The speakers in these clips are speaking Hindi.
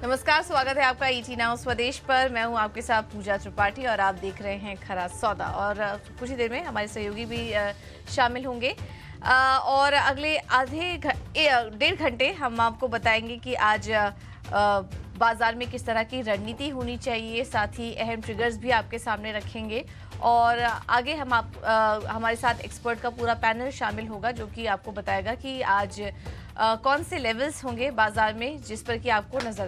नमस्कार, स्वागत है आपका ईटी नाउ स्वदेश पर। मैं हूं आपके साथ पूजा त्रिपाठी और आप देख रहे हैं खरा सौदा। और कुछ ही देर में हमारे सहयोगी भी शामिल होंगे और अगले डेढ़ घंटे हम आपको बताएंगे कि आज बाजार में किस तरह की रणनीति होनी चाहिए। साथ ही अहम ट्रिगर्स भी आपके सामने रखेंगे और आगे हमारे साथ एक्सपर्ट का पूरा पैनल शामिल होगा जो कि आपको बताएगा कि आज कौन से लेवल्स होंगे बाजार में जिस पर कि आपको नजर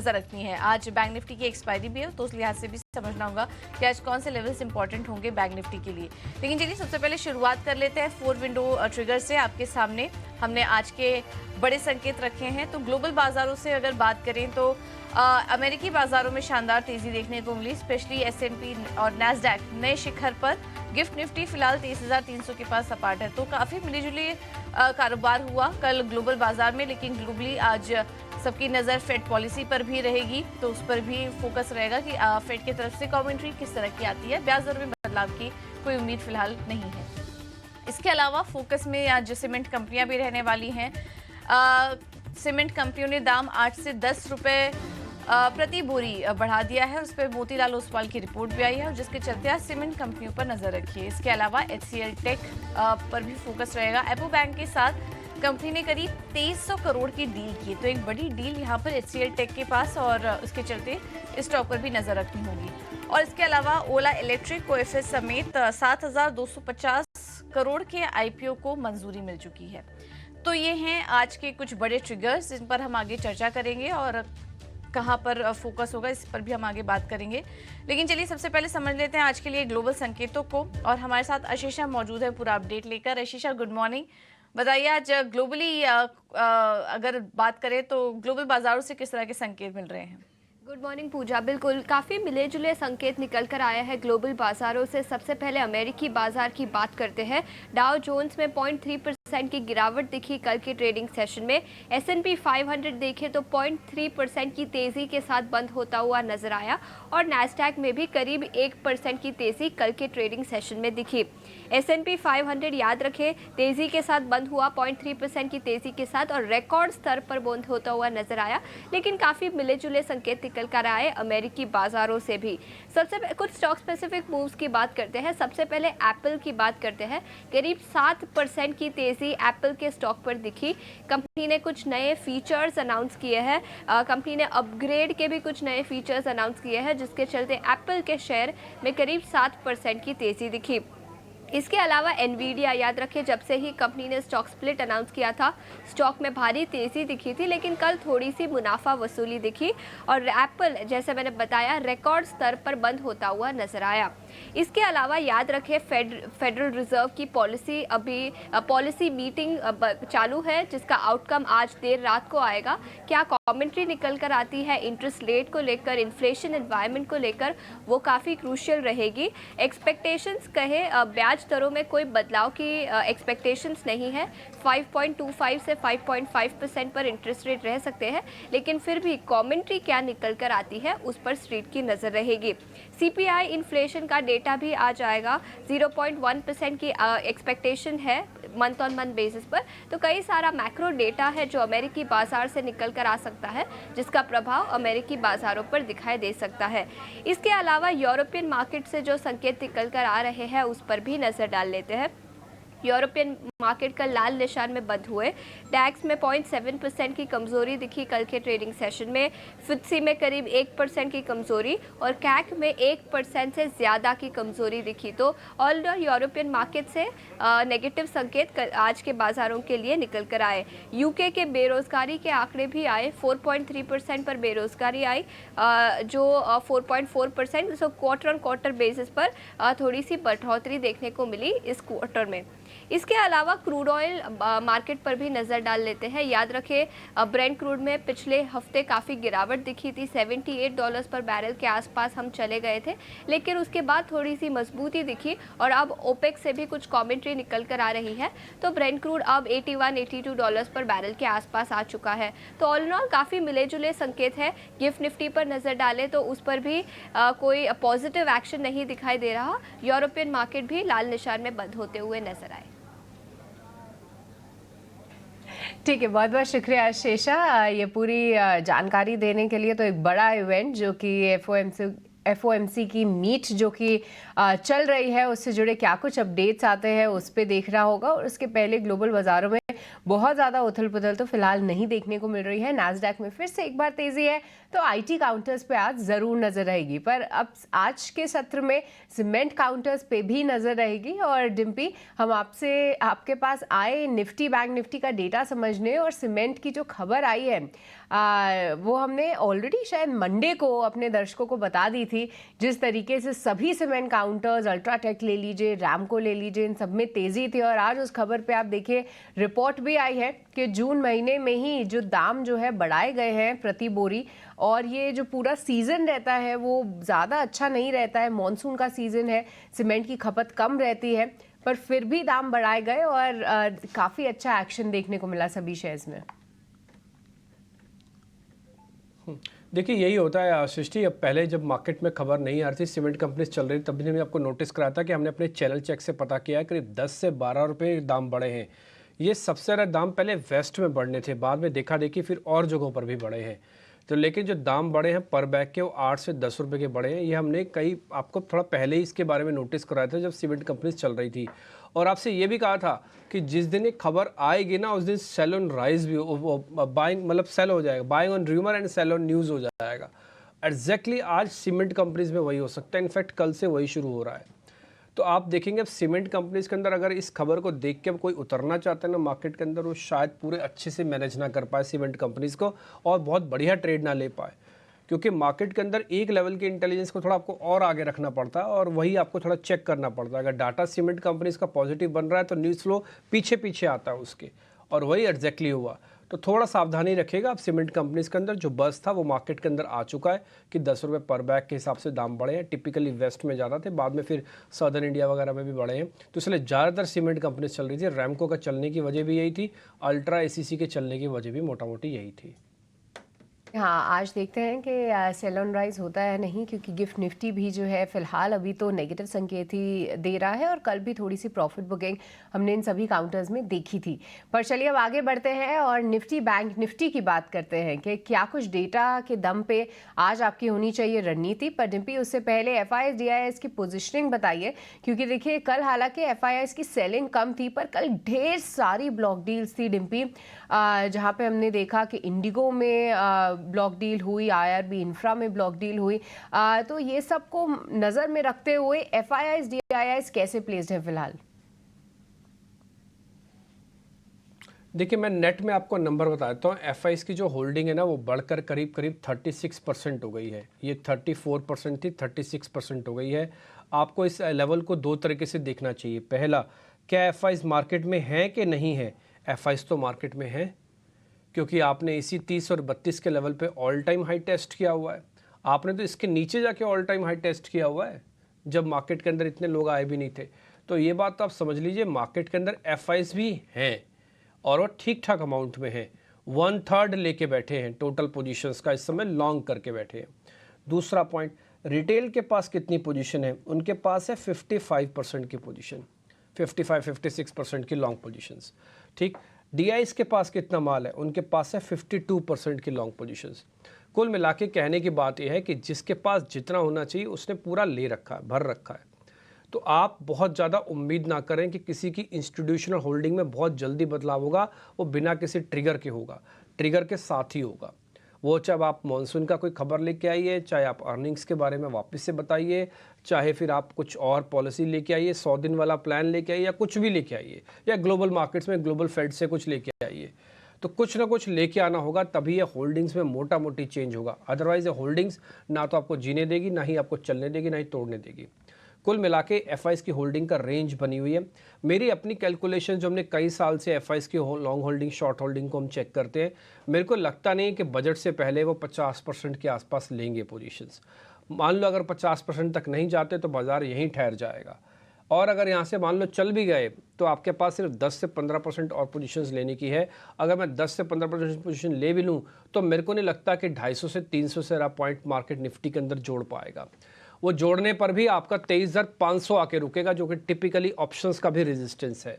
रखनी है। आज बैंक निफ्टी की एक्सपायरी भी है तो उस लिहाज से भी समझना होगा कि आज कौन से लेवल्स इंपॉर्टेंट होंगे बैंक निफ्टी के लिए। लेकिन चलिए सबसे पहले शुरुआत कर लेते हैं 4 विंडो ट्रिगर से। आपके सामने हमने आज के बड़े संकेत रखे हैं। तो ग्लोबल बाजारों से अगर बात करें तो अमेरिकी बाजारों में शानदार तेजी देखने को मिली, स्पेशली S&P और नैस्डैक नए शिखर पर। गिफ्ट निफ्टी फिलहाल 23,300 के पास सपाट है। तो काफी मिलीजुली कारोबार हुआ कल ग्लोबल बाजार में, लेकिन ग्लोबली आज सबकी नज़र फेड पॉलिसी पर भी रहेगी, तो उस पर भी फोकस रहेगा कि फेड की तरफ से कमेंट्री किस तरह की आती है। ब्याज दर में बदलाव की कोई उम्मीद फिलहाल नहीं है। इसके अलावा फोकस में आज सीमेंट कंपनियां भी रहने वाली हैं। सीमेंट कंपनियों ने दाम 8 से 10 रुपए प्रति बोरी बढ़ा दिया है। उस पर मोतीलाल ओसवाल की रिपोर्ट भी आई है और जिसके चलते आज सीमेंट कंपनियों पर नजर रखिए। इसके अलावा HCL टेक पर भी फोकस रहेगा। एपो बैंक के साथ कंपनी ने करीब 2300 करोड़ की डील की, तो एक बड़ी डील यहाँ पर HCL टेक के पास और उसके चलते इस स्टॉक पर भी नजर रखनी होगी। और इसके अलावा ओला इलेक्ट्रिक को एफएस समेत 7,250 करोड़ के IPO को मंजूरी मिल चुकी है। तो ये हैं आज के कुछ बड़े ट्रिगर्स जिन पर हम आगे चर्चा करेंगे और कहां पर फोकस होगा इस पर भी हम आगे बात करेंगे। लेकिन चलिए सबसे पहले समझ लेते हैं आज के लिए ग्लोबल संकेतों को। और हमारे साथ आशीषा मौजूद है पूरा अपडेट लेकर। आशीषा, गुड मॉर्निंग। बताइए आज ग्लोबली अगर बात करें तो ग्लोबल बाजारों से किस तरह के संकेत मिल रहे हैं? गुड मॉर्निंग पूजा। बिल्कुल काफ़ी मिले जुले संकेत निकल कर आया है ग्लोबल बाजारों से। सबसे पहले अमेरिकी बाजार की बात करते हैं। डाउ जोन्स में 0.3% की गिरावट दिखी कल के ट्रेडिंग सेशन में। S&P 500 देखें तो 0.3% की तेज़ी के साथ बंद होता हुआ नजर आया और नैस्डैक में भी करीब 1% की तेज़ी कल के ट्रेडिंग सेशन में दिखी। S&P 500 याद रखें तेज़ी के साथ बंद हुआ 0.3% की तेज़ी के साथ और रिकॉर्ड स्तर पर बंद होता हुआ नजर आया। लेकिन काफ़ी मिले जुले संकेत निकल कर आए अमेरिकी बाजारों से भी। सबसे कुछ स्टॉक स्पेसिफिक मूव्स की बात करते हैं। सबसे पहले एप्पल की बात करते हैं। करीब 7% की तेज़ी एप्पल के स्टॉक पर दिखी। कंपनी ने कुछ नए फीचर्स अनाउंस किए हैं। कंपनी ने अपग्रेड के भी कुछ नए फीचर्स अनाउंस किए हैं जिसके चलते एप्पल के शेयर में करीब 7% की तेज़ी दिखी। इसके अलावा एनवीडिया, याद रखें जब से ही कंपनी ने स्टॉक स्प्लिट अनाउंस किया था स्टॉक में भारी तेज़ी दिखी थी, लेकिन कल थोड़ी सी मुनाफा वसूली दिखी और एप्पल जैसे मैंने बताया रिकॉर्ड स्तर पर बंद होता हुआ नजर आया। इसके अलावा याद रखें फेडरल रिजर्व की पॉलिसी मीटिंग चालू है जिसका आउटकम आज देर रात को आएगा। क्या कमेंट्री निकल कर आती है इंटरेस्ट रेट को लेकर, इन्फ्लेशन एनवायरनमेंट को लेकर, वो काफ़ी क्रूशियल रहेगी। एक्सपेक्टेशंस कहे ब्याज दरों में कोई बदलाव की एक्सपेक्टेशंस नहीं है। 5.25 से 5.5% पर इंटरेस्ट रेट रह सकते हैं, लेकिन फिर भी कमेंट्री क्या निकल कर आती है उस पर स्ट्रीट की नज़र रहेगी। CPI इन्फ्लेशन का डेटा भी आ जाएगा। 0.1% की एक्सपेक्टेशन है मंथ ऑन मंथ बेसिस पर। तो कई सारा मैक्रो डेटा है जो अमेरिकी बाजार से निकल कर आ सकता है जिसका प्रभाव अमेरिकी बाजारों पर दिखाई दे सकता है। इसके अलावा यूरोपियन मार्केट से जो संकेत निकल कर आ रहे हैं उस पर भी नजर डाल लेते हैं। यूरोपियन मार्केट का लाल निशान में बंद हुए। डैक्स में 0.7% की कमजोरी दिखी कल के ट्रेडिंग सेशन में। FTSE में करीब 1% की कमजोरी और कैक में 1% से ज़्यादा की कमजोरी दिखी। तो ऑल यूरोपियन मार्केट से नेगेटिव संकेत आज के बाजारों के लिए निकल कर आए। UK के बेरोजगारी के आंकड़े भी आए। 4.3% पर बेरोजगारी आई जो 4.4%, so quarter on quarter basis पर थोड़ी सी बढ़ोतरी देखने को मिली इस क्वार्टर में। इसके अलावा क्रूड ऑयल मार्केट पर भी नज़र डाल लेते हैं। याद रखें ब्रेंट क्रूड में पिछले हफ्ते काफ़ी गिरावट दिखी थी। $78 पर बैरल के आसपास हम चले गए थे, लेकिन उसके बाद थोड़ी सी मजबूती दिखी और अब ओपेक से भी कुछ कमेंट्री निकल कर आ रही है। तो ब्रेंट क्रूड अब $81-82 पर बैरल के आसपास आ चुका है। तो ऑल इन ऑल काफ़ी मिले जुले संकेत है। गिफ्ट निफ्टी पर नज़र डालें तो उस पर भी कोई पॉजिटिव एक्शन नहीं दिखाई दे रहा। यूरोपियन मार्केट भी लाल निशान में बंद होते हुए नजर आए। ठीक है, बहुत बहुत शुक्रिया शेषा, ये पूरी जानकारी देने के लिए। तो एक बड़ा इवेंट जो कि एफओएमसी की मीट जो कि चल रही है, उससे जुड़े क्या कुछ अपडेट्स आते हैं उस पर देखना होगा। और उसके पहले ग्लोबल बाजारों में बहुत ज़्यादा उथल पुथल तो फिलहाल नहीं देखने को मिल रही है। नैस्डैक में फिर से एक बार तेज़ी है, तो आईटी काउंटर्स पे आज ज़रूर नज़र रहेगी। पर अब आज के सत्र में सीमेंट काउंटर्स पे भी नज़र रहेगी। और डिम्पी, हम आपके पास आए निफ्टी बैंक निफ्टी का डेटा समझने, और सीमेंट की जो खबर आई है वो हमने ऑलरेडी शायद मंडे को अपने दर्शकों को बता दी थी। जिस तरीके से सभी सीमेंट काउंटर्स, अल्ट्राटेक ले लीजिए, रैमको ले लीजिए, इन सब में तेज़ी थी। और आज उस खबर पे आप देखिए रिपोर्ट भी आई है कि जून महीने में ही जो दाम जो है बढ़ाए गए हैं प्रति बोरी। और ये जो पूरा सीज़न रहता है वो ज़्यादा अच्छा नहीं रहता है, मॉनसून का सीज़न है, सीमेंट की खपत कम रहती है, पर फिर भी दाम बढ़ाए गए और काफ़ी अच्छा एक्शन देखने को मिला सभी शेयर्स में। देखिए, यही होता है सृष्टि। अब पहले जब मार्केट में खबर नहीं आ रही थी, सीमेंट कंपनीज चल रही, तभी हमने आपको नोटिस कराया था कि हमने अपने चैनल चेक से पता किया करीब 10 से 12 रुपये दाम बढ़े हैं। ये सबसे ज़्यादा दाम पहले वेस्ट में बढ़ने थे, बाद में देखा देखी फिर और जगहों पर भी बढ़े हैं। तो लेकिन जो दाम बढ़े हैं पर बैग के, वो 8 से 10 रुपये के बढ़े हैं। ये हमने आपको थोड़ा पहले ही इसके बारे में नोटिस कराया था जब सीमेंट कंपनीज चल रही थी। और आपसे ये भी कहा था कि जिस दिन एक खबर आएगी ना, उस दिन सेल ऑन राइज भी बाइंग, मतलब सेल हो जाएगा, buying on rumour and sell on news हो जाएगा। एग्जैक्टली आज सीमेंट कंपनीज में वही हो सकता है। इनफैक्ट कल से वही शुरू हो रहा है। तो आप देखेंगे अब सीमेंट कंपनीज के अंदर अगर इस खबर को देख के अब कोई उतरना चाहता है ना मार्केट के अंदर, वो शायद पूरे अच्छे से मैनेज ना कर पाए सीमेंट कंपनीज को, और बहुत बढ़िया ट्रेड ना ले पाए। क्योंकि मार्केट के अंदर एक लेवल के इंटेलिजेंस को थोड़ा आपको और आगे रखना पड़ता है, और वही आपको थोड़ा चेक करना पड़ता है। अगर डाटा सीमेंट कंपनीज का पॉजिटिव बन रहा है तो न्यूज़ फ्लो पीछे पीछे आता है उसके, और वही एग्जैक्टली हुआ। तो थोड़ा सावधानी रखिएगा। अब सीमेंट कंपनीज के अंदर जो बस था वो मार्केट के अंदर आ चुका है कि 10 रुपये पर बैग के हिसाब से दाम बढ़े हैं। टिपिकली वेस्ट में ज़्यादा थे, बाद में फिर सदर्न इंडिया वगैरह में भी बढ़े हैं। तो इसलिए ज़्यादातर सीमेंट कंपनीज चल रही थी। रैमको का चलने की वजह भी यही थी, अल्ट्रा एसीसी के चलने की वजह भी मोटा मोटी यही थी। हाँ, आज देखते हैं कि सेल ऑन राइज होता है नहीं, क्योंकि गिफ्ट निफ्टी भी जो है फिलहाल अभी तो नेगेटिव संकेत ही दे रहा है। और कल भी थोड़ी सी प्रॉफिट बुकिंग हमने इन सभी काउंटर्स में देखी थी। पर चलिए अब आगे बढ़ते हैं और निफ्टी बैंक निफ्टी की बात करते हैं कि क्या कुछ डेटा के दम पे आज आपकी होनी चाहिए रणनीति। पर डिम्पी, उससे पहले एफआईआईएस डीआईआईएस की पोजिशनिंग बताइए, क्योंकि देखिए कल हालांकि एफआईआईएस की सेलिंग कम थी, पर कल ढेर सारी ब्लॉक डील्स थी डिम्पी, जहाँ पे हमने देखा कि इंडिगो में ब्लॉक डील हुई, आईआरबी इंफ्रा में ब्लॉक डील हुई। तो ये सब को नजर में रखते हुए एफआईआईएस डीआईआईएस कैसे प्लेस्ड है फिलहाल? देखिए, मैं नेट में आपको नंबर बता देता हूँ। एफआईआईएस की जो होल्डिंग है ना, वो बढ़कर करीब करीब 36% हो गई है। ये 34% थी, 36% हो गई है। आपको इस लेवल को दो तरीके से देखना चाहिए। पहला, क्या एफआईआईएस मार्केट में है कि नहीं है? एफआईआईएस तो मार्केट में है, क्योंकि आपने इसी 30 और 32 के लेवल पे ऑल टाइम हाई टेस्ट किया हुआ है। आपने तो इसके नीचे जाके ऑल टाइम हाई टेस्ट किया हुआ है जब मार्केट के अंदर इतने लोग आए भी नहीं थे। तो ये बात तो आप समझ लीजिए, मार्केट के अंदर एफआईआईएस भी हैं और वो ठीक ठाक अमाउंट में है। 1/3 लेके बैठे हैं टोटल पोजीशंस का, इस समय लॉन्ग करके बैठे हैं। दूसरा पॉइंट, रिटेल के पास कितनी पोजीशन है? उनके पास है 55% की पोजीशन, 55-56% की लॉन्ग पोजीशंस। ठीक, डीआईएस के पास कितना माल है? उनके पास है 52% की लॉन्ग पोजीशंस। कुल मिला के कहने की बात यह है कि जिसके पास जितना होना चाहिए उसने पूरा ले रखा है, भर रखा है। तो आप बहुत ज़्यादा उम्मीद ना करें कि किसी की इंस्टीट्यूशनल होल्डिंग में बहुत जल्दी बदलाव होगा। वो बिना किसी ट्रिगर के होगा, ट्रिगर के साथ ही होगा। वो चाहे आप मॉनसून का कोई खबर लेके आइए, चाहे आप अर्निंग्स के बारे में वापस से बताइए, चाहे फिर आप कुछ और पॉलिसी लेके आइए, 100 दिन वाला प्लान लेके आइए, या कुछ भी लेके आइए, या ग्लोबल मार्केट्स में ग्लोबल फेड से कुछ लेके आइए। तो कुछ ना कुछ लेके आना होगा, तभी ये होल्डिंग्स में मोटा मोटी चेंज होगा। अदरवाइज ये होल्डिंग्स ना तो आपको जीने देगी, ना ही आपको चलने देगी, ना ही तोड़ने देगी। कुल मिला के एफआईआईएस की होल्डिंग का रेंज बनी हुई है। मेरी अपनी कैलकुलेशन जो हमने कई साल से एफआईआईएस की लॉन्ग होल्डिंग शॉर्ट होल्डिंग को हम चेक करते हैं, मेरे को लगता नहीं कि बजट से पहले वो 50% के आसपास लेंगे पोजीशंस। मान लो अगर 50% तक नहीं जाते तो बाज़ार यहीं ठहर जाएगा, और अगर यहाँ से मान लो चल भी गए तो आपके पास सिर्फ 10 से 15% और पोजीशंस लेने की है। अगर मैं 10 से 15% पोजीशन ले भी लूँ तो मेरे को नहीं लगता कि 250 से 300 से पॉइंट मार्केट निफ्टी के अंदर जोड़ पाएगा। वो जोड़ने पर भी आपका 23,500 आके रुकेगा, जो कि टिपिकली ऑप्शंस का भी रेजिस्टेंस है।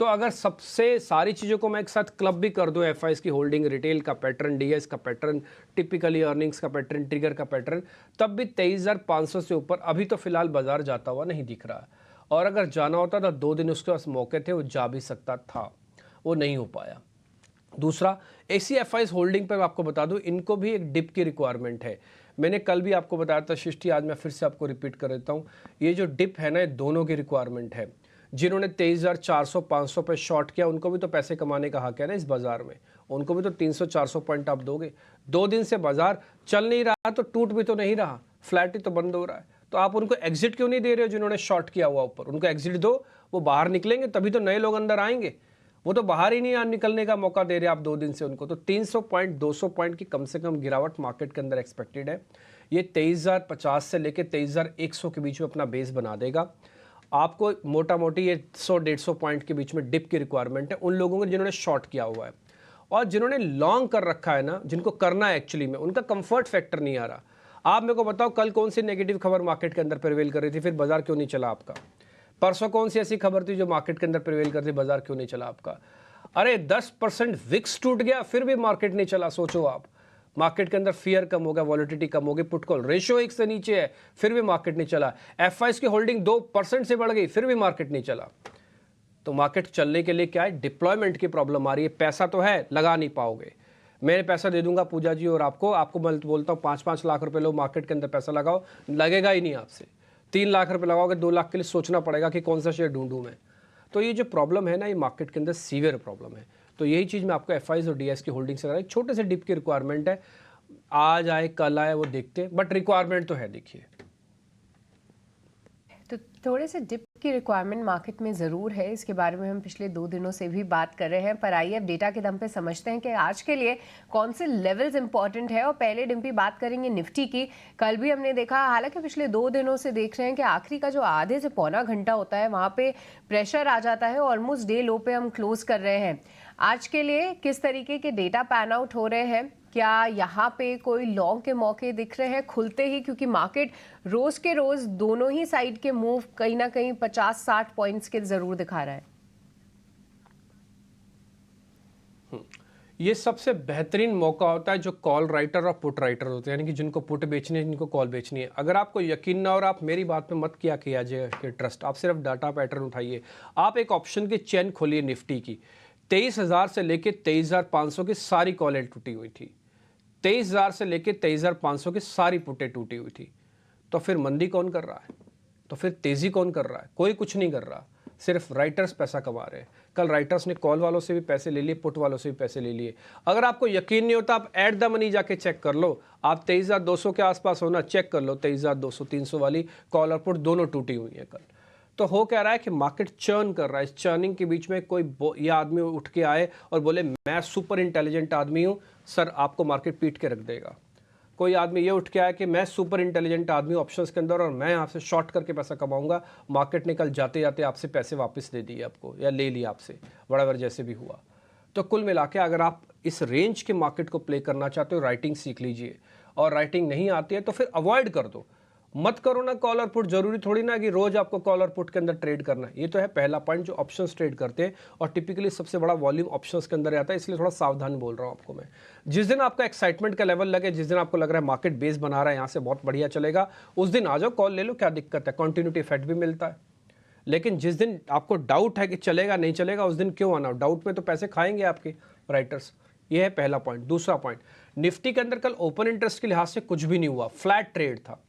तो अगर सबसे सारी चीज़ों को मैं एक साथ क्लब भी कर दूं, एफआईएस की होल्डिंग, रिटेल का पैटर्न, डीएस का पैटर्न, टिपिकली अर्निंग्स का पैटर्न, ट्रिगर का पैटर्न, तब भी 23,500 से ऊपर अभी तो फिलहाल बाजार जाता हुआ नहीं दिख रहा है। और अगर जाना होता तो 2 दिन उसके पास मौके थे, वो जा भी सकता था, वो नहीं हो पाया। दूसरा, ऐसी एफआईएस होल्डिंग पर आपको बता दूं, इनको भी एक डिप की रिक्वायरमेंट है। मैंने कल भी आपको बताया था सृष्टि, आज मैं फिर से आपको रिपीट कर देता हूं, ये जो डिप है ना, ये दोनों की रिक्वायरमेंट है। जिन्होंने 23,400-500 पे शॉर्ट किया, उनको भी तो पैसे कमाने का हक है ना इस बाजार में, उनको भी तो 300-400 पॉइंट आप दोगे। 2 दिन से बाजार चल नहीं रहा तो टूट भी तो नहीं रहा, फ्लैट ही तो बंद हो रहा है, तो आप उनको एग्जिट क्यों नहीं दे रहे हो? जिन्होंने शॉर्ट किया हुआ ऊपर, उनको एग्जिट दो, वो बाहर निकलेंगे तभी तो नए लोग अंदर आएंगे। वो तो बाहर ही नहीं निकलने का मौका दे रहे आप 2 दिन से उनको। तो 300 पॉइंट 200 पॉइंट की कम से कम गिरावट मार्केट के अंदर एक्सपेक्टेड है। ये 23,050 से लेकर 23,100 के बीच में अपना बेस बना देगा। आपको मोटा मोटी ये 100-150 पॉइंट के बीच में डिप की रिक्वायरमेंट है उन लोगों को जिन्होंने शॉर्ट किया हुआ है। और जिन्होंने लॉन्ग कर रखा है ना, जिनको करना है एक्चुअली में, उनका कंफर्ट फैक्टर नहीं आ रहा। आप मेरे को बताओ, कल कौन सी नेगेटिव खबर मार्केट के अंदर प्रिवेल कर रही थी, फिर बाजार क्यों नहीं चला आपका? परसों कौन सी ऐसी खबर थी जो मार्केट के अंदर प्रिवेल कर रही, बाजार क्यों नहीं चला आपका? अरे 10% विक्स टूट गया, फिर भी मार्केट नहीं चला। सोचो आप, मार्केट के अंदर फियर कम हो गया, वॉलिटिलिटी कम हो गई, पुट कॉल रेशियो 1 से नीचे है, फिर भी मार्केट नहीं चला। एफआईएस की होल्डिंग 2% से बढ़ गई, फिर भी मार्केट नहीं चला। तो मार्केट चलने के लिए क्या है? डिप्लॉयमेंट की प्रॉब्लम आ रही है। पैसा तो है, लगा नहीं पाओगे। मैं पैसा दे दूंगा पूजा जी और आपको मैं बोलता हूँ 5-5 लाख रुपए लो मार्केट के अंदर पैसा लगाओ, लगेगा ही नहीं आपसे। 3 लाख रुपए लगाओगे, 2 लाख के लिए सोचना पड़ेगा कि कौन सा शेयर ढूंढूं मैं। तो ये जो प्रॉब्लम है ना, ये मार्केट के अंदर सीवियर प्रॉब्लम है। तो यही चीज़ मैं आपको एफआईएस और डीएस की होल्डिंग से, एक छोटे से डिप की रिक्वायरमेंट है, आज आए कल आए वो देखते हैं, बट रिक्वायरमेंट तो है। देखिए, तो थोड़े से डिप की रिक्वायरमेंट मार्केट में ज़रूर है, इसके बारे में हम पिछले 2 दिनों से भी बात कर रहे हैं। पर आइए अब डेटा के दम पे समझते हैं कि आज के लिए कौन से लेवल्स इंपॉर्टेंट है। और पहले डिम्पी बात करेंगे निफ्टी की। कल भी हमने देखा, हालांकि पिछले 2 दिनों से देख रहे हैं कि आखिरी का जो आधे से पौना घंटा होता है, वहाँ पे प्रेशर आ जाता है, ऑलमोस्ट डे लो पे हम क्लोज कर रहे हैं। आज के लिए किस तरीके के डेटा पैन आउट हो रहे हैं? क्या यहाँ पे कोई लॉन्ग के मौके दिख रहे हैं खुलते ही? क्योंकि मार्केट रोज के रोज दोनों ही साइड के मूव कहीं ना कहीं 50-60 पॉइंट्स के जरूर दिखा रहा है। ये सबसे बेहतरीन मौका होता है जो कॉल राइटर और पुट राइटर होते हैं, यानी कि जिनको पुट बेचनी है, जिनको कॉल बेचनी है। अगर आपको यकीन ना और आप मेरी बात पे मत किया जाए ट्रस्ट, आप सिर्फ डाटा पैटर्न उठाइए। आप एक ऑप्शन की चेन खोलिए निफ्टी की, 23,000 से लेके 23,500 की सारी कॉलें टूटी हुई थी, 23,000 से लेके 23,500 की सारी पुटें टूटी हुई थी। तो फिर मंदी कौन कर रहा है? तो फिर तेजी कौन कर रहा है? कोई कुछ नहीं कर रहा, सिर्फ राइटर्स पैसा कमा रहे हैं। कल राइटर्स ने कॉल वालों से भी पैसे ले लिए, पुट वालों से भी पैसे ले लिए। अगर आपको यकीन नहीं होता, आप एट द मनी जाके चेक कर लो। आप 23,200 के आसपास होना, चेक कर लो। 23,200 300 वाली कॉल और पुट दोनों टूटी हुई है कल। तो हो क्या रहा है कि मार्केट चर्न कर रहा है। इस चर्निंग के बीच में कोई ये आदमी उठ के आए और बोले मैं सुपर इंटेलिजेंट आदमी हूँ, सर आपको मार्केट पीट के रख देगा। कोई आदमी ये उठ के आया कि मैं सुपर इंटेलिजेंट आदमी हूँ ऑप्शंस के अंदर और मैं आपसे शॉर्ट करके पैसा कमाऊंगा, मार्केट ने कल जाते जाते आपसे पैसे वापस दे दिए आपको, या ले लिया आपसे, व्हाटएवर जैसे भी हुआ। तो कुल मिला के अगर आप इस रेंज के मार्केट को प्ले करना चाहते हो, राइटिंग सीख लीजिए। और राइटिंग नहीं आती है तो फिर अवॉइड कर दो, मत करो ना कॉल और पुट। जरूरी थोड़ी ना कि रोज आपको कॉल और पुट के अंदर ट्रेड करना है। ये तो है पहला पॉइंट जो ऑप्शंस ट्रेड करते हैं, और टिपिकली सबसे बड़ा वॉल्यूम ऑप्शंस के अंदर आता है, इसलिए थोड़ा सावधान बोल रहा हूँ आपको मैं। जिस दिन आपका एक्साइटमेंट का लेवल लगे, जिस दिन आपको लग रहा है मार्केट बेस बना रहा है, यहाँ से बहुत बढ़िया चलेगा, उस दिन आ जाओ, कॉल ले लो, क्या दिक्कत है, कॉन्टिन्यूटी इफेक्ट भी मिलता है। लेकिन जिस दिन आपको डाउट है कि चलेगा नहीं चलेगा, उस दिन क्यों आना? डाउट में तो पैसे खाएंगे आपके राइटर्स। ये है पहला पॉइंट। दूसरा पॉइंट, निफ्टी के अंदर कल ओपन इंटरेस्ट के लिहाज से कुछ भी नहीं हुआ, फ्लैट ट्रेड था,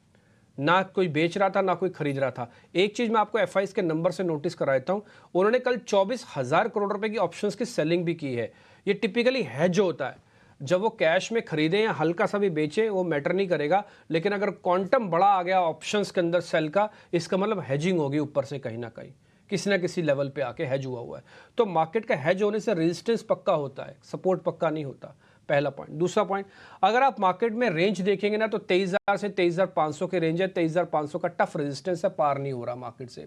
ना कोई बेच रहा था ना कोई खरीद रहा था। एक चीज मैं आपको एफआईएस के नंबर से नोटिस करा देता हूं, उन्होंने कल 24,000 करोड़ रुपए की ऑप्शंस की सेलिंग भी की है। ये टिपिकली हेज होता है, जब वो कैश में खरीदे या हल्का सा भी बेचे वो मैटर नहीं करेगा, लेकिन अगर क्वांटम बड़ा आ गया ऑप्शंस के अंदर सेल का, इसका मतलब हेजिंग होगी ऊपर से, कहीं ना कहीं किसी ना किसी लेवल पे आके हेज हुआ है। तो मार्केट का हेज होने से रेजिस्टेंस पक्का होता है, सपोर्ट पक्का नहीं होता। पहला पॉइंट। दूसरा पॉइंट, अगर आप मार्केट में रेंज देखेंगे ना तो 23,000 से 23,500 के रेंज है। 23,500 का टफ रेजिस्टेंस है, पार नहीं हो रहा मार्केट से,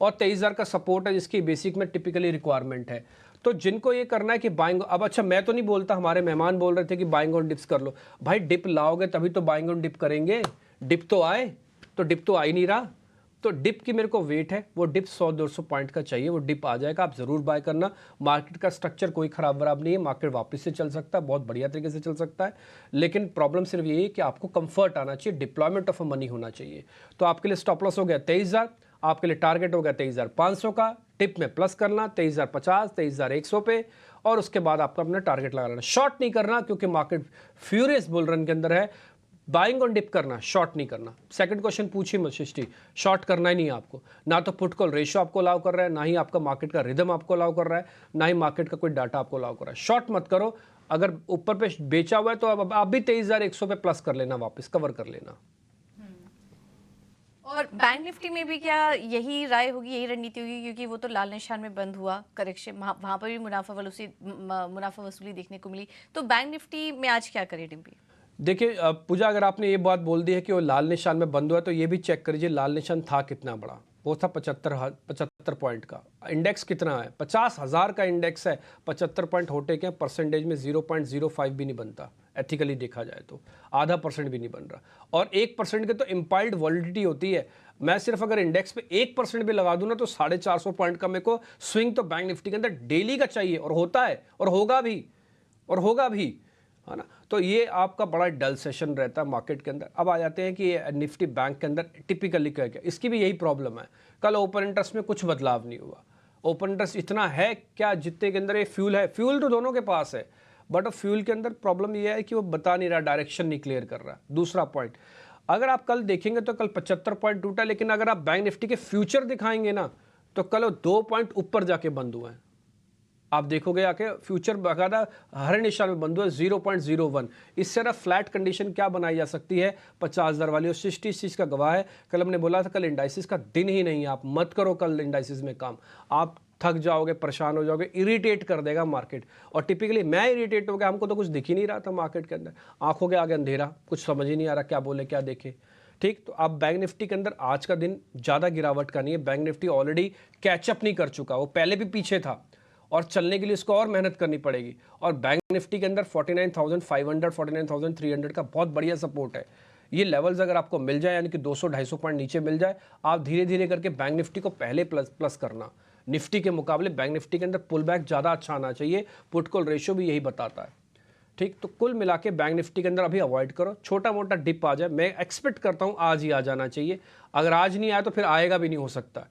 और 23,000 का सपोर्ट है जिसकी बेसिक में टिपिकली रिक्वायरमेंट है। तो जिनको ये करना है कि बाइंग, अब अच्छा मैं तो नहीं बोलता, हमारे मेहमान बोल रहे थे कि बाइंग ऑन डिप्स कर लो। भाई डिप लाओगे तभी तो बाइंग ऑन डिप करेंगे, डिप तो आए, तो डिप तो आ ही नहीं रहा। तो डिप की मेरे को वेट है, वो डिप 100-200 पॉइंट का चाहिए, वो डिप आ जाएगा, आप ज़रूर बाय करना। मार्केट का स्ट्रक्चर कोई ख़राब वराब नहीं है, मार्केट वापस से चल सकता है, बहुत बढ़िया तरीके से चल सकता है, लेकिन प्रॉब्लम सिर्फ यही है कि आपको कंफर्ट आना चाहिए, डिप्लॉयमेंट ऑफ मनी होना चाहिए। तो आपके लिए स्टॉप लॉस हो गया 23,000, आपके लिए टारगेट हो गया 23,500 का, टिप में प्लस करना 23,050, 23,100 पे, और उसके बाद आपको अपना टारगेट लगा लेना। शॉर्ट नहीं करना क्योंकि मार्केट फ्यूरियस बुल रन के अंदर है, बाइंग ऑन डिप करना, शॉर्ट नहीं करना। सेकंड क्वेश्चन पूछिए मत सृष्टि, शॉर्ट करना ही नहीं है आपको, ना तो पुट कॉल रेशियो आपको अलाउ कर रहा है, ना ही आपका मार्केट का रिदम आपको अलाउ कर रहा है, ना ही मार्केट का कोई डाटा आपको अलाउ कर रहा है। शॉर्ट मत करो, अगर ऊपर पे बेचा हुआ है तो अब आप भी 23,100 पे प्लस कर लेना, वापस कवर कर लेना। और बैंक निफ्टी में भी क्या यही राय होगी, यही रणनीति होगी, क्योंकि वो तो लाल निशान में बंद हुआ, करेक्शन वहां पर भी मुनाफा वसूली देखने को मिली, तो बैंक निफ्टी में आज क्या करे डिम्पी? देखिए पूजा, अगर आपने ये बात बोल दी है कि वो लाल निशान में बंद हुआ है, तो ये भी चेक करिए लाल निशान था कितना बड़ा, वो था 75 पॉइंट का। इंडेक्स कितना है, 50,000 का इंडेक्स है, 75 पॉइंट होटे के परसेंटेज में 0.05 भी नहीं बनता, एथिकली देखा जाए तो आधा % भी नहीं बन रहा, और 1% के तो इम्पाइल्ड वॉलिडिटी होती है। मैं सिर्फ अगर इंडेक्स पे 1% भी लगा दूं ना, तो 450 पॉइंट का मेरे को स्विंग तो बैंक निफ्टी के अंदर डेली का चाहिए, और होता है, और होगा भी, है ना। तो ये आपका बड़ा डल सेशन रहता है मार्केट के अंदर। अब आ जाते हैं कि निफ्टी बैंक के अंदर टिपिकली क्या क्या, इसकी भी यही प्रॉब्लम है। कल ओपन इंटरेस्ट में कुछ बदलाव नहीं हुआ, ओपन इंटरेस्ट इतना है क्या जितने के अंदर ये फ्यूल है, फ्यूल तो दोनों के पास है, बट फ्यूल के अंदर प्रॉब्लम ये है कि वो बता नहीं रहा, डायरेक्शन नहीं क्लियर कर रहा। दूसरा पॉइंट, अगर आप कल देखेंगे तो कल 75 पॉइंट टूटा, लेकिन अगर आप बैंक निफ्टी के फ्यूचर दिखाएंगे ना, तो कल वो 2 पॉइंट ऊपर जाके बंद हुए हैं। आप देखोगे आके फ्यूचर बाकायदा हर निशान में बंद हुआ 0.01। इससे ज़्यादा फ्लैट कंडीशन क्या बनाई जा सकती है 50,000 वाली, और 60 इस चीज़ का गवाह है। कल हमने बोला था कल इंडाइसिस का दिन ही नहीं है, आप मत करो कल इंडाइसिस में काम, आप थक जाओगे, परेशान हो जाओगे, इरिटेट कर देगा मार्केट। और टिपिकली मैं इरिटेट हो गया, हमको तो कुछ दिख ही नहीं रहा था मार्केट के अंदर, आंखों के आगे अंधेरा, कुछ समझ ही नहीं आ रहा क्या बोले क्या देखे। ठीक, तो अब बैंक निफ्टी के अंदर आज का दिन ज़्यादा गिरावट का नहीं है, बैंक निफ्टी ऑलरेडी कैचअप नहीं कर चुका, वो पहले भी पीछे था, और चलने के लिए इसको और मेहनत करनी पड़ेगी। और बैंक निफ्टी के अंदर 49,500 49,300 का बहुत बढ़िया सपोर्ट है। ये लेवल्स अगर आपको मिल जाए, यानी कि 200-250 पॉइंट नीचे मिल जाए, आप धीरे धीरे करके बैंक निफ्टी को पहले प्लस करना। निफ्टी के मुकाबले बैंक निफ्टी के अंदर पुल बैक ज़्यादा अच्छा आना चाहिए, पुट कॉल रेशियो भी यही बताता है। ठीक, तो कुल मिला के बैंक निफ्टी के अंदर अभी अवॉइड करो, छोटा मोटा डिप आ जाए, मैं एक्सपेक्ट करता हूँ आज ही आ जाना चाहिए, अगर आज नहीं आया तो फिर आएगा भी नहीं हो सकता।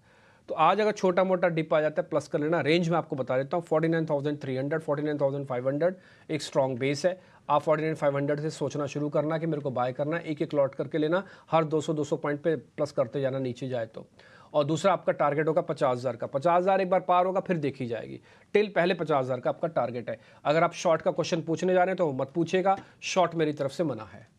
तो आज अगर छोटा मोटा डिप आ जाता है प्लस कर लेना। रेंज में आपको बता देता हूँ 49,300 49,500 एक स्ट्रॉन्ग बेस है। आप 49,500 से सोचना शुरू करना कि मेरे को बाय करना, एक एक लॉट करके लेना, हर 200-200 पॉइंट पे प्लस करते जाना नीचे जाए तो। और दूसरा आपका टारगेट होगा 50,000 का, 50,000 एक बार पार होगा फिर देखी जाएगी, टिल पहले 50,000 का आपका टारगेट है। अगर आप शॉर्ट का क्वेश्चन पूछने जा रहे हैं तो मत पूछेगा, शॉर्ट मेरी तरफ से मना है।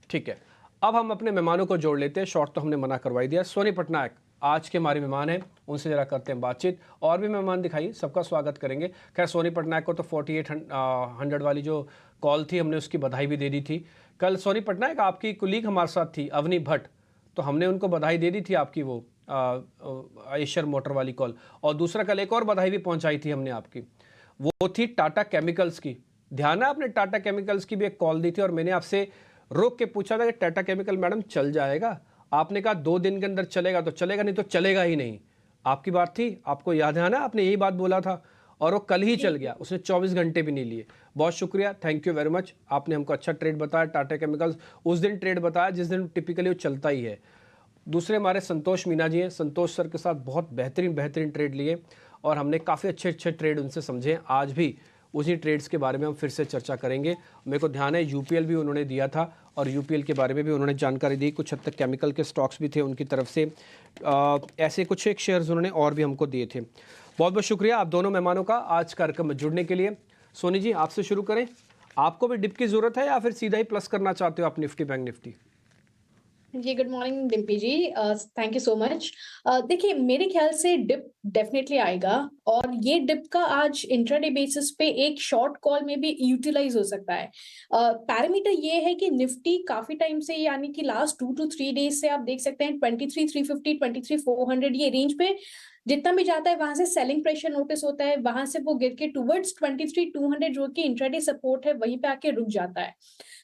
ठीक है, अब हम अपने मेहमानों को जोड़ लेते हैं। शॉर्ट तो हमने मना करवाई दिया। सोनी पटनायक आज के हमारे मेहमान हैं, उनसे जरा करते हैं बातचीत। और भी मेहमान दिखाइए, सबका स्वागत करेंगे। खैर सोनी पटनायक को तो 4800 वाली जो कॉल थी हमने उसकी बधाई भी दे दी थी। कल सोनी पटनायक आपकी कुलीग हमारे साथ थी अवनी भट्ट, तो हमने उनको बधाई दे दी थी आपकी वो एशियर मोटर वाली कॉल। और दूसरा कल एक और बधाई भी पहुँचाई थी हमने आपकी, वो थी टाटा केमिकल्स की। ध्यान है आपने टाटा केमिकल्स की भी एक कॉल दी थी और मैंने आपसे रोक के पूछा था कि टाटा केमिकल मैडम चल जाएगा? आपने कहा 2 दिन के अंदर चलेगा तो चलेगा, नहीं तो चलेगा ही नहीं। आपकी बात थी, आपको याद है ना, आपने यही बात बोला था और वो कल ही चल गया, उसने 24 घंटे भी नहीं लिए। बहुत शुक्रिया, थैंक यू वेरी मच, आपने हमको अच्छा ट्रेड बताया। टाटा केमिकल्स उस दिन ट्रेड बताया जिस दिन टिपिकली वो चलता ही है। दूसरे हमारे संतोष मीना जी हैं, संतोष सर के साथ बहुत बेहतरीन ट्रेड लिए और हमने काफ़ी अच्छे ट्रेड उनसे समझे। आज भी उसी ट्रेड्स के बारे में हम फिर से चर्चा करेंगे। मेरे को ध्यान है यूपीएल भी उन्होंने दिया था और यूपीएल के बारे में भी उन्होंने जानकारी दी। कुछ हद तक केमिकल के स्टॉक्स भी थे उनकी तरफ से, ऐसे कुछ एक शेयर्स उन्होंने और भी हमको दिए थे। बहुत बहुत शुक्रिया आप दोनों मेहमानों का आज कार्यक्रम में जुड़ने के लिए। सोनी जी आपसे शुरू करें, आपको भी डिप की ज़रूरत है या फिर सीधा ही प्लस करना चाहते हो आप निफ्टी बैंक निफ्टी? जी, good morning Dimpy ji. Thank you so much. देखिए, मेरे ख्याल से डिप डेफिनेटली आएगा और ये डिप का आज इंट्राडे बेसिस पे एक शॉर्ट कॉल में भी यूटिलाइज हो सकता है। पैरामीटर ये है कि निफ्टी काफी टाइम से, यानी कि लास्ट 2 टू 3 डेज से आप देख सकते हैं 23,350, 23,400 ये रेंज पे जितना भी जाता है वहां से सेलिंग प्रेशर नोटिस होता है, वहां से वो गिर के टुवर्ड्स 23,200 जो कि इंट्राडे सपोर्ट है वहीं पे आके रुक जाता है।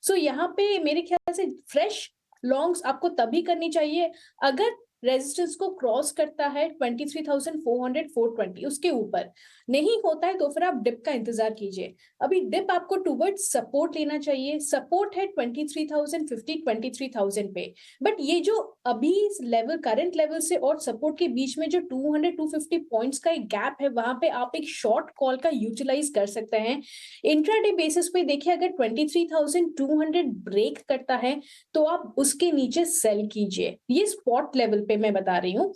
सो यहाँ पे मेरे ख्याल से फ्रेश लॉन्ग्स आपको तभी करनी चाहिए अगर रेजिस्टेंस को क्रॉस करता है 23,400 420 उसके ऊपर। नहीं होता है तो फिर आप डिप का इंतजार कीजिए। अभी डिप आपको टुवर्ड्स सपोर्ट लेना चाहिए। सपोर्ट है 23,050 23,000 पे। बट ये जो अभी लेवल करंट लेवल से और सपोर्ट के बीच में जो 200 250 पॉइंट्स का एक गैप है, वहां पे आप एक शॉर्ट कॉल का यूटिलाइज कर सकते हैं। इंट्राडे बेसिस पे देखिए, अगर 23,200 ब्रेक करता है तो आप उसके नीचे सेल कीजिए। ये स्पॉट लेवल पे मैं बता रही हूँ।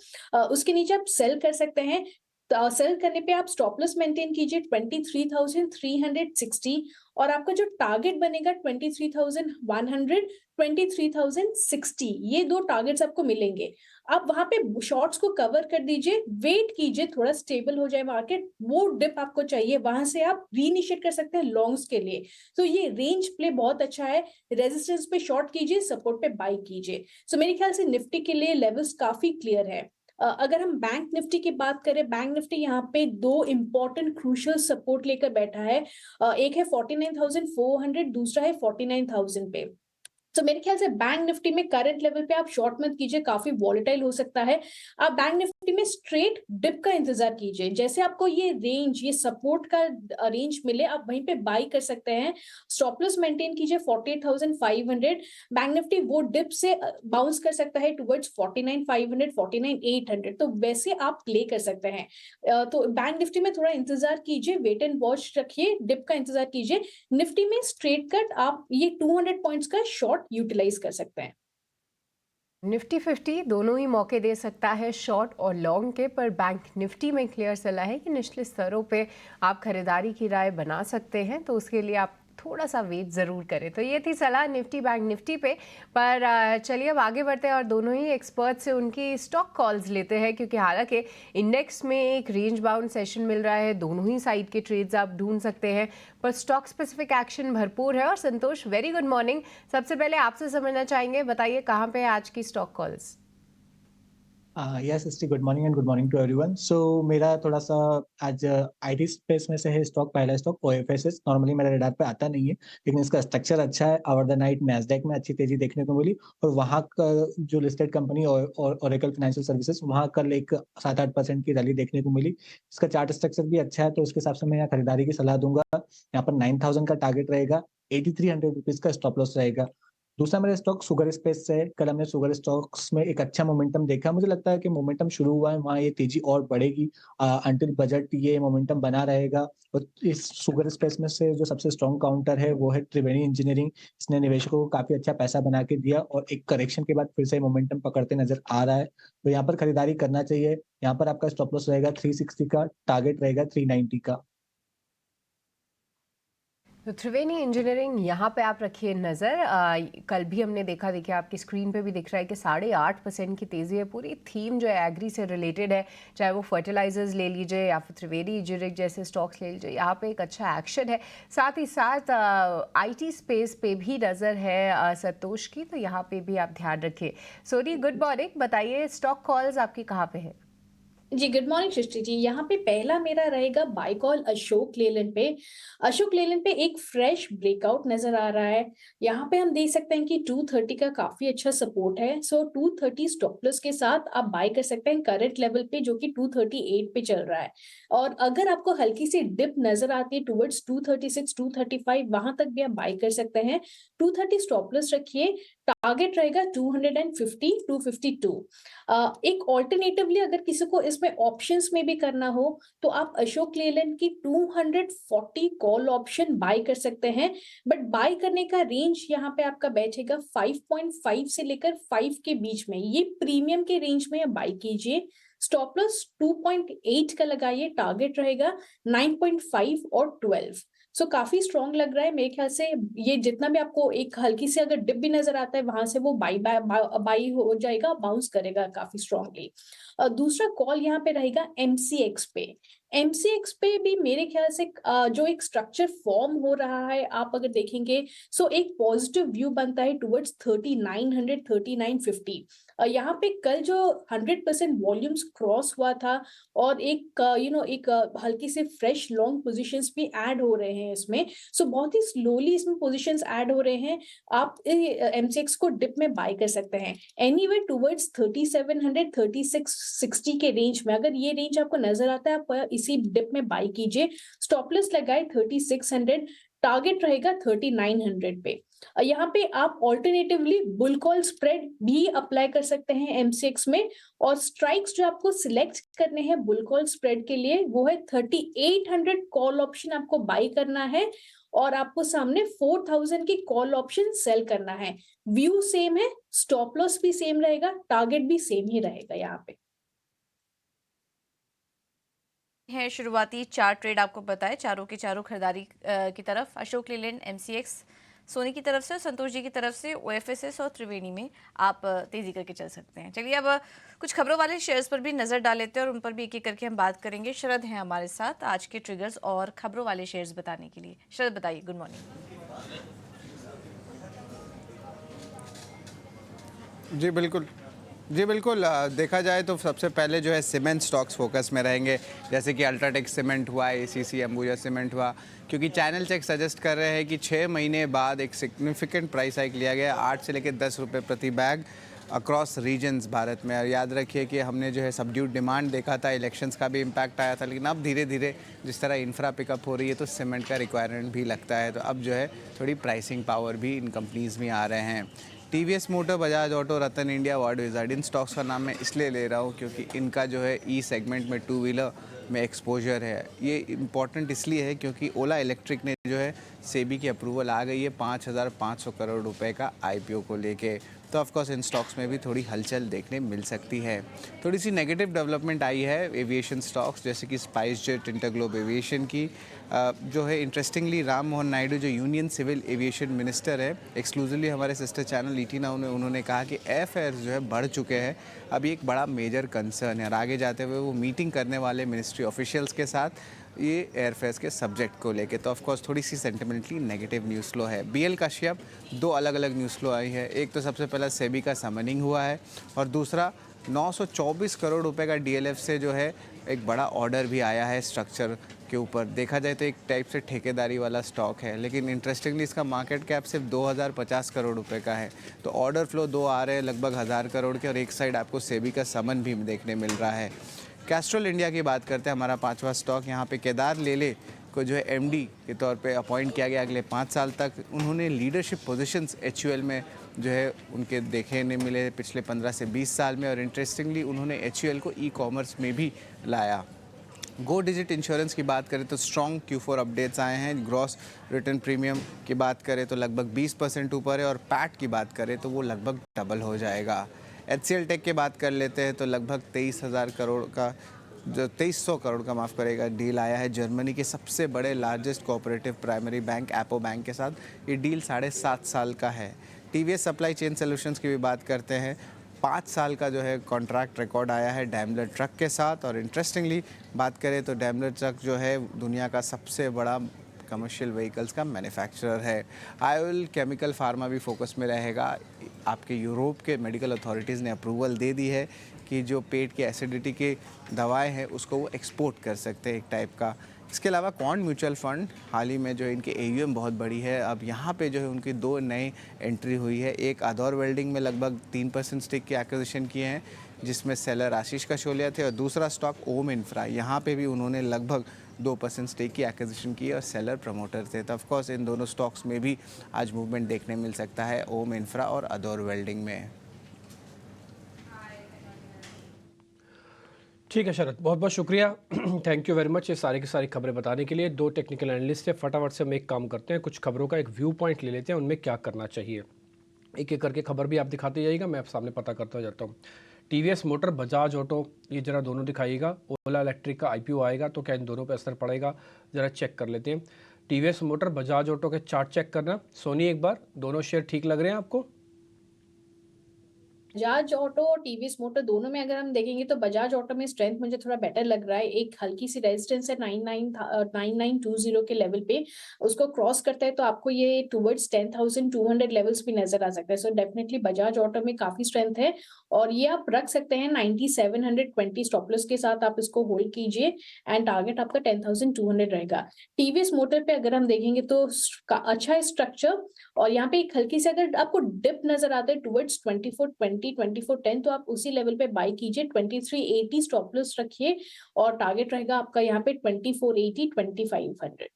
उसके नीचे आप सेल कर सकते हैं। सेल करने पे आप स्टॉप लॉस मेंटेन कीजिए 23,360 और आपका जो टारगेट बनेगा 23,100 23,060, ये दो टारगेट्स आपको मिलेंगे। आप वहां पे शॉर्ट्स को कवर कर दीजिए, वेट कीजिए थोड़ा स्टेबल हो जाए मार्केट, वो डिप आपको चाहिए, वहां से आप रीइनिशिएट कर सकते हैं लॉन्ग्स के लिए। तो ये रेंज प्ले बहुत अच्छा है। रेजिस्टेंस पे शॉर्ट कीजिए, सपोर्ट पे बाई कीजिए। सो मेरे ख्याल से निफ्टी के लिए लेवल्स काफी क्लियर है। अगर हम बैंक निफ्टी की बात करें, बैंक निफ्टी यहाँ पे दो इंपॉर्टेंट क्रूशियल सपोर्ट लेकर बैठा है। एक है 49,400, दूसरा है 49,000 पे। तो मेरे ख्याल से बैंक निफ्टी में करंट लेवल पे आप शॉर्ट मत कीजिए, काफी वॉलेटाइल हो सकता है। आप बैंक निफ्टी में स्ट्रेट डिप का इंतजार कीजिए। जैसे आपको ये रेंज, ये सपोर्ट का रेंज मिले, आप वहीं पे बाई कर सकते हैं। स्टॉप लॉस मेंटेन कीजिए 48,500। बैंक निफ्टी वो डिप से बाउंस कर सकता है टुवर्ड्स 49,500 49,800, तो वैसे आप प्ले कर सकते हैं। तो बैंक निफ्टी में थोड़ा इंतजार कीजिए, वेट एंड वॉच रखिए, डिप का इंतजार कीजिए। निफ्टी में स्ट्रेट कट आप ये 200 पॉइंट्स का शॉर्ट यूटिलाइज कर सकते हैं। निफ्टी 50 दोनों ही मौके दे सकता है शॉर्ट और लॉन्ग के, पर बैंक निफ्टी में क्लियर सलाह है कि निचले स्तरों पे आप खरीदारी की राय बना सकते हैं, तो उसके लिए आप थोड़ा सा वेट ज़रूर करें। तो ये थी सलाह निफ्टी बैंक निफ्टी पे। पर चलिए अब आगे बढ़ते हैं और दोनों ही एक्सपर्ट से उनकी स्टॉक कॉल्स लेते हैं, क्योंकि हालांकि इंडेक्स में एक रेंज बाउंड सेशन मिल रहा है, दोनों ही साइड के ट्रेड्स आप ढूंढ सकते हैं, पर स्टॉक स्पेसिफिक एक्शन भरपूर है। और संतोष, वेरी गुड मॉर्निंग। सबसे पहले आपसे समझना चाहेंगे, बताइए कहाँ पे है आज की stock calls? Yes Srishti, good morning and good morning to everyone. So मेरा थोड़ा सा आज आईटी स्पेस में से है स्टॉक, पहला स्टॉक ओएफएसएस। नॉर्मली मेरे रडार पे आता नहीं है, लेकिन इसका स्ट्रक्चर अच्छा है। ओवर द नाइट नैस्डैक में अच्छी तेजी देखने को मिली और वहाँ का जो लिस्टेड कंपनी और ओरेकल फाइनेंशियल सर्विसेज, वहाँ कल एक 7-8% की रैली देखने को मिली। इसका चार्ट स्ट्रक्चर भी अच्छा है, तो उसके हिसाब से मैं यहाँ खरीदारी की सलाह दूंगा। यहाँ पर 9,000 का टारगेट रहेगा, 8300 रुपीज का स्टॉप लॉस रहेगा। दूसरा मेरा स्टॉक शुगर स्पेस से है। कल हमने शुगर स्टॉक्स में एक अच्छा मोमेंटम देखा। मुझे लगता है कि मोमेंटम शुरू हुआ है, वहाँ ये तेजी और बढ़ेगी अंटिल बजट, ये मोमेंटम बना रहेगा। और इस शुगर स्पेस में से जो सबसे स्ट्रॉन्ग काउंटर है वो है त्रिवेणी इंजीनियरिंग। इसने निवेशकों को काफी अच्छा पैसा बना के दिया और एक करेक्शन के बाद फिर से मोमेंटम पकड़ते नजर आ रहा है, तो यहाँ पर खरीदारी करना चाहिए। यहाँ पर आपका स्टॉप लॉस रहेगा 360 का, टारगेट रहेगा 390 का। तो त्रिवेणी इंजीनियरिंग यहाँ पे आप रखिए नज़र। कल भी हमने देखा, देखिए आपकी स्क्रीन पे भी दिख रहा है कि 8.5% की तेज़ी है। पूरी थीम जो है एग्री से रिलेटेड है, चाहे वो फर्टिलाइजर्स ले लीजिए या फिर त्रिवेणी इंजीनियरिंग जैसे स्टॉक्स ले लीजिए, यहाँ पे एक अच्छा एक्शन है। साथ ही साथ आईटी स्पेस पे भी नज़र है संतोष की, तो यहाँ पे भी आप ध्यान रखिए। सोनी, गुड मॉर्निंग, बताइए स्टॉक कॉल्स आपकी कहाँ पे है? जी, गुड मॉर्निंग सृष्टि जी। यहाँ पे पहला मेरा रहेगा बाय कॉल अशोक लेलैंड पे। अशोक लेलैंड पे एक फ्रेश ब्रेकआउट नजर आ रहा है। यहाँ पे हम देख सकते हैं कि 230 का काफी अच्छा सपोर्ट है। सो 230 स्टॉप लॉस के साथ आप बाय कर सकते हैं करंट लेवल पे, जो कि 238 पे चल रहा है। और अगर आपको हल्की सी डिप नजर आती है टुवर्ड्स 236 235, वहां तक भी आप बाय कर सकते हैं। 230 स्टॉप लॉस रखिए, टारगेट रहेगा 250 252। एक ऑल्टरनेटिवली अगर किसी को इसमें ऑप्शंस में भी करना हो तो आप अशोक लेलैंड की 240 कॉल ऑप्शन बाय कर सकते हैं। बट बाय करने का रेंज यहाँ पे आपका बैठेगा 5.5 से लेकर 5 के बीच में। ये प्रीमियम के रेंज में बाय कीजिए। स्टॉप लॉस 2.8 का लगाइए, टारगेट रहेगा 9.5 और 12। सो काफी स्ट्रॉन्ग लग रहा है मेरे ख्याल से। ये जितना भी आपको एक हल्की सी अगर डिप भी नजर आता है, वहां से वो बाई हो जाएगा, बाउंस करेगा काफी स्ट्रांगली। दूसरा कॉल यहाँ पे रहेगा एमसीएक्स पे। एमसीएक्स पे भी मेरे ख्याल से जो एक स्ट्रक्चर फॉर्म हो रहा है, आप अगर देखेंगे सो एक पॉजिटिव व्यू बनता है टुवर्ड्स 3900 3950। यहाँ पे कल जो 100% वॉल्यूम्स क्रॉस हुआ था और एक एक हल्की से फ्रेश लॉन्ग पोजीशंस भी ऐड हो रहे हैं इसमें। सो बहुत ही स्लोली इसमें पोजीशंस ऐड हो रहे हैं। आप एमसीएक्स को डिप में बाय कर सकते हैं एनीवे टुवर्ड्स 3700 3660 के रेंज में। अगर ये रेंज आपको नजर आता है, आप इसी डिप में बाय कीजिए। स्टॉपलेस लगाए 3600, टारगेट रहेगा 3900 पे। यहाँ पे आप ऑल्टरनेटिवली बुल कॉल स्प्रेड भी अप्लाई कर सकते हैं एमसीएक्स में। और स्ट्राइक्स जो आपको सिलेक्ट करने हैं बुल कॉल स्प्रेड के लिए, वो है 3800 कॉल ऑप्शन आपको बाय करना है और आपको सामने 4000 की कॉल ऑप्शन सेल करना है। व्यू सेम है, स्टॉप लॉस भी सेम रहेगा, टारगेट भी सेम ही रहेगा यहाँ पे। है शुरुआती 4 ट्रेड आपको बताए, चारों के चारों खरीदारी की तरफ, अशोक लीलैंड, एमसीएक्स सोनी की तरफ से, संतोष जी की तरफ से ओएफएसएस और त्रिवेणी में आप तेजी करके चल सकते हैं। चलिए अब कुछ खबरों वाले शेयर्स पर भी नजर डाल लेते हैं और उन पर भी एक एक करके हम बात करेंगे। शरद हैं हमारे साथ आज के ट्रिगर्स और खबरों वाले शेयर्स बताने के लिए। शरद बताइए, गुड मॉर्निंग। जी बिल्कुल देखा जाए तो सबसे पहले जो है सीमेंट स्टॉक्स फोकस में रहेंगे, जैसे कि अल्ट्राटेक सीमेंट हुआ, एसीसी अंबुजा सीमेंट हुआ, क्योंकि चैनल चेक सजेस्ट कर रहे हैं कि 6 महीने बाद एक सिग्निफिकेंट प्राइस हाइक लिया गया 8 से लेकर 10 रुपये प्रति बैग अक्रॉस रीजन्स भारत में। और याद रखिए कि हमने जो है सबड्यूड डिमांड देखा था, इलेक्शंस का भी इम्पैक्ट आया था, लेकिन अब धीरे धीरे जिस तरह इंफ्रा पिकअप हो रही है तो सीमेंट का रिक्वायरमेंट भी लगता है, तो अब जो है थोड़ी प्राइसिंग पावर भी इन कंपनीज़ में आ रहे हैं। टीवीएस मोटर, बजाज ऑटो, रतन इंडिया, वर्ल्ड विजार्ड, इन स्टॉक्स का नाम मैं इसलिए ले रहा हूँ क्योंकि इनका जो है ई सेगमेंट में 2 व्हीलर में एक्सपोजर है। ये इम्पॉर्टेंट इसलिए है क्योंकि ओला इलेक्ट्रिक ने जो है सेबी की अप्रूवल आ गई है 5500 करोड़ रुपए का आईपीओ को लेके, तो ऑफकोर्स इन स्टॉक्स में भी थोड़ी हलचल देखने मिल सकती है। थोड़ी सी नेगेटिव डेवलपमेंट आई है एविएशन स्टॉक्स, जैसे कि स्पाइस जेट, इंटरग्लोब एविएशन की। जो है इंटरेस्टिंगली राम मोहन नायडू जो यूनियन सिविल एविएशन मिनिस्टर है, एक्सक्लूसिवली हमारे सिस्टर चैनल ईटी नाउ ने उन्होंने कहा कि एयर फेयर्स जो है बढ़ चुके हैं, अभी एक बड़ा मेजर कंसर्न है और आगे जाते हुए वो मीटिंग करने वाले मिनिस्ट्री ऑफिशियल्स के साथ ये एयरफेयर्स के सब्जेक्ट को लेके। तो ऑफकोर्स थोड़ी सी सेंटिमेंटली नेगेटिव न्यूज़ फ्लो है। बीएल काश्यप, 2 अलग अलग न्यूज़ फ्लो आई है। एक तो सबसे पहला सेबी का समनिंग हुआ है और दूसरा 924 करोड़ रुपए का डीएलएफ से जो है एक बड़ा ऑर्डर भी आया है स्ट्रक्चर के ऊपर। देखा जाए तो एक टाइप से ठेकेदारी वाला स्टॉक है, लेकिन इंटरेस्टिंगली इसका मार्केट कैप सिर्फ 2050 करोड़ रुपए का है। तो ऑर्डर फ्लो 2 आ रहे हैं लगभग 1000 करोड़ के, और एक साइड आपको सेबी का समन भी देखने मिल रहा है। कैस्ट्रॉल इंडिया की बात करते हैं, हमारा 5वां स्टॉक। यहाँ पे केदार लेले को जो है एमडी के तौर पे अपॉइंट किया गया अगले 5 साल तक। उन्होंने लीडरशिप पोजीशंस एचयूएल में जो है उनके देखने मिले पिछले 15 से 20 साल में, और इंटरेस्टिंगली उन्होंने एचयूएल को ई कॉमर्स में भी लाया। गो डिजिट इंश्योरेंस की बात करें तो स्ट्रॉन्ग Q4 अपडेट्स आए हैं। ग्रॉस रिटर्न प्रीमियम की बात करें तो लगभग 20% ऊपर है, और पैट की बात करें तो वो लगभग डबल हो जाएगा। HCL टेक की बात कर लेते हैं तो लगभग 2300 करोड़ का माफ़ करेगा डील आया है जर्मनी के सबसे बड़े largest cooperative primary bank apo bank के साथ। ये डील 7.5 साल का है। टीवीएस सप्लाई चेन सॉल्यूशंस की भी बात करते हैं, 5 साल का जो है कॉन्ट्रैक्ट रिकॉर्ड आया है डैमलर ट्रक के साथ। और इंटरेस्टिंगली बात करें तो डैमलर ट्रक जो है दुनिया का सबसे बड़ा कमर्शियल व्हीकल्स का मैन्युफैक्चरर है। आयल, केमिकल, फार्मा भी फोकस में रहेगा। आपके यूरोप के मेडिकल अथॉरिटीज़ ने अप्रूवल दे दी है कि जो पेट की एसिडिटी की दवाएं हैं उसको वो एक्सपोर्ट कर सकते हैं एक टाइप का। इसके अलावा क्वांट म्यूचुअल फंड, हाल ही में जो इनके AUM बहुत बड़ी है। अब यहाँ पे जो है उनकी 2 नई एंट्री हुई है। एक आदौर वेल्डिंग में लगभग 3% स्टेक की एक्विजिशन किए हैं, जिसमें सेलर आशीष कशोलिया थे, और दूसरा स्टॉक ओम इंफ्रा, यहाँ पे भी उन्होंने लगभग 2% स्टेक की एक्विजिशन की और सेलर प्रमोटर थे। तो ऑफकोर्स इन दोनों स्टॉक्स में भी आज मूवमेंट देखने मिल सकता है, ओम इंफ्रा और आदौर वेल्डिंग में। ठीक है शरद, बहुत बहुत शुक्रिया, थैंक यू वेरी मच ये सारी की सारी खबरें बताने के लिए। 2 टेक्निकल एनालिस्ट है, फटाफट से हम एक काम करते हैं, कुछ खबरों का एक व्यू पॉइंट ले लेते हैं, उनमें क्या करना चाहिए। एक एक करके खबर भी आप दिखाते जाइएगा, मैं आप सामने पता करता जाता हूँ। टीवीएस मोटर, बजाज ऑटो, ये जरा दोनों दिखाइएगा। ओला इलेक्ट्रिक का आईपीओ आएगा तो क्या इन दोनों पे असर पड़ेगा, जरा चेक कर लेते हैं। टीवीएस मोटर, बजाज ऑटो के चार्ट चेक करना। सोनी एक बार, दोनों शेयर ठीक लग रहे हैं आपको? बजाज ऑटो और टीवीएस मोटर दोनों में अगर हम देखेंगे तो बजाज ऑटो में स्ट्रेंथ मुझे थोड़ा बेटर लग रहा है। एक हल्की सी रेजिस्टेंस है 9920 के लेवल पे, उसको क्रॉस करता है तो आपको ये टुवर्ड्स 10,200 लेवल्स भी नजर आ सकता है। सो डेफिनेटली बजाज ऑटो में काफी स्ट्रेंथ है और ये आप रख सकते हैं 9720 स्टॉप लॉस के साथ, आप इसको होल्ड कीजिए एंड टारगेट आपका 10,200 रहेगा। टीवीएस मोटर पे अगर हम देखेंगे तो अच्छा स्ट्रक्चर और यहाँ पे एक हल्की से अगर आपको डिप नजर आता है टुवर्ड्स 2420 2410 तो आप उसी लेवल पे बाय कीजिए। 2380 स्टॉप लॉस रखिए और टारगेट रहेगा आपका यहाँ पे 2480 2500।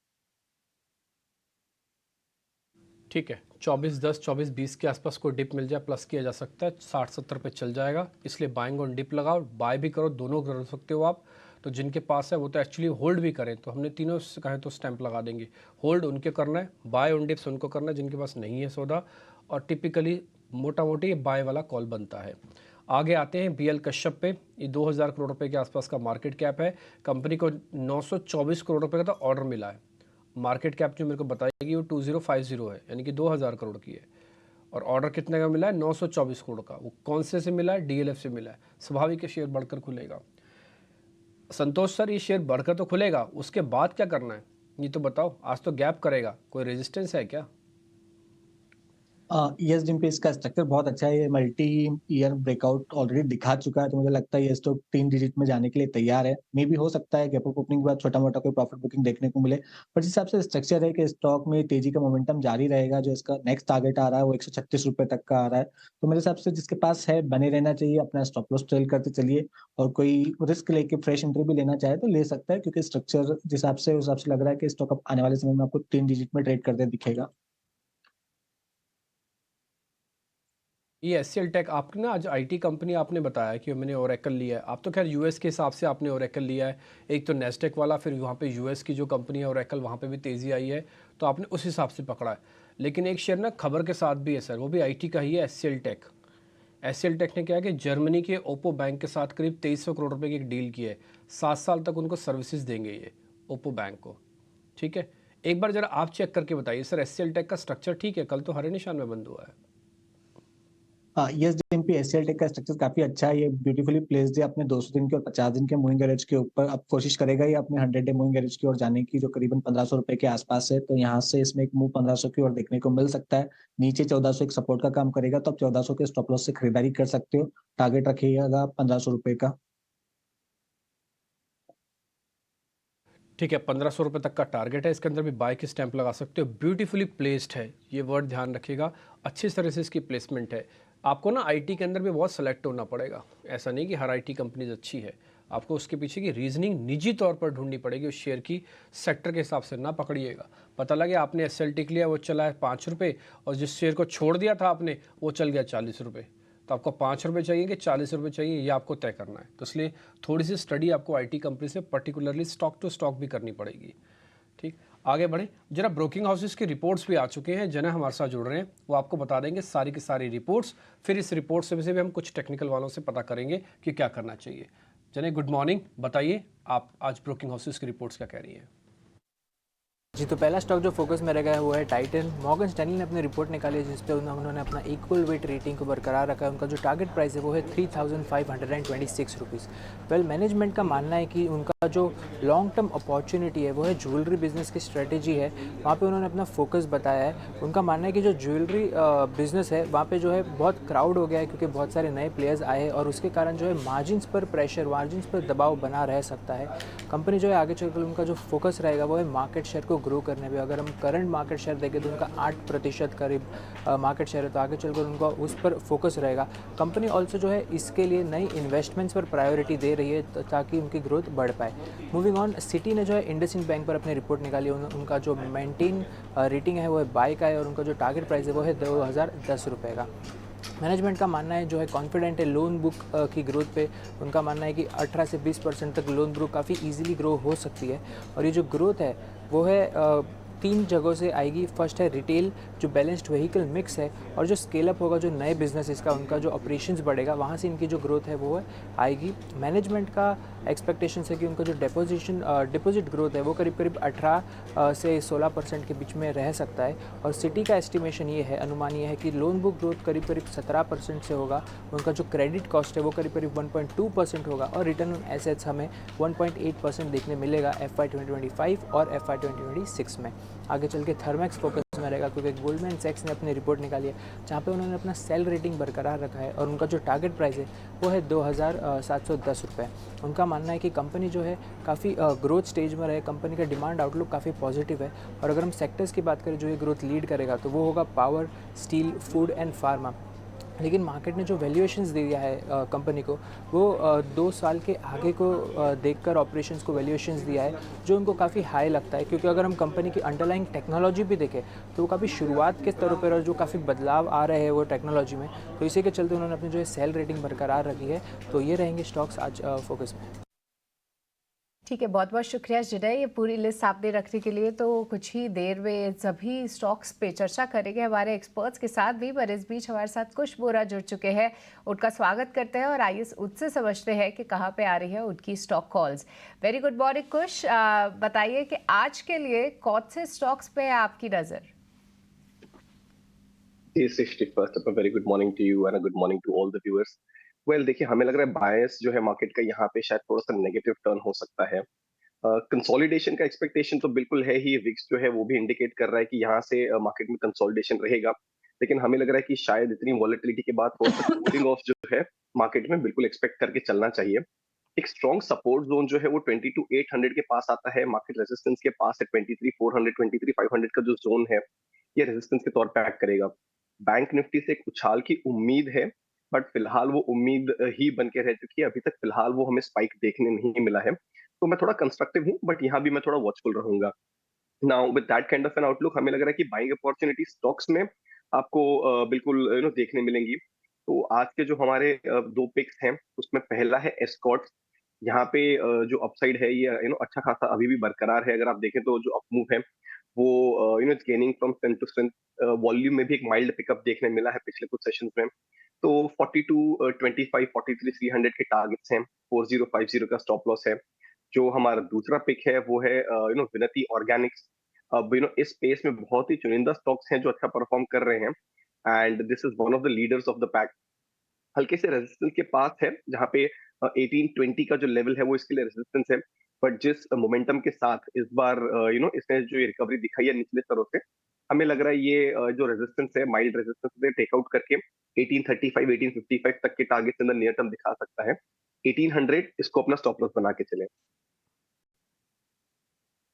ठीक है, 2410 2420 के आसपास कोई डिप मिल जाए प्लस किया जा सकता है, 60-70 पे चल जाएगा, इसलिए बाइंग ऑन डिप लगाओ, बाय भी करो, दोनों कर सकते हो आप। तो जिनके पास है वो तो एक्चुअली होल्ड भी करें, तो हमने तीनों से कहे तो स्टैंप लगा देंगे। होल्ड उनके करना है, बाय ऑन डिप्स उनको करना है जिनके पास नहीं है सौदा, और टिपिकली मोटा मोटी बाय वाला कॉल बनता है। आगे आते हैं बीएल कश्यप पे। ये 2000 करोड़ रुपए के आसपास का मार्केट कैप है। कंपनी को 924 करोड़ रुपए का तो ऑर्डर मिला है। मार्केट कैप जो मेरे को बताएगी वो 2050 है, यानी कि 2000 करोड़ की है। और ऑर्डर कितने का मिला है? 924 करोड़ का। वो कौन से मिला है? डीएलएफ से मिला है। स्वाभाविक है शेयर बढ़कर खुलेगा। संतोष सर, ये शेयर बढ़कर तो खुलेगा, उसके बाद क्या करना है ये तो बताओ। आज तो गैप करेगा, कोई रेजिस्टेंस है क्या? यस डिम्पी, इसका स्ट्रक्चर बहुत अच्छा है। ये मल्टी ईयर ब्रेकआउट ऑलरेडी दिखा चुका है, तो मुझे लगता है ये स्टॉक 3 डिजिट में जाने के लिए तैयार है। मे भी हो सकता है गैप अप ओपनिंग के बाद छोटा मोटा कोई प्रॉफिट बुकिंग देखने को मिले, पर जिस हिसाब से स्ट्रक्चर है कि स्टॉक में तेजी का मोमेंटम जारी रहेगा। जो इसका नेक्स्ट टारगेट आ रहा है वो 136 रुपए तक का आ रहा है, तो मेरे हिसाब से जिसके पास है बने रहना चाहिए, अपना स्टॉप लॉस ट्रेल करते चलिए, और कोई रिस्क लेके फ्रेश एंट्री भी लेना चाहे तो ले सकता है, क्योंकि स्ट्रक्चर जिस हिसाब से उस हिसाब से लग रहा है कि स्टॉक अब आने वाले समय में आपको 3 डिजिट में ट्रेड करते दिखेगा। ये एचसीएल टेक आपने ना आज आईटी कंपनी आपने बताया कि मैंने ओरेकल लिया है। आप तो खैर यूएस के हिसाब से आपने ओरेकल लिया है, एक तो नेस्डेक वाला, फिर वहाँ पे यूएस की जो कंपनी है ओरेकल, वहाँ पे भी तेज़ी आई है, तो आपने उस हिसाब से पकड़ा है। लेकिन एक शेयर ना खबर के साथ भी है सर, वो भी आईटी का ही है, एचसीएल टेक। एचसीएल टेक ने क्या है कि जर्मनी के ओप्पो बैंक के साथ करीब 2300 करोड़ रुपये की एक डील की है। 7 साल तक उनको सर्विसेज देंगे ये ओप्पो बैंक को। ठीक है, एक बार जरा आप चेक करके बताइए सर, एचसीएल टेक का स्ट्रक्चर ठीक है? कल तो हरे निशान में बंद हुआ है। यस डिम्पी, एचसीएल टेक का स्ट्रक्चर काफी अच्छा है। ये ब्यूटीफुली प्लेस्ड है अपने 200 दिन के और 50 दिन के मूविंग एवरेज के ऊपर। अब कोशिश करेगा ये अपने 100 डे मूविंग एवरेज की ओर जाने की, जो करीबन 1500 रुपए के आसपास है। तो यहाँ से इसमें एक मूव 1500 की ओर देखने को मिल सकता है। नीचे 1400 एक सपोर्ट का काम करेगा, तो आप 1400 के स्टॉप लॉस से खरीदारी कर सकते हो। टारगेट रखिएगा 1500 रुपए का। ठीक है, 1500 रुपये तक का टारगेट है। इसके अंदर भी बाय की स्टैंप लगा सकते हो। ब्यूटीफुली प्लेस्ड है, ये वर्ड ध्यान रखिएगा। अच्छी तरह से इसकी प्लेसमेंट है। आपको ना आईटी के अंदर भी बहुत सेलेक्ट होना पड़ेगा। ऐसा नहीं कि हर आईटी कंपनीज अच्छी है, आपको उसके पीछे की रीजनिंग निजी तौर पर ढूंढनी पड़ेगी। उस शेयर की सेक्टर के हिसाब से ना पकड़िएगा। पता लगे आपने एसएल टिक लिया, वो चला है 5 रुपये, और जिस शेयर को छोड़ दिया था आपने वो चल गया 40 रुपये। तो आपको 5 रुपये चाहिए कि 40 रुपये चाहिए, ये आपको तय करना है। तो इसलिए थोड़ी सी स्टडी आपको आईटी कंपनी से पर्टिकुलरली स्टॉक टू स्टॉक भी करनी पड़ेगी। ठीक, आगे बढ़ें जरा। ब्रोकिंग हाउसेस की रिपोर्ट्स भी आ चुके हैं, जना हमारे साथ जुड़ रहे हैं, वो आपको बता देंगे सारी की सारी रिपोर्ट्स। फिर इस रिपोर्ट से भी हम कुछ टेक्निकल वालों से पता करेंगे कि क्या करना चाहिए। जने गुड मॉर्निंग, बताइए आप आज ब्रोकिंग हाउसेस की रिपोर्ट्स क्या कह रही हैं? जी, तो पहला स्टॉक जो फोकस में रखा हुआ है टाइटन। मॉर्गन स्टैनली ने अपनी रिपोर्ट निकाली है जिस पे उन्होंने अपना इक्वल वेट रेटिंग को बरकरार रखा है। उनका जो टारगेट प्राइस है वो है 3526 रुपीज़। वेल, मैनेजमेंट का मानना है कि उनका जो लॉन्ग टर्म अपॉर्चुनिटी है वो है ज्वेलरी बिजनेस की स्ट्रेटेजी है, वहाँ पे उन्होंने अपना फोकस बताया है। उनका मानना है कि जो ज्वेलरी बिजनेस है वहाँ पे जो है बहुत क्राउड हो गया है, क्योंकि बहुत सारे नए प्लेयर्स आए और उसके कारण जो है मार्जिन्स पर प्रेशर, मार्जिन्स पर दबाव बना रह सकता है। कंपनी जो है आगे चलकर उनका जो फोकस रहेगा वो है मार्केट शेयर को ग्रो करने पे। अगर हम करंट मार्केट शेयर देखें तो उनका 8% करीब मार्केट शेयर है, तो आगे चलकर उनका उस पर फोकस रहेगा। कंपनी ऑल्सो जो है इसके लिए नई इन्वेस्टमेंट्स पर प्रायोरिटी दे रही है ताकि उनकी ग्रोथ बढ़ पाए। मूविंग ऑन, सिटी ने जो है इंडसइंड बैंक पर अपनी रिपोर्ट निकाली है। उनका जो मेंटेन रेटिंग है वो है बाय का है, और उनका जो टारगेट प्राइस है वो है 2010 रुपये का। मैनेजमेंट का मानना है जो है कॉन्फिडेंट है लोन बुक की ग्रोथ पे। उनका मानना है कि 18 से 20% तक लोन बुक काफ़ी इजीली ग्रो हो सकती है, और ये जो ग्रोथ है वो है तीन जगहों से आएगी। फर्स्ट है रिटेल, जो बैलेंस्ड व्हीकल मिक्स है, और जो स्केल अप होगा, जो नए बिजनेसेस का उनका जो ऑपरेशंस बढ़ेगा, वहाँ से इनकी जो ग्रोथ है वो आएगी। मैनेजमेंट का एक्सपेक्टेशन है कि उनका जो डिपॉजिट ग्रोथ है वो करीब करीब 18 से 16% के बीच में रह सकता है। और सिटी का एस्टिमेशन ये है, अनुमान ये है कि लोन बुक ग्रोथ करीब करीब 17% से होगा। उनका जो क्रेडिट कॉस्ट है वो करीब करीब 1.2% होगा, और रिटर्न ऑन एसेट्स हमें 1.8% देखने मिलेगा FY 2025 और FY 2026 में। आगे चल के थर्मैक्स फोकस में रहेगा, क्योंकि गोल्डमैन सैक्स ने अपनी रिपोर्ट निकाली है जहाँ पे उन्होंने अपना सेल रेटिंग बरकरार रखा है, और उनका जो टारगेट प्राइस है वो है 2710 रुपये। उनका मानना है कि कंपनी जो है काफ़ी ग्रोथ स्टेज में रहे, कंपनी का डिमांड आउटलुक काफ़ी पॉजिटिव है। और अगर हम सेक्टर्स की बात करें जो ये ग्रोथ लीड करेगा, तो वो होगा power, steel, food and pharma. लेकिन मार्केट ने जो वैल्यूएशंस दिया है कंपनी को, वो 2 साल के आगे को देखकर ऑपरेशंस को वैल्यूएशंस दिया है, जो उनको काफ़ी हाई लगता है। क्योंकि अगर हम कंपनी की अंडरलाइंग टेक्नोलॉजी भी देखें तो वो काफ़ी शुरुआत के स्तरों पर, और जो काफ़ी बदलाव आ रहे हैं वो टेक्नोलॉजी में, तो इसी के चलते उन्होंने अपनी जो है सेल रेटिंग बरकरार रखी है। तो ये रहेंगे स्टॉक्स आज फोकस में। ठीक है, बहुत बहुत शुक्रिया जिनय, ये पूरी लिस्ट आपने रखने के लिए। तो कुछ ही देर में सभी स्टॉक्स पे चर्चा करेंगे हमारे एक्सपर्ट्स के साथ भी, पर इस बीच हमारे साथ कुश बोरा जुड़ चुके हैं। उनका स्वागत करते हैं और आइए उससे समझते हैं कि कहाँ पे आ रही है उनकी stock calls. Very good morning Kush, बताइए कि आज के लिए कौन से स्टॉक्स पे है आपकी नज़र? जी Srishti, first of very good morning to you and good morning to all the viewers. Well देखिए, हमें लग रहा है बायस जो है मार्केट का यहाँ पे शायद थोड़ा सा नेगेटिव टर्न हो सकता है। कंसोलिडेशन का एक्सपेक्टेशन तो बिल्कुल है ही, विक्स जो है वो भी इंडिकेट कर रहा है कि यहाँ से मार्केट में कंसोलिडेशन रहेगा। लेकिन हमें लग रहा है कि शायद इतनी वॉलेटिलिटी के बाद थोड़ा सा कूलिंग ऑफ जो है मार्केट में बिल्कुल एक्सपेक्ट करके चलना चाहिए। एक स्ट्रॉन्ग सपोर्ट जोन जो है वो 22,800 के पास आता है, मार्केट रेजिस्टेंस के पास है 23,400, 23,500 का जो जोन है ये रेजिस्टेंस के तौर पर एक्ट करेगा। बैंक निफ्टी से एक उछाल की उम्मीद है, बट फिलहाल वो उम्मीद ही बन के रह चुकी है। अभी तक फिलहाल वो हमें स्पाइक देखने नहीं मिला है, तो मैं थोड़ा कंस्ट्रक्टिव हूँ, बट यहाँ भी मैं थोड़ा वॉचफुल रहूंगा। Now with that kind of N outlook, हमें लग रहा है कि बाइंग अपॉर्चुनिटी स्टॉक्स में आपको बिल्कुल देखने मिलेंगी। तो आज के जो हमारे 2 पिक्स हैं उसमें पहला है एस्कॉर्ट्स। यहाँ पे जो अपसाइड है ये अच्छा खासा अभी भी बरकरार है। अगर आप देखें तो जो अपमूव है वो it's gaining from strength to strength. Volume में भी एक माइल्ड पिकअप देखने मिला है पिछले कुछ सेशंस में। तो 4225 43,300 के टारगेट्स हैं, 4050 का स्टॉप लॉस है। जो हमारा दूसरा पिक है वो है विनती ऑर्गेनिक्स। अब इस स्पेस में बहुत ही चुनिंदा स्टॉक्स हैं जो अच्छा परफॉर्म कर रहे हैं, and this is one of the leaders of the pack. हल्के से रेजिस्टेंस के पास है, जहाँ पे 1820 का जो लेवल है वो इसके लिए रेजिस्टेंस है। बट जिस मोमेंटम के साथ इस बार इसने जो ये रिकवरी दिखाई है निचले स्तरों से, हमें लग रहा है ये जो रेजिस्टेंस है, माइल्ड रेजिस्टेंस से टेकआउट करके 1835 1855 तक के टारगेट के अंदर नियर टर्म दिखा सकता है। 1800 इसको अपना स्टॉप लॉस बना के चले।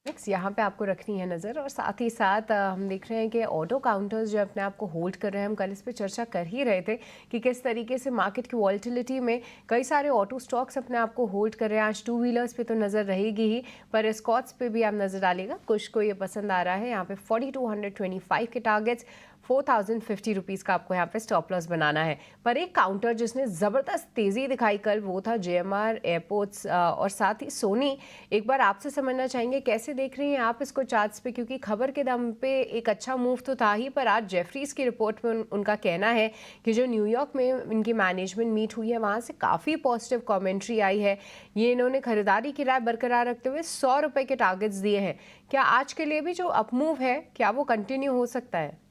नेक्स्ट यहाँ पे आपको रखनी है नज़र। और साथ ही साथ हम देख रहे हैं कि ऑटो काउंटर्स जो अपने आप को होल्ड कर रहे हैं। हम कल इस पे चर्चा कर ही रहे थे कि किस तरीके से मार्केट की वॉलेटिलिटी में कई सारे ऑटो स्टॉक्स अपने आप को होल्ड कर रहे हैं। आज 2 व्हीलर्स पे तो नज़र रहेगी ही, पर स्कॉट्स पे भी आप नज़र डालिएगा। कुछ को ये पसंद आ रहा है। यहाँ पे 4225 के टारगेट्स, 4050 रुपीज़ का आपको यहाँ पे स्टॉप लॉस बनाना है। पर एक काउंटर जिसने ज़बरदस्त तेज़ी दिखाई कल, वो था JMR एयरपोर्ट्स और साथ ही सोनी। एक बार आपसे समझना चाहेंगे कैसे देख रही हैं आप इसको चार्ट्स पे, क्योंकि खबर के दम पे एक अच्छा मूव तो था ही, पर आज जेफरीज की रिपोर्ट में उनका कहना है कि जो न्यूयॉर्क में इनकी मैनेजमेंट मीट हुई है वहाँ से काफ़ी पॉजिटिव कॉमेंट्री आई है। ये इन्होंने खरीदारी की राय बरकरार रखते हुए 100 रुपये के टारगेट्स दिए हैं। क्या आज के लिए भी जो अपमूव है क्या वो कंटिन्यू हो सकता है?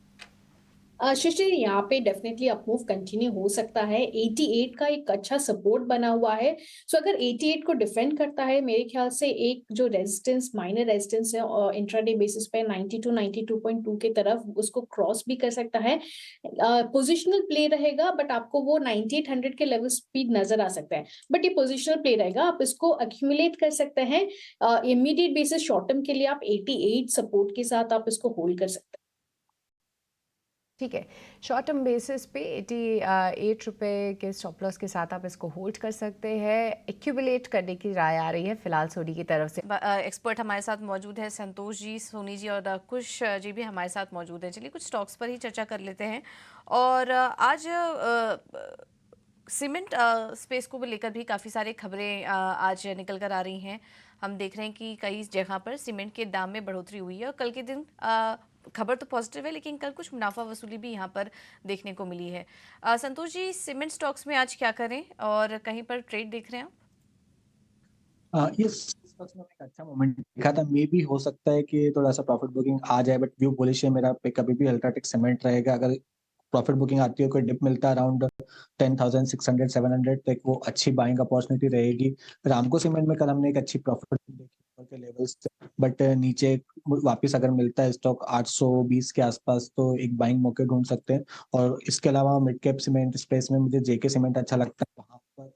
सृष्टि, यहाँ पे डेफिनेटली अपमूव कंटिन्यू हो सकता है। 88 का एक अच्छा सपोर्ट बना हुआ है। सो अगर 88 को डिफेंड करता है, मेरे ख्याल से एक जो रेजिस्टेंस, माइनर रेजिस्टेंस है इंट्राडे बेसिस पे 92 92.2 के तरफ, उसको क्रॉस भी कर सकता है। पोजिशनल प्ले रहेगा, बट आपको वो 9800 के लेवल स्पीड नजर आ सकता है। बट ये पोजिशनल प्ले रहेगा, आप इसको अक्यूमुलेट कर सकते हैं। इमीडिएट बेसिस शॉर्ट टर्म के लिए आप 88 सपोर्ट के साथ आप इसको होल्ड कर सकते हैं। ठीक है, शॉर्ट टर्म बेसिस पे 88 रुपये के स्टॉप लॉस के साथ आप इसको होल्ड कर सकते हैं। एक्यूमुलेट करने की राय आ रही है फिलहाल सोनी की तरफ से। एक्सपर्ट हमारे साथ मौजूद है, संतोष जी, सोनी जी और कुश जी भी हमारे साथ मौजूद हैं। चलिए कुछ स्टॉक्स पर ही चर्चा कर लेते हैं। और आज सीमेंट स्पेस को भी लेकर भी काफ़ी सारी खबरें आज निकल कर आ रही हैं। हम देख रहे हैं कि कई जगह पर सीमेंट के दाम में बढ़ोतरी हुई है और कल के दिन खबर तो पॉजिटिव है, लेकिन कल कुछ मुनाफा वसूली भी यहाँ पर देखने को मिली है। संतोष जी, सीमेंट स्टॉक्स में आज क्या करें और कहीं पर ट्रेड देख रहे हैं आप? ये स्टॉक्स में एक अच्छा मोमेंट दिखा था, मे बी हो सकता है कि थोड़ा सा प्रॉफिट बुकिंग आ जाए, बट व्यू बुलिश है मेरा पे, कभी भी अल्ट्राटेक सीमेंट रहेगा। अगर प्रॉफिट बुकिंग आती है, कोई डिप मिलता है अराउंड 10,600 700 तक, वो अच्छी बाइंग अपॉर्चुनिटी रहेगी। रामको सीमेंट में कल हमने एक अच्छी प्रॉफिट देखी ऊपर के लेवल्स से, बट नीचे वापस अगर मिलता है स्टॉक 820 के आसपास तो एक बाइंग मौके ढूंढ सकते हैं। और इसके अलावा मिड कैप सीमेंट स्पेस में मुझे जेके सीमेंट अच्छा लगता है, वहां पर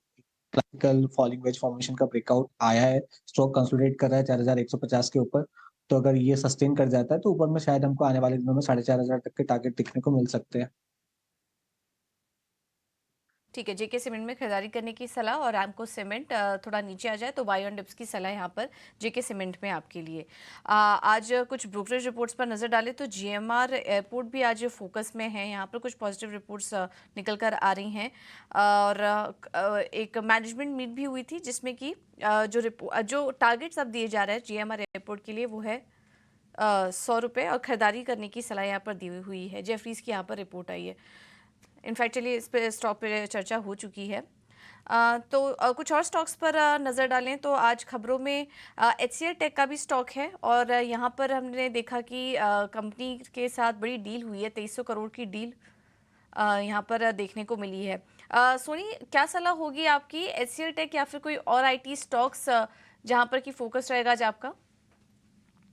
क्लासिकल फॉलिंग वेज फॉर्मेशन का ब्रेकआउट आया है, स्टॉक कंसोलिडेट कर रहा है 4150 के ऊपर। तो अगर ये सस्टेन कर जाता है तो ऊपर में शायद हमको आने वाले दिनों में 4500 तक के टारगेट दिखने को मिल सकते हैं। ठीक है, जेके सीमेंट में खरीदारी करने की सलाह और रामको सीमेंट थोड़ा नीचे आ जाए तो बाय ऑन डिप्स की सलाह यहाँ पर जेके सीमेंट में आपके लिए। आज कुछ ब्रोकरेज रिपोर्ट्स पर नज़र डालें तो जीएमआर एयरपोर्ट भी आज फोकस में है। यहाँ पर कुछ पॉजिटिव रिपोर्ट्स निकल कर आ रही हैं और एक मैनेजमेंट मीट भी हुई थी जिसमें कि जो टारगेट्स अब दिए जा रहे हैं जीएमआर एयरपोर्ट के लिए वो है 100 रुपये और खरीदारी करने की सलाह यहाँ पर दी हुई है। जेफरीज की यहाँ पर रिपोर्ट आई है। इनफैक्ट चलिए इस पे स्टॉक पे चर्चा हो चुकी है। कुछ और स्टॉक्स पर नज़र डालें तो आज खबरों में HCL टेक का भी स्टॉक है और यहाँ पर हमने देखा कि कंपनी के साथ बड़ी डील हुई है, 2300 करोड़ की डील यहाँ पर देखने को मिली है। सोनी, क्या सलाह होगी आपकी, HCL टेक या फिर कोई और IT स्टॉक्स जहाँ पर की फोकस रहेगा आज आपका?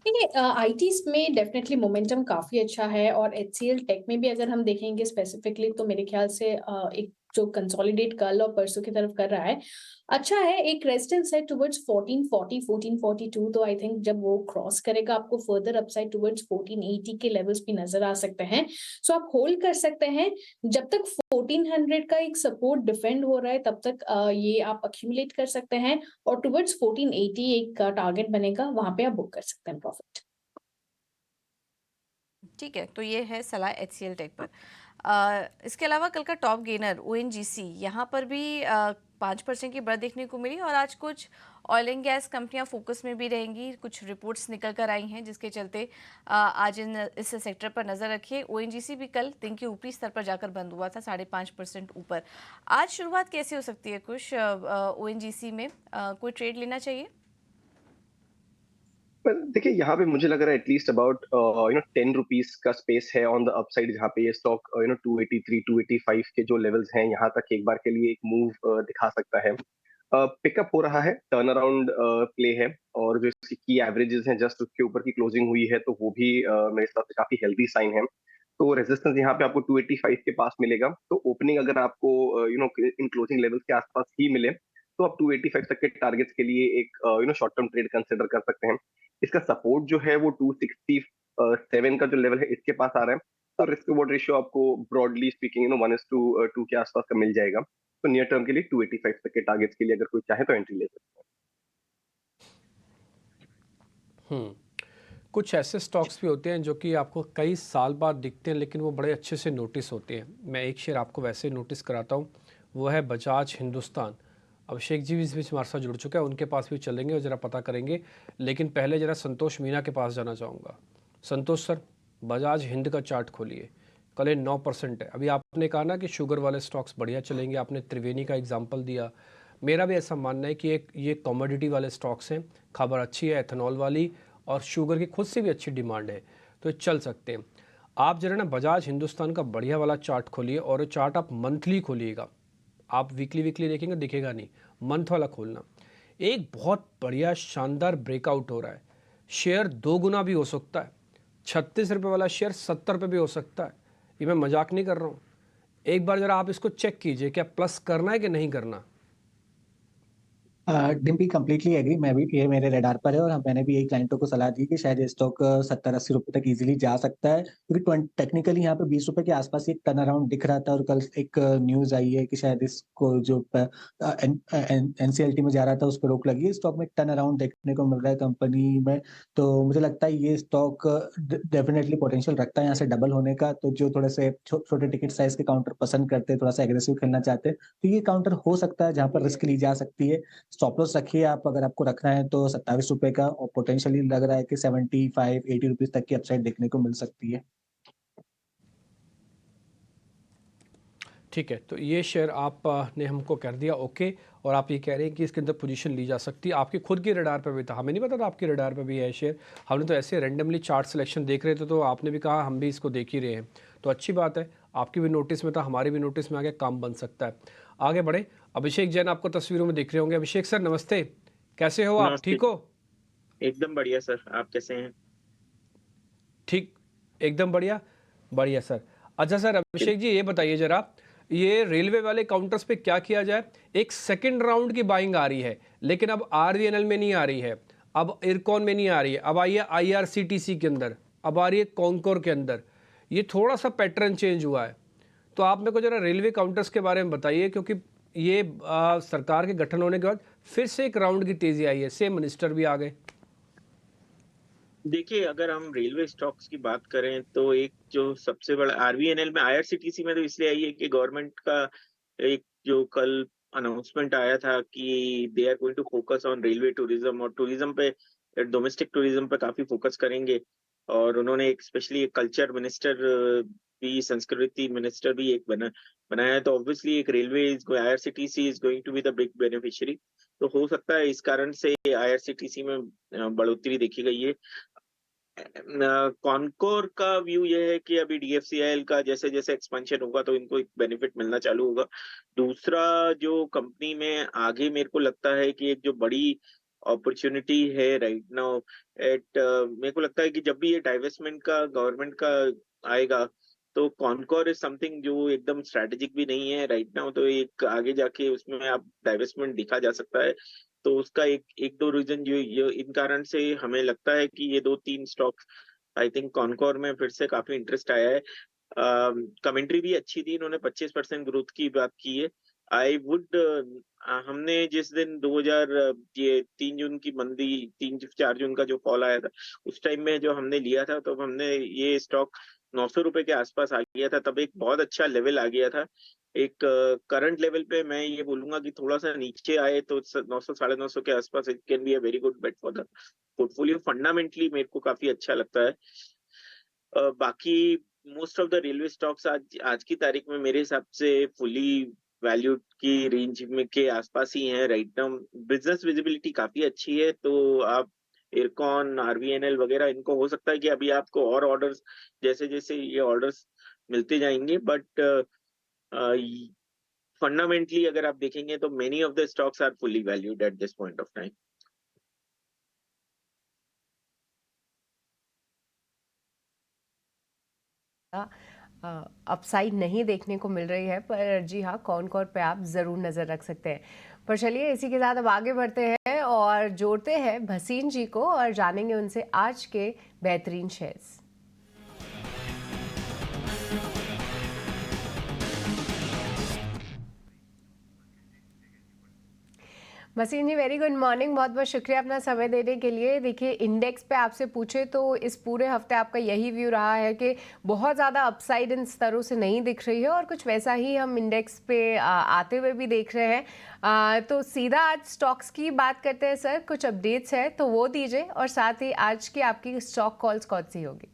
देखिए आईटीज में डेफिनेटली मोमेंटम काफी अच्छा है और एचसीएल टेक में भी अगर हम देखेंगे स्पेसिफिकली तो मेरे ख्याल से एक जो कंसोलिडेट कल और परसों की तरफ कर रहा है अच्छा है। एक रेजिस्टेंस है टुवर्ड्स 1440 1442, तो आई थिंक जब वो क्रॉस करेगा आपको फर्दर अपसाइड टुवर्ड्स 1480 के लेवल्स भी नजर आ सकते हैं। सो आप होल्ड कर सकते हैं जब तक 1400 का एक सपोर्ट डिफेंड हो रहा है, तब तक ये आप अक्यूमुलेट कर सकते हैं और टुवर्ड्स 1480 एक टारगेट बनेगा, वहां पे आप बुक कर सकते हैं प्रॉफिट। ठीक है, तो ये है सलाह HCL टेक पर। इसके अलावा कल का टॉप गेनर ONGC, यहाँ पर भी 5% की बढ़त देखने को मिली और आज कुछ ऑयल एंड गैस कंपनियां फोकस में भी रहेंगी। कुछ रिपोर्ट्स निकल कर आई हैं जिसके चलते आज इस सेक्टर पर नज़र रखिए। ONGC भी कल दिन के ऊपरी स्तर पर जाकर बंद हुआ था 5.5% ऊपर। आज शुरुआत कैसी हो सकती है कुछ ONGC में, कोई ट्रेड लेना चाहिए? पर देखिए यहाँ पे मुझे लग रहा है एटलीस्ट अबाउट 10 रुपीस का स्पेस है ऑन द अपसाइड, जहाँ पे ये स्टॉक 283 285 के जो लेवल्स हैं यहाँ तक एक बार के लिए एक मूव दिखा सकता है। पिकअप हो रहा है, टर्न अराउंड प्ले है और जो इसकी की एवरेजेस हैं जस्ट उसके ऊपर की क्लोजिंग हुई है तो वो भी मेरे हिसाब से काफी हेल्दी साइन है। तो रेजिस्टेंस यहाँ पे आपको 285 के पास मिलेगा, तो ओपनिंग अगर आपको इन क्लोजिंग लेवल्स के आसपास ही मिले तो आप 285 तक के टारगेट्स के लिए एक शॉर्ट टर्म ट्रेड कंसिडर कर सकते हैं। इसका सपोर्ट जो है वो 267 का जो लेवल है इसके पास आ रहा है, तो रिस्क रिवॉर्ड रेशियो आपको ब्रॉडली स्पीकिंग 1:2 के आसपास का मिल जाएगा। तो नियर टर्म के लिए 285 तक के टारगेट्स के लिए अगर कोई चाहे तो एंट्री ले सकते हैं। कुछ ऐसे स्टॉक्स भी होते हैं जो कि आपको कई साल बाद दिखते हैं लेकिन वो बड़े अच्छे से नोटिस होते हैं। मैं एक शेयर आपको वैसे नोटिस कराता हूँ, वो है बजाज हिंदुस्तान। अभिषेक जी भी इस बीच हमारे साथ जुड़ चुका है, उनके पास भी चलेंगे और ज़रा पता करेंगे, लेकिन पहले ज़रा संतोष मीना के पास जाना चाहूँगा। संतोष सर, बजाज हिंद का चार्ट खोलिए, कल 9% है। अभी आपने कहा ना कि शुगर वाले स्टॉक्स बढ़िया चलेंगे, आपने त्रिवेणी का एग्जाम्पल दिया, मेरा भी ऐसा मानना है कि ये कॉमोडिटी वाले स्टॉक्स हैं, खबर अच्छी है एथेनॉल वाली और शुगर की खुद से भी अच्छी डिमांड है तो ये चल सकते हैं। आप जरा ना बजाज हिंदुस्तान का बढ़िया वाला चार्ट खोलिए और ये चार्ट आप मंथली खोलिएगा, आप वीकली देखेंगे दिखेगा नहीं, मंथ वाला खोलना। एक बहुत बढ़िया शानदार ब्रेकआउट हो रहा है, शेयर 2 गुना भी हो सकता है, 36 रुपये वाला शेयर 70 रुपये भी हो सकता है, ये मैं मजाक नहीं कर रहा हूँ। एक बार जरा आप इसको चेक कीजिए, क्या प्लस करना है कि नहीं करना। डिम्पी कंप्लीटली एग्री, मैं भी, ये मेरे रडार पर है और मैंने भी यही क्लाइंटों को सलाह दी कि शायद ये स्टॉक 70-80 रुपए तक इजीली जा सकता है, क्योंकि टेक्निकली यहाँ पे 20 रुपए के आसपास एक टर्न अराउंड दिख रहा था और कल एक न्यूज आई है कि शायद इसको जो एनसीएलटी में जा रहा था उस पर रोक लगी है। स्टॉक में एक टर्न अराउंड देखने को मिल रहा है कंपनी में, तो मुझे लगता है ये स्टॉक डेफिनेटली पोटेंशियल रखता है यहाँ से डबल होने का। तो जो थोड़े से छोटे टिकट साइज के काउंटर पसंद करते हैं, थोड़ा सा एग्रेसिव खेलना चाहते हैं, तो ये काउंटर हो सकता है जहाँ पर रिस्क ली जा सकती है। स्टॉप लॉस रखिए आप, अगर आपको रखना है तो ₹27 का, और पोटेंशियली लग रहा है कि 75-80 रुपीज़ तक की अपसाइड देखने को मिल सकती है। ठीक है, तो ये शेयर आपने हमको कर दिया ओके, और आप ये कह रहे हैं कि इसके अंदर पोजीशन ली जा सकती है। आपकी खुद की रडार पे भी था, हमें नहीं पता था आपकी रडार पे भी है शेयर। हमने तो ऐसे रैंडमली चार्ट सिलेक्शन देख रहे थे, तो आपने भी कहा हम भी इसको देख ही रहे हैं, तो अच्छी बात है। आपकी भी नोटिस में था, हमारी भी नोटिस में आ गया, काम बन सकता है। आगे बढ़े, अभिषेक जैन आपको तस्वीरों में दिख रहे होंगे। अभिषेक सर नमस्ते, कैसे हो आप, नमस्ते। ठीक हो? एकदम बढ़िया सर, आप कैसे हैं? ठीक, एकदम बढ़िया, बढ़िया सर। अच्छा सर, अभिषेक जी ये बताइए जरा, ये रेलवे वाले काउंटर्स पे क्या किया जाए? एक सेकंड राउंड की बाइंग आ रही है, लेकिन अब आरवीएनएल में नहीं आ रही है, अब इरकॉन में नहीं आ रही है, अब आई है आईआरसीटीसी के अंदर, अब आ रही है कॉन्कोर के अंदर। ये थोड़ा सा पैटर्न चेंज हुआ है, तो आप मेरे को जरा रेलवे काउंटर्स के बारे में बताइए, क्योंकि ये सरकार के गठन होने के बाद फिर से एक राउंड की तेजी आई है, सेम मिनिस्टर भी आ गए। देखिए, अगर हम रेलवे स्टॉक्स की बात करें तो एक जो सबसे बड़ा आरवीएनएल में, आईआरसीटीसी में तो इसलिए आई है कि गवर्नमेंट का एक जो कल अनाउंसमेंट आया था कि they are going to focus on railway tourism, और टूरिज्म पे, डोमेस्टिक टूरिज्म पे काफी फोकस करेंगे। और उन्होंने एक स्पेशली एक कल्चर मिनिस्टर भी, संस्कृति मिनिस्टर भी एक बनाया है। तो ऑब्वियसली एक railway is IRCTC is going to be the big beneficiary. तो हो सकता है इस कारण से आईआरसीटीसी में बढ़ोतरी देखी गई है। कॉनकोर का व्यू ये है कि अभी डीएफसीआईएल का जैसे जैसे एक्सपेंशन होगा तो इनको एक बेनिफिट मिलना चालू होगा। दूसरा, जो कंपनी में आगे मेरे को लगता है कि एक जो बड़ी अपॉर्चुनिटी है राइट नाउ एट, मेरे को लगता है कि जब भी ये डाइवेस्टमेंट का गवर्नमेंट का आएगा, तो कॉनकोर इज समथिंग जो एकदम स्ट्रेटेजिक भी नहीं है राइट नाउ, तो एक आगे जाके उसमें आप डाइवेस्टमेंट दिखा जा सकता है। तो उसका एक दो रीजन जो ये इन कारण से हमें लगता है कि ये 2-3 स्टॉक्स, आई थिंक कॉनकोर में फिर से काफी इंटरेस्ट आया है। कमेंट्री भी अच्छी थी, इन्होंने 25% ग्रोथ की बात की है। आई वुड, हमने जिस दिन 2000 ये 3 जून की मंदी, 3-4 जून का जो फॉल आया था, उस टाइम में जो हमने लिया था, तो हमने ये स्टॉक 900 रुपए के आसपास आ गया था, तब एक बहुत अच्छा लेवल आ गया था। एक करंट लेवल पे मैं ये बोलूंगा कि थोड़ा सा नीचे आए तो 900 950 के आसपास it can be a very good bet for the portfolio. Fundamentally मेरे को काफी अच्छा लगता है। बाकी most of the railway stocks आज आज की तारीख में मेरे हिसाब से फुली वैल्यूड की रेंज में के आसपास ही हैं राइट नाउ। बिजनेस विजिबिलिटी काफी अच्छी है, तो आप इरकॉन, आरवीएनएल वगैरह, इनको हो सकता है कि अभी आपको और ऑर्डर्स, जैसे जैसे ये ऑर्डर्स मिलते जाएंगे, बट फंडामेंटली अगर आप देखेंगे तो many of the stocks are fully valued at this point of time. Upside नहीं देखने को मिल रही है, पर जी हाँ, कॉनकोर पे आप ज़रूर नज़र रख सकते हैं। पर चलिए इसी के साथ अब आगे बढ़ते हैं और जोड़ते हैं भसीन जी को और जानेंगे उनसे आज के बेहतरीन शेयर्स। भसीन जी वेरी गुड मॉर्निंग, बहुत बहुत शुक्रिया अपना समय देने के लिए। देखिए इंडेक्स पे आपसे पूछे तो इस पूरे हफ्ते आपका यही व्यू रहा है कि बहुत ज़्यादा अपसाइड इन स्तरों से नहीं दिख रही है, और कुछ वैसा ही हम इंडेक्स पे आते हुए भी देख रहे हैं। तो सीधा आज स्टॉक्स की बात करते हैं सर, कुछ अपडेट्स है तो वो दीजिए, और साथ ही आज की आपकी स्टॉक कॉल्स कौन सी होगी?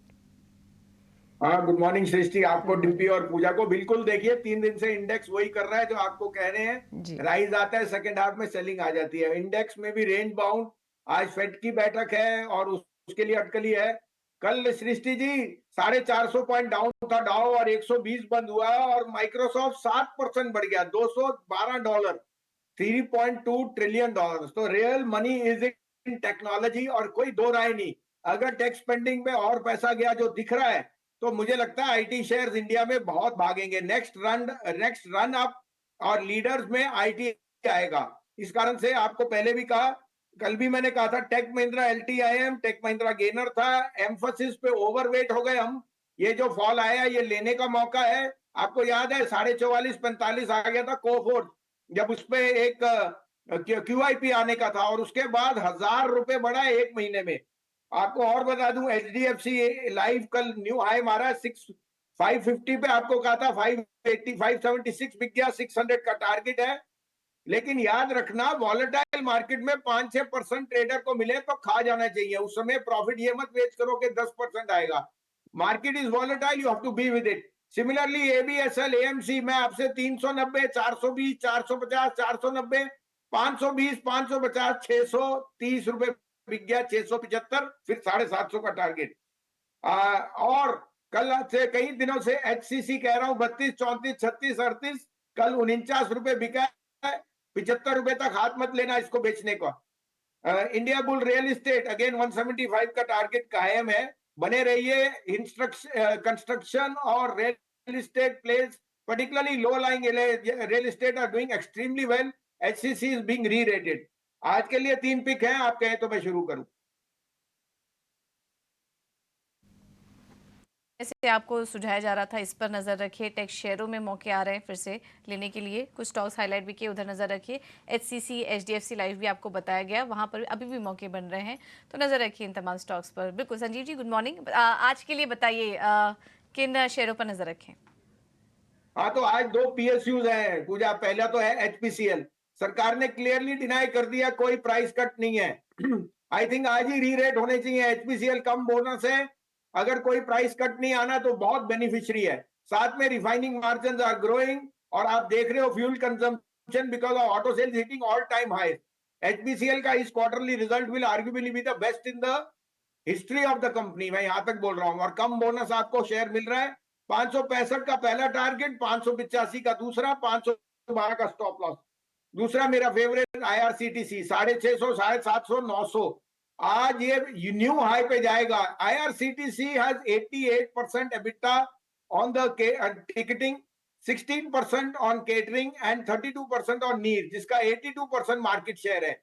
हाँ, गुड मॉर्निंग सृष्टि, आपको, डिम्पी और पूजा को। बिल्कुल देखिए 3 दिन से इंडेक्स वही कर रहा है जो आपको कह रहे हैं, राइज आता है, सेकंड हाफ में सेलिंग आ जाती है। इंडेक्स में भी रेंज बाउंड, आज फेड की बैठक है और उसके लिए अटकली है। कल सृष्टि जी 450 पॉइंट डाउन था डाउ, और 120 बंद हुआ, और माइक्रोसॉफ्ट 7% बढ़ गया, $212, $3.2 ट्रिलियन। तो real money is in technology, और कोई दो राय नहीं। अगर टेक स्पेंडिंग में और पैसा गया जो दिख रहा है, तो मुझे लगता है आईटी शेयर्स इंडिया में बहुत भागेंगे। नेक्स्ट रन अप और लीडर्स में आईटी आएगा। इस कारण से आपको पहले भी कहा, कल भी मैंने कहा था, tech Mahindra, LTIM, tech Mahindra gainer था, एम्फोसिस पे ओवरवेट हो गए हम। ये जो फॉल आया ये लेने का मौका है। आपको याद है 44.45 आ गया था कोफोर्ज, जब उसपे एक क्यूआईपी आने का था, और उसके बाद 1000 रुपए बढ़ा 1 महीने में। आपको और बता दूं, एचडीएफसी लाइफ कल न्यू हाई मारा 550 पे, आपको कहा था 580, 576 बिक गया, 600 का टारगेट है। लेकिन याद रखना वॉलेटाइल मार्केट में 5-6% ट्रेडर को मिले तो खा जाना चाहिए, उस समय प्रॉफिट ये मत वेट करो कि 10% आएगा। Market is volatile, you have to be with it. Similarly ABSL, AMC, मैं आपसे 390, 420, 450, 490, 520, 550, 630 रुपए बिक गया, 675, फिर 750 का टारगेट। और कल से कई दिनों से एचसीसी कह रहा हूं 32, 34, 36, 38, कल 49 रुपए बिका है। 75 रुपए तक हाथ मत लेना इसको बेचने का। India bull real estate again 175 का टारगेट कायम है, बने रहिए। कंस्ट्रक्शन और real estate place, particularly low lying real estate are doing extremely well. HCC is being re-rated. आज के लिए 3 पिक हैं, आप कहें तो मैं शुरू करूं। जैसे आपको सुझाया जा रहा था, इस पर नजर रखिए। टेक शेयरों में मौके आ रहे हैं फिर से लेने के लिए, कुछ स्टॉक्स हाईलाइट भी किए, उधर नजर रखिए। एचसीसी, एचडीएफसी लाइफ भी आपको बताया गया, वहां पर अभी भी मौके बन रहे हैं, तो नजर रखिए इन तमाम स्टॉक्स पर। बिल्कुल संजीव जी, गुड मॉर्निंग। आज के लिए बताइए किन शेयरों पर नजर रखें? हाँ, तो आज 2 पीएसयूज हैं पूजा। पहला तो है एचपीसीएल, सरकार ने क्लियरली डिनाई कर दिया कोई प्राइस कट नहीं है। आई थिंक आज ही री रेट होने चाहिए। एचपीसीएल कम बोनस है, अगर कोई प्राइस कट नहीं आना तो बहुत बेनिफिशियरी है। साथ में रिफाइनिंग मार्जिन आर ग्रोइंग, और आप देख रहे हो fuel consumption because of auto sales hitting all time high. HPCL का इस quarterly result will arguably be the best in the history of the company, मैं यहां तक बोल रहा हूं। और कम बोनस आपको शेयर मिल रहा है। 565 का पहला टारगेट, 585 का दूसरा, 512 का स्टॉप लॉस। दूसरा मेरा फेवरेट आईआरसीटीसी, 650, 750, 900, आज ये न्यू हाई पे जाएगा। IRCTC has 88% EBITDA on the ticketing, 16% on catering and 32% on नीर, जिसका 82% मार्केट शेयर है।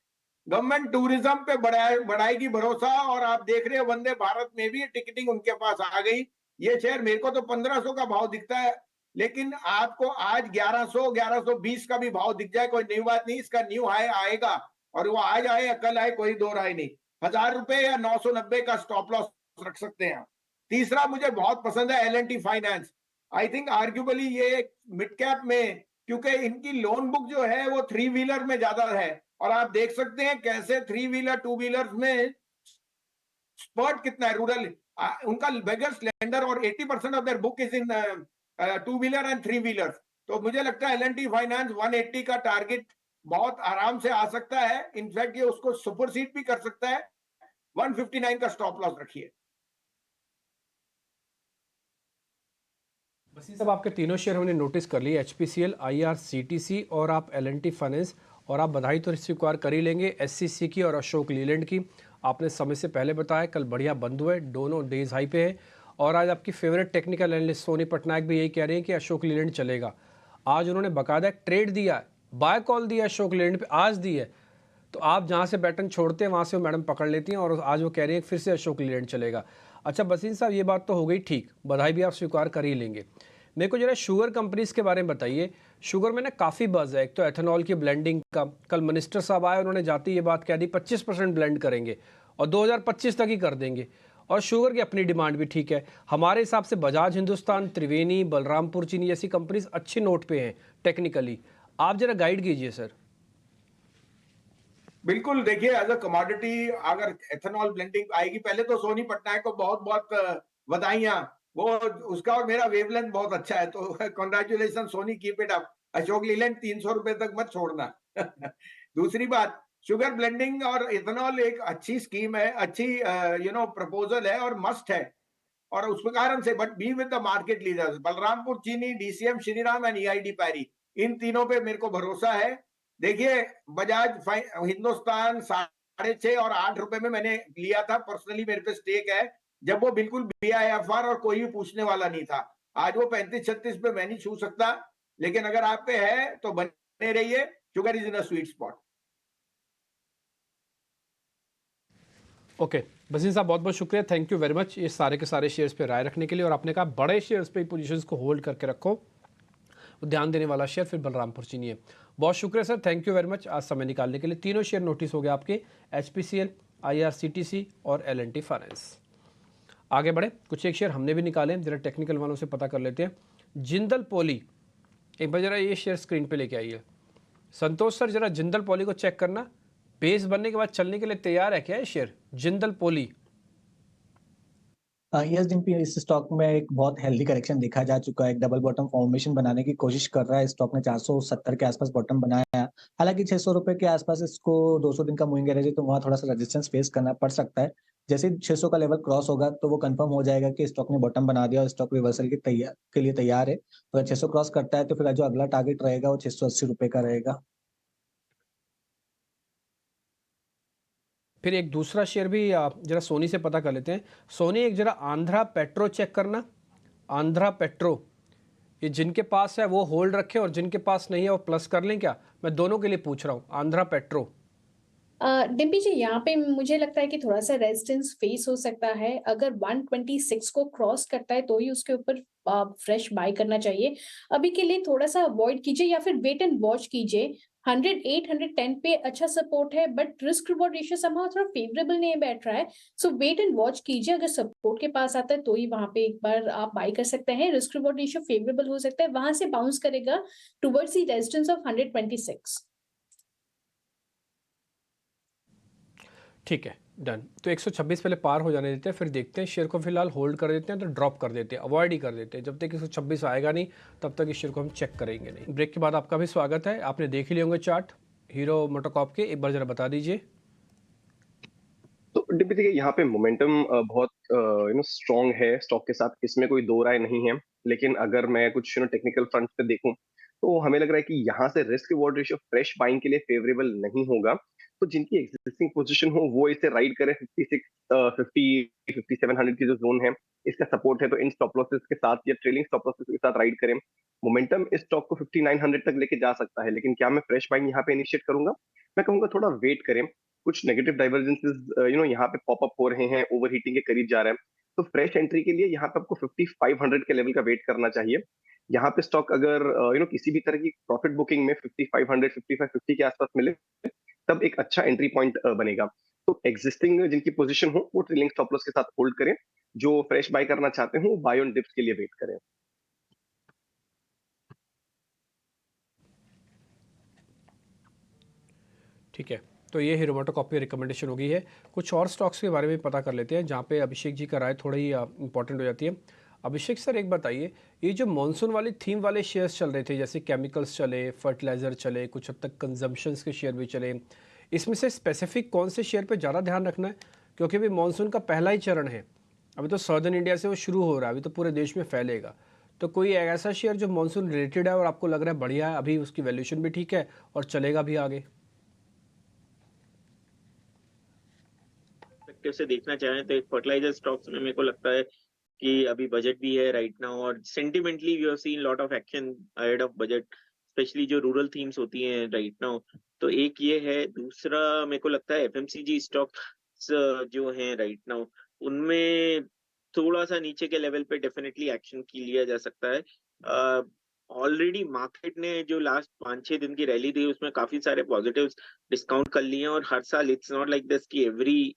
गवर्नमेंट टूरिज्म पे बढ़ाएगी भरोसा, और आप देख रहे हो वंदे भारत में भी टिकटिंग उनके पास आ गई। ये शेयर मेरे को तो 1500 का भाव दिखता है, लेकिन आपको आज 1100, 1120 का भी भाव दिख जाए, कोई नई बात नहीं। इसका न्यू हाई आएगा, और वो आज आए या कल आए कोई दो राय नहीं। 1000 रुपए या 990 का स्टॉप लॉस रख सकते हैं। तीसरा मुझे बहुत पसंद है L&T finance. I think arguably ये मिड कैप में, क्योंकि इनकी लोन बुक जो है वो 3 व्हीलर में ज्यादा है, और आप देख सकते हैं कैसे 3 व्हीलर 2 व्हीलर में स्पर्ट कितना है। रूरल उनका बिगेस्ट लेंडर, और 80% of their book is in 2 wheeler and 3 wheeler. तो मुझे लगता है एल&टी फाइनेंस 180 का टारगेट बहुत आराम से आ सकता है। इनफैक्ट ये उसको सुपरसीड भी कर सकता है। 159 का स्टॉप लॉस रखिए। बस ये सब आपके तीनों शेयर हमने नोटिस कर लिए, एचपीसीएल, आईआरसीटीसी और आप एल&टी फाइनेंस। और आप बधाई तो स्वीकार कर ही लेंगे एससीसी की और अशोक लीलैंड की। आपने समय से पहले बताया, कल बढ़िया बंद हुए, दोनों डेज हाई पे है। और आज आपकी favourite technical analyst Soni Patnaik भी यही कह रहे हैं कि अशोक लीलैंड चलेगा। आज उन्होंने बाकायदा ट्रेड दिया, बाय कॉल दिया अशोक लीलैंड पे, आज दी है। तो आप जहाँ से बैटन छोड़ते हैं वहाँ से वो मैडम पकड़ लेती हैं, और आज वो कह रही हैं फिर से अशोक लीलैंड चलेगा। अच्छा बसीन साहब, ये बात तो हो गई ठीक, बधाई भी आप स्वीकार कर ही लेंगे। मेरे को जरा शुगर कंपनीज के बारे में बताइए। शुगर में ना काफ़ी बज़ है, एक तो एथेनॉल की ब्लेंडिंग का, कल मिनिस्टर साहब आए, उन्होंने जाती ये बात कह दी 25% ब्लेंड करेंगे और 2025 तक ही कर देंगे। और शुगर की अपनी डिमांड भी ठीक है। हमारे हिसाब से बजाज हिंदुस्तान, त्रिवेणी, बलरामपुर चीनी जैसी कंपनीज अच्छे नोट पे हैं टेक्निकली। आप जरा गाइड कीजिए सर। बिल्कुल, देखिए एज अ कमोडिटी अगर एथेनॉल ब्लेंडिंग आएगी, पहले तो सोनी पटनायक को बहुत बहुत बधाइयां। वो उसका और मेरा वेवलेंथ बहुत अच्छा है, तो congratulation Soni, keep it up. Ashok Leyland 300 रुपए तक मत छोड़ना। दूसरी बात, शुगर ब्लेंडिंग और इथेनॉल एक अच्छी स्कीम है, अच्छी प्रपोजल है और मस्ट है, और उस कारण से, but be with the market leaders. Balrampur चीनी, डीसीएम श्रीराम एंड ईआईडी पैरी, इन तीनों पे मेरे को भरोसा है। देखिए बजाज हिंदुस्तान 6.5 और 8 रुपए में मैंने लिया था पर्सनली, मेरे पे स्टेक है, जब वो बिल्कुल बीआईएफआर और कोई भी पूछने वाला नहीं था। आज वो 35-36 पे मैं नहीं छू सकता, लेकिन अगर आप पे है तो बने रहिए। Sugar is in a sweet spot. Okay बसीन साहब, बहुत बहुत शुक्रिया, थैंक यू वेरी मच ये सारे के सारे शेयर्स पे राय रखने के लिए। और आपने कहा बड़े शेयर्स पे पोजीशंस को होल्ड करके रखो, ध्यान देने वाला शेयर फिर बलरामपुर चीनी है। बहुत शुक्रिया sir, thank you very much आज समय निकालने के लिए। तीनों शेयर नोटिस हो गए आपके, एचपीसीएल, आईआरसीटीसी और एल&टी फाइनेंस। आगे बढ़े, कुछ एक शेयर हमने भी निकाले, जरा टेक्निकल वालों से पता कर लेते हैं। जिंदल पॉली, एक बार जरा ये शेयर स्क्रीन पे लेके आइए। संतोष सर, जरा जिंदल पॉली को चेक करना, बेस बनने के बाद चलने के लिए तैयार है क्या ये share Jindal poly? Yes Dimpy, इस स्टॉक में एक बहुत हेल्दी करेक्शन देखा जा चुका है। एक डबल बॉटम फॉर्मेशन बनाने की कोशिश कर रहा है। स्टॉक ने 470 के आसपास बॉटम बनाया है। हालांकि 600 रुपए के आसपास इसको 200 दिन का मूविंग एवरेज है, तो वहाँ थोड़ा सा रेजिस्टेंस फेस करना पड़ सकता है। जैसे ही 600 का लेवल क्रॉस होगा तो वो कंफर्म हो जाएगा कि स्टॉक ने बॉटम बना दिया और स्टॉक रिवर्सल के लिए तैयार है। अगर 600 क्रॉस करता है तो फिर जो अगला टारगेट रहेगा वो 680 रुपए का रहेगा। फिर एक दूसरा शेयर भी जरा सोनी से पता कर लेते हैं। सोनी, एक जरा आंध्रा पेट्रो चेक करना। आंध्रा पेट्रो, ये जिनके पास है वो होल्ड रखे और जिनके पास नहीं है वो प्लस कर लें क्या? मैं दोनों के लिए पूछ रहा हूँ। आंध्रा पेट्रो। डिम्पी जी, यहाँ पे मुझे लगता है कि थोड़ा सा रेजिस्टेंस फेस हो सकता है। अगर 126 को क्रॉस करता है तो ही उसके ऊपर फ्रेश बाय करना चाहिए। अभी के लिए थोड़ा सा अवॉइड कीजिए या फिर वेट एंड वॉच कीजिए। 108 110 पे अच्छा सपोर्ट है, but risk reward ratio somehow थोड़ा फेवरेबल नहीं बैठ रहा है। सो वेट एंड वॉच कीजिए। अगर सपोर्ट के पास आता है तो ही वहां पे एक बार आप बाय कर सकते हैं। रिस्क रिवॉर्ड रेशियो फेवरेबल हो सकता है, वहां से बाउंस करेगा टुवर्ड्स द रेजिस्टेंस ऑफ 126। ठीक है, डन। तो 126 पहले पार हो जाने देते हैं, फिर देखते हैं। शेयर को फिलहाल होल्ड कर देते हैं, तो ड्रॉप कर देते हैं, अवॉइड ही कर देते हैं। जब तक 126 आएगा नहीं तब तक इस शेयर को हम चेक करेंगे नहीं। ब्रेक के बाद आपका भी स्वागत है। आपने देख ही लिए होंगे चार्ट हीरो मोटोकॉर्प के, एक बार जरा बता दीजिए। तो डिम्पी देखिए, यहाँ पे मोमेंटम बहुत स्ट्रॉन्ग है स्टॉक के साथ, इसमें कोई दो राय नहीं है। लेकिन अगर मैं कुछ टेक्निकल फ्रंट पे देखूं तो हमें लग रहा है कि यहाँ से risk reward ratio fresh buying के लिए फेवरेबल नहीं होगा। तो जिनकी एग्जिस्टिंग पोजीशन हो वो इसे राइड करें 56 50 5700 की जो जोन है इसका सपोर्ट है, तो इन स्टॉप लॉसेस के साथ या ट्रेलिंग स्टॉप लॉसेस के साथ राइड करें। मोमेंटम इस स्टॉक को 5900 तक लेके जा सकता है, लेकिन क्या मैं फ्रेश बाइंग यहाँ पे इनिशिएट करूंगा? मैं कहूंगा थोड़ा वेट करें। कुछ नेगेटिव डाइवर्जेंसेस यहाँ पे पॉप अप हो रहे हैं, ओवरहीटिंग के करीब जा रहा है। तो फ्रेश एंट्री के लिए यहाँ पे आपको 5500 के लेवल का वेट करना चाहिए। यहाँ पे स्टॉक अगर किसी भी तरह की प्रॉफिट बुकिंग में 5500 5550 के आसपास मिले तब एक अच्छा एंट्री पॉइंट बनेगा। तो एग्जिस्टिंग जिनकी पोजीशन हो वो ट्रेलिंग स्टॉप लॉस के साथ होल्ड करें। जो फ्रेश बाय करना चाहते हो बाय ऑन डिप्स के लिए वेट करें। ठीक है, तो ये हीरो मोटोकॉर्प की रिकमेंडेशन हो गई है। कुछ और स्टॉक्स के बारे में पता कर लेते हैं, जहाँ पे अभिषेक जी का राय थोड़ी ही इंपॉर्टेंट हो जाती है। अभिषेक सर, एक बताइए, ये जो मॉनसून वाली थीम वाले शेयर्स चल रहे थे, जैसे केमिकल्स चले, फर्टिलाइजर चले, कुछ हद तक कंजम्पशंस के शेयर भी चले, इसमें से स्पेसिफिक कौन से शेयर पे ज़्यादा ध्यान रखना है? क्योंकि अभी मॉनसून का पहला ही चरण है, अभी तो सदर्न इंडिया से वो शुरू हो रहा है, अभी तो पूरे देश में फैलेगा। तो कोई ऐसा शेयर जो मॉनसून रिलेटेड है और आपको लग रहा है बढ़िया है, अभी उसकी वैल्यूएशन भी ठीक है और चलेगा भी आगे? perspective से देखना चाहें तो फर्टिलाइजर स्टॉक्स में मेरे को लगता है कि अभी बजट भी है राइट नाउ, और sentimentally we have seen lot of action ahead of budget, specially जो रूरल थीम्स होती हैं राइट नाउ। तो एक ये है। दूसरा मेरे को लगता है एफएमसीजी स्टॉक्स जो हैं राइट नाउ, उनमें थोड़ा सा नीचे के लेवल पे डेफिनेटली एक्शन की लिया जा सकता है। ऑलरेडी मार्केट ने जो लास्ट 5-6 दिन की रैली थी उसमें काफी सारे पॉजिटिव्स डिस्काउंट कर लिए हैं, और हर साल इट्स नॉट लाइक दिस कि every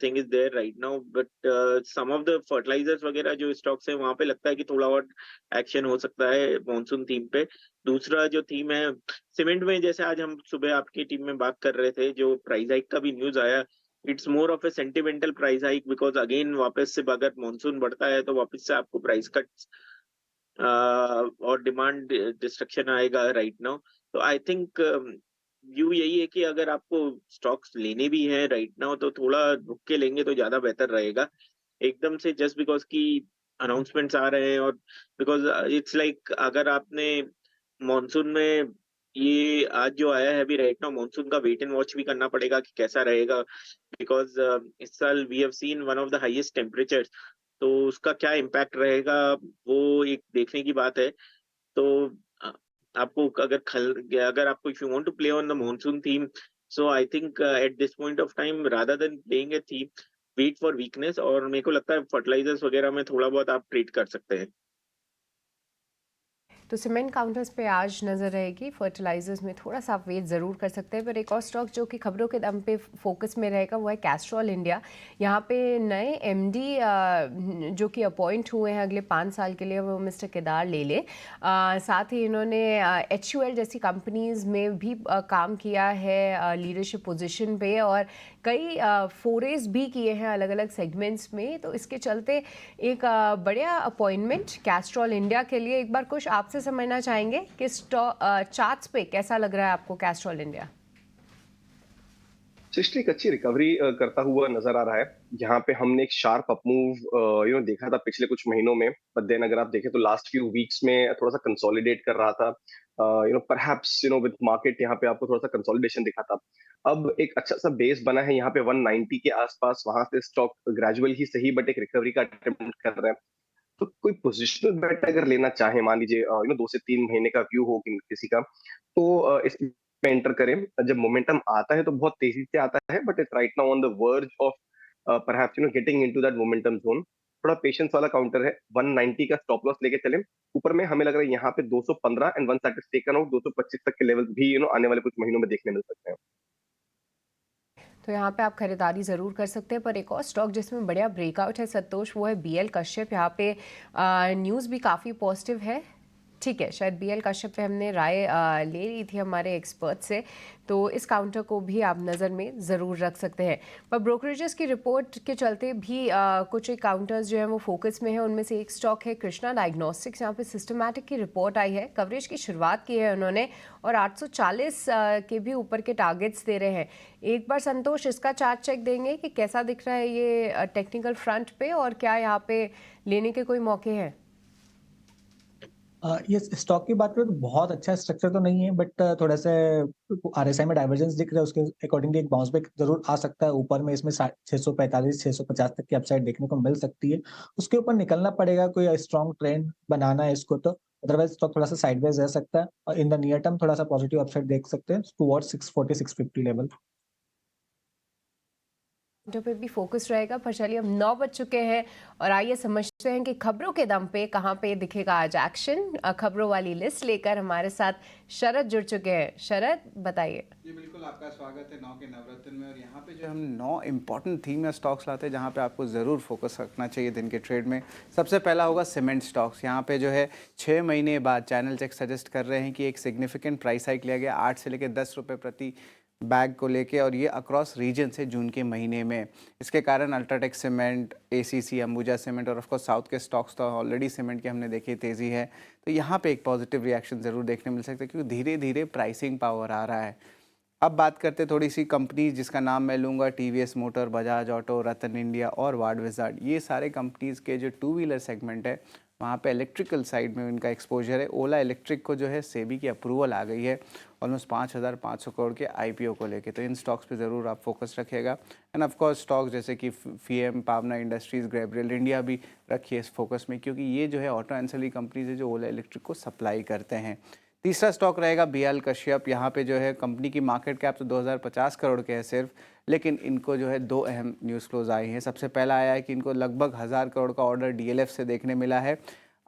thing is there right now, but some of the fertilizers वगैरह जो स्टॉक्स है वहां पे लगता है कि थोड़ा और एक्शन हो सकता है मॉनसून थीम पे। दूसरा जो थीम है सीमेंट में, जैसे आज हम सुबह आपकी टीम में बात कर रहे थे, जो प्राइस हाइक का भी न्यूज आया, it's more of A sentimental price hike, because again वापस से अगर मॉनसून बढ़ता है तो वापस से आपको प्राइस कट्स और डिमांड डिस्ट्रक्शन आएगा राइट नाउ। तो आई थिंक व्यू यही है कि अगर आपको स्टॉक्स लेने भी हैं राइट नाउ तो थोड़ा रुक के लेंगे तो ज्यादा बेहतर रहेगा। एकदम से जस्ट बिकॉज की अनाउंसमेंट्स आ रहे हैं, और बिकॉज इट्स लाइक अगर आपने मॉनसून में ये आज जो आया है अभी राइट नाउ, मॉनसून का वेट एंड वॉच भी करना पड़ेगा कि कैसा रहेगा, बिकॉज इस साल we have seen one of the highest temperature, तो उसका क्या इम्पैक्ट रहेगा वो एक देखने की बात है। तो आपको अगर आपको if you want to play on the monsoon theme, so I think at this point of time rather than playing a theme, wait for weakness, और मेरे को लगता है फर्टिलाइजर्स वगैरह में थोड़ा बहुत आप ट्रेड कर सकते हैं। तो सीमेंट काउंटर्स पे आज नज़र रहेगी। फर्टिलाइजर्स में थोड़ा सा आप वेट ज़रूर कर सकते हैं, पर एक और स्टॉक जो कि खबरों के दम पे फोकस में रहेगा वो है कैस्ट्रॉल इंडिया। यहाँ पे नए एमडी जो कि अपॉइंट हुए हैं अगले 5 साल के लिए, वो मिस्टर केदार लेले। साथ ही इन्होंने HUL जैसी कंपनीज़ में भी काम किया है लीडरशिप पोजीशन पे, और कई फोरेज भी किए हैं अलग अलग सेगमेंट्स में। तो इसके चलते एक बढ़िया अपॉइंटमेंट कैस्ट्रॉल इंडिया के लिए। एक बार कुछ आपसे समझना चाहेंगे कि चार्ट्स पे कैसा लग रहा है आपको कैस्ट्रॉल इंडिया? सृष्टि एक अच्छी रिकवरी करता हुआ नजर आ रहा है। यहाँ पे हमने एक शार्प अप मूव देखा था पिछले कुछ महीनों में, बट देन अगर आप देखें तो लास्ट फ्यू वीक्स में थोड़ा सा कंसोलिडेट कर रहा था। परहैप्स विद मार्केट यहाँ पे आपको थोड़ा सा कंसोलिडेशन दिखा था। अब एक अच्छा सा बेस बना है यहाँ पे 190 के आसपास, वहां से स्टॉक ग्रेजुअल ही सही बट एक रिकवरी का अटेम्प्ट कर रहे हैं। तो कोई पोजिशनल बेट अगर लेना चाहे, मान लीजिए 2 से 3 महीने का व्यू हो किसी का, तो इसमें एंटर करें। जब मोमेंटम आता है तो बहुत तेजी से आता है, but it's right now on the verge of perhaps getting into that momentum zone. थोड़ा पेशेंस वाला काउंटर है। 190 का स्टॉप लॉस लेके चले। ऊपर में हमें लग रहा है यहाँ पे 215 and one side taken out 225 तक के लेवल भी आने वाले कुछ महीनों में देखने मिल सकते हैं। तो यहाँ पे आप खरीदारी ज़रूर कर सकते हैं। पर एक और स्टॉक जिसमें बढ़िया ब्रेकआउट है संतोष, वो है BL कश्यप। यहाँ पे न्यूज़ भी काफ़ी पॉजिटिव है। ठीक है, शायद BL कश्यप पे हमने राय ले ली थी हमारे एक्सपर्ट से, तो इस काउंटर को भी आप नज़र में ज़रूर रख सकते हैं। पर ब्रोकरेजेस की रिपोर्ट के चलते भी कुछ एक काउंटर्स जो हैं वो फोकस में है। उनमें से एक स्टॉक है कृष्णा डायग्नोस्टिक्स। यहाँ पे सिस्टमैटिक की रिपोर्ट आई है, कवरेज की शुरुआत की है उन्होंने, और 840 के भी ऊपर के टारगेट्स दे रहे हैं। एक बार संतोष इसका चार्ट चेक देंगे कि कैसा दिख रहा है ये टेक्निकल फ्रंट पे, और क्या यहाँ पे लेने के कोई मौके हैं? ये स्टॉक की बात करें तो बहुत अच्छा स्ट्रक्चर तो नहीं है, बट थोड़ा सा RSI में डाइवर्जेंस दिख रहा है, उसके अकॉर्डिंगली एक बाउंस बैक जरूर आ सकता है ऊपर में। इसमें 645 650 तक की अपसाइड देखने को मिल सकती है। उसके ऊपर निकलना पड़ेगा, कोई स्ट्रॉन्ग ट्रेंड बनाना है इसको, तो अदरवाइज स्टॉक थोड़ा सा साइडवेज रह सकता है, और इन द नियर टर्म थोड़ा सा पॉजिटिव अपसाइड देख सकते हैं टुवर्ड्स 640 650 लेवल पे भी फोकस रहेगा। पर चलिए, अब 9 बज चुके हैं और आइए समझते हैं कि खबरों के दम पे कहाँ पे दिखेगा आज एक्शन। खबरों वाली लिस्ट लेकर हमारे साथ शरद जुड़ चुके हैं। शरद, बताइए। जी बिल्कुल, आपका स्वागत है 9 के नवरत्न में। और यहाँ पे जो हम 9 इंपॉर्टेंट थीम या स्टॉक्स लाते हैं जहाँ पे आपको ज़रूर फोकस रखना चाहिए दिन के ट्रेड में। सबसे पहला होगा सीमेंट स्टॉक्स। यहाँ पे जो है 6 महीने बाद चैनल चेक सजेस्ट कर रहे हैं कि एक सिग्निफिकेंट प्राइस हाइक लिया गया 8 से लेकर 10 रुपये प्रति बैग को लेके, और ये अक्रॉस रीजन से जून के महीने में। इसके कारण UltraTech cement, ACC, Ambuja cement और ऑफकोर्स साउथ के स्टॉक्स तो ऑलरेडी सीमेंट की हमने देखी तेज़ी है, तो यहाँ पे एक पॉजिटिव रिएक्शन ज़रूर देखने मिल सकता है, क्योंकि धीरे धीरे प्राइसिंग पावर आ रहा है। अब बात करते थोड़ी सी कंपनीज जिसका नाम मैं लूँगा, TVS मोटर, बजाज ऑटो, रतन इंडिया और वार्ड विजार्ड। ये सारे कंपनीज़ के जो 2 व्हीलर सेगमेंट है वहाँ पे इलेक्ट्रिकल साइड में इनका एक्सपोजर है। ओला इलेक्ट्रिक को जो है सेबी की अप्रूवल आ गई है ऑलमोस्ट 5,500 करोड़ के IPO को लेके, तो इन स्टॉक्स पे ज़रूर आप फोकस रखिएगा। एंड ऑफ कोर्स स्टॉक्स जैसे कि FEM, पावना इंडस्ट्रीज़, गैब्रियल इंडिया भी रखिए इस फोकस में, क्योंकि ये जो है ऑटो एंसिलरी कंपनीज है जो ओला इलेक्ट्रिक को सप्लाई करते हैं। तीसरा स्टॉक रहेगा BL कश्यप। यहाँ पे जो है कंपनी की मार्केट कैप तो 2050 करोड़ के है सिर्फ, लेकिन इनको जो है 2 अहम न्यूज़ फ्लोज आए हैं। सबसे पहला आया है कि इनको लगभग 1000 करोड़ का ऑर्डर DLF से देखने मिला है,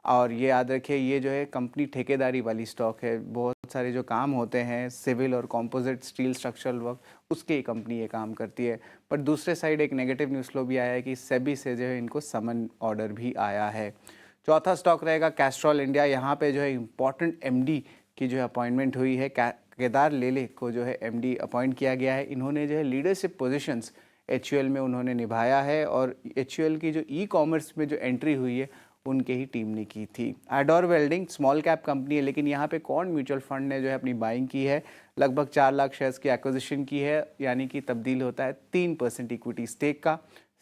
और ये याद रखिए ये जो है कंपनी ठेकेदारी वाली स्टॉक है। बहुत सारे जो काम होते हैं सिविल और कॉम्पोजिट स्टील स्ट्रक्चरल वर्क, उसके ही कंपनी ये काम करती है। पर दूसरे साइड एक नेगेटिव न्यूज़ फ्लो भी आया है कि सेबी से जो है इनको समन ऑर्डर भी आया है। चौथा स्टॉक रहेगा कैस्ट्रॉल इंडिया। यहाँ पे जो है इम्पॉर्टेंट MD की जो है अपॉइंटमेंट हुई है। केदार लेले को जो है MD अपॉइंट किया गया है। इन्होंने जो है लीडरशिप पोजीशंस HUL में उन्होंने निभाया है, और HUL की जो E-कॉमर्स में जो एंट्री हुई है उनके ही टीम ने की थी। Adore welding small cap company है, लेकिन यहाँ पे कौन म्यूचुअल फंड ने जो है अपनी बाइंग की है, लगभग 4 लाख शेयर्स की एक्विजिशन की है, यानी कि तब्दील होता है 3% इक्विटी स्टेक का।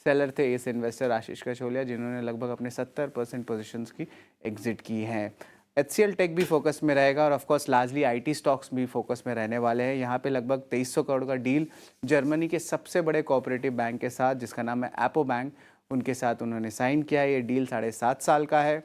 सेलर थे एस इन्वेस्टर आशीष कचोलिया, जिन्होंने लगभग अपने 70% पोजीशंस की एग्जिट की हैं। HCL टेक भी फोकस में रहेगा, और ऑफकोर्स लार्जली IT स्टॉक्स भी फोकस में रहने वाले हैं। यहाँ पे लगभग 2300 करोड़ का डील जर्मनी के सबसे बड़े कोऑपरेटिव बैंक के साथ, जिसका नाम है एपो बैंक, उनके साथ उन्होंने साइन किया है। ये डील 7.5 साल का है।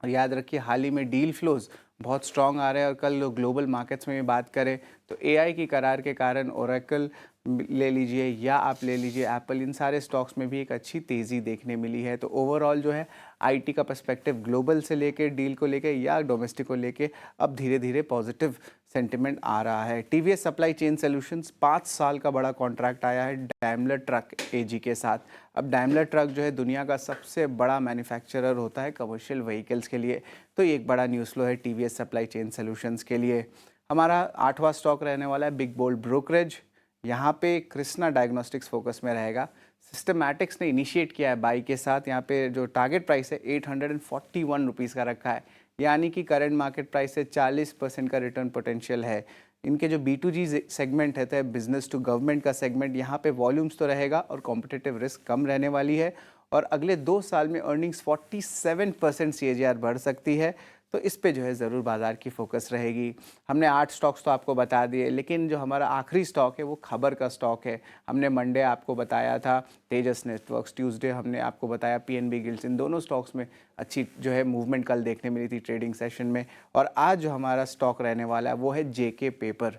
और याद रखिए हाल ही में डील फ्लोज बहुत स्ट्रॉन्ग आ रहे हैं, और कल ग्लोबल मार्केट्स में भी बात करें तो एआई की करार के कारण ओरेकल ले लीजिए या आप ले लीजिए एप्पल, इन सारे स्टॉक्स में भी एक अच्छी तेज़ी देखने मिली है। तो ओवरऑल जो है आईटी का पर्सपेक्टिव ग्लोबल से लेके डील को लेके या डोमेस्टिक को लेके अब धीरे धीरे पॉजिटिव सेंटिमेंट आ रहा है। टीवीएस सप्लाई चेन सॉल्यूशंस 5 साल का बड़ा कॉन्ट्रैक्ट आया है डैमलर ट्रक एजी के साथ। अब डैमलर ट्रक जो है दुनिया का सबसे बड़ा मैन्युफैक्चरर होता है कमर्शियल व्हीकल्स के लिए, तो ये एक बड़ा न्यूज़ फ्लो है टीवीएस सप्लाई चेन सॉल्यूशंस के लिए। हमारा 8वां स्टॉक रहने वाला है बिग बोल्ड ब्रोकरेज। यहाँ पे कृष्णा डायग्नोस्टिक्स फोकस में रहेगा। सिस्टमैटिक्स ने इनिशिएट किया है बाई के साथ। यहाँ पे जो टारगेट प्राइस है 841 रुपीज़ का रखा है, यानी कि करंट मार्केट प्राइस से 40% का रिटर्न पोटेंशियल है। इनके जो B2G सेगमेंट है बिजनेस टू गवर्नमेंट का सेगमेंट, यहाँ पे वॉल्यूम्स तो रहेगा और कॉम्पिटिटिव रिस्क कम रहने वाली है और अगले 2 साल में अर्निंग्स 47% CAGR बढ़ सकती है। तो इस पे जो है ज़रूर बाज़ार की फोकस रहेगी। हमने 8 स्टॉक्स तो आपको बता दिए, लेकिन जो हमारा आखिरी स्टॉक है वो खबर का स्टॉक है। हमने मंडे आपको बताया था तेजस नेटवर्क्स, ट्यूसडे हमने आपको बताया PNB गिल्ड्स। इन दोनों स्टॉक्स में अच्छी जो है मूवमेंट कल देखने मिली थी ट्रेडिंग सेशन में। और आज जो हमारा स्टॉक रहने वाला है वो है JK पेपर।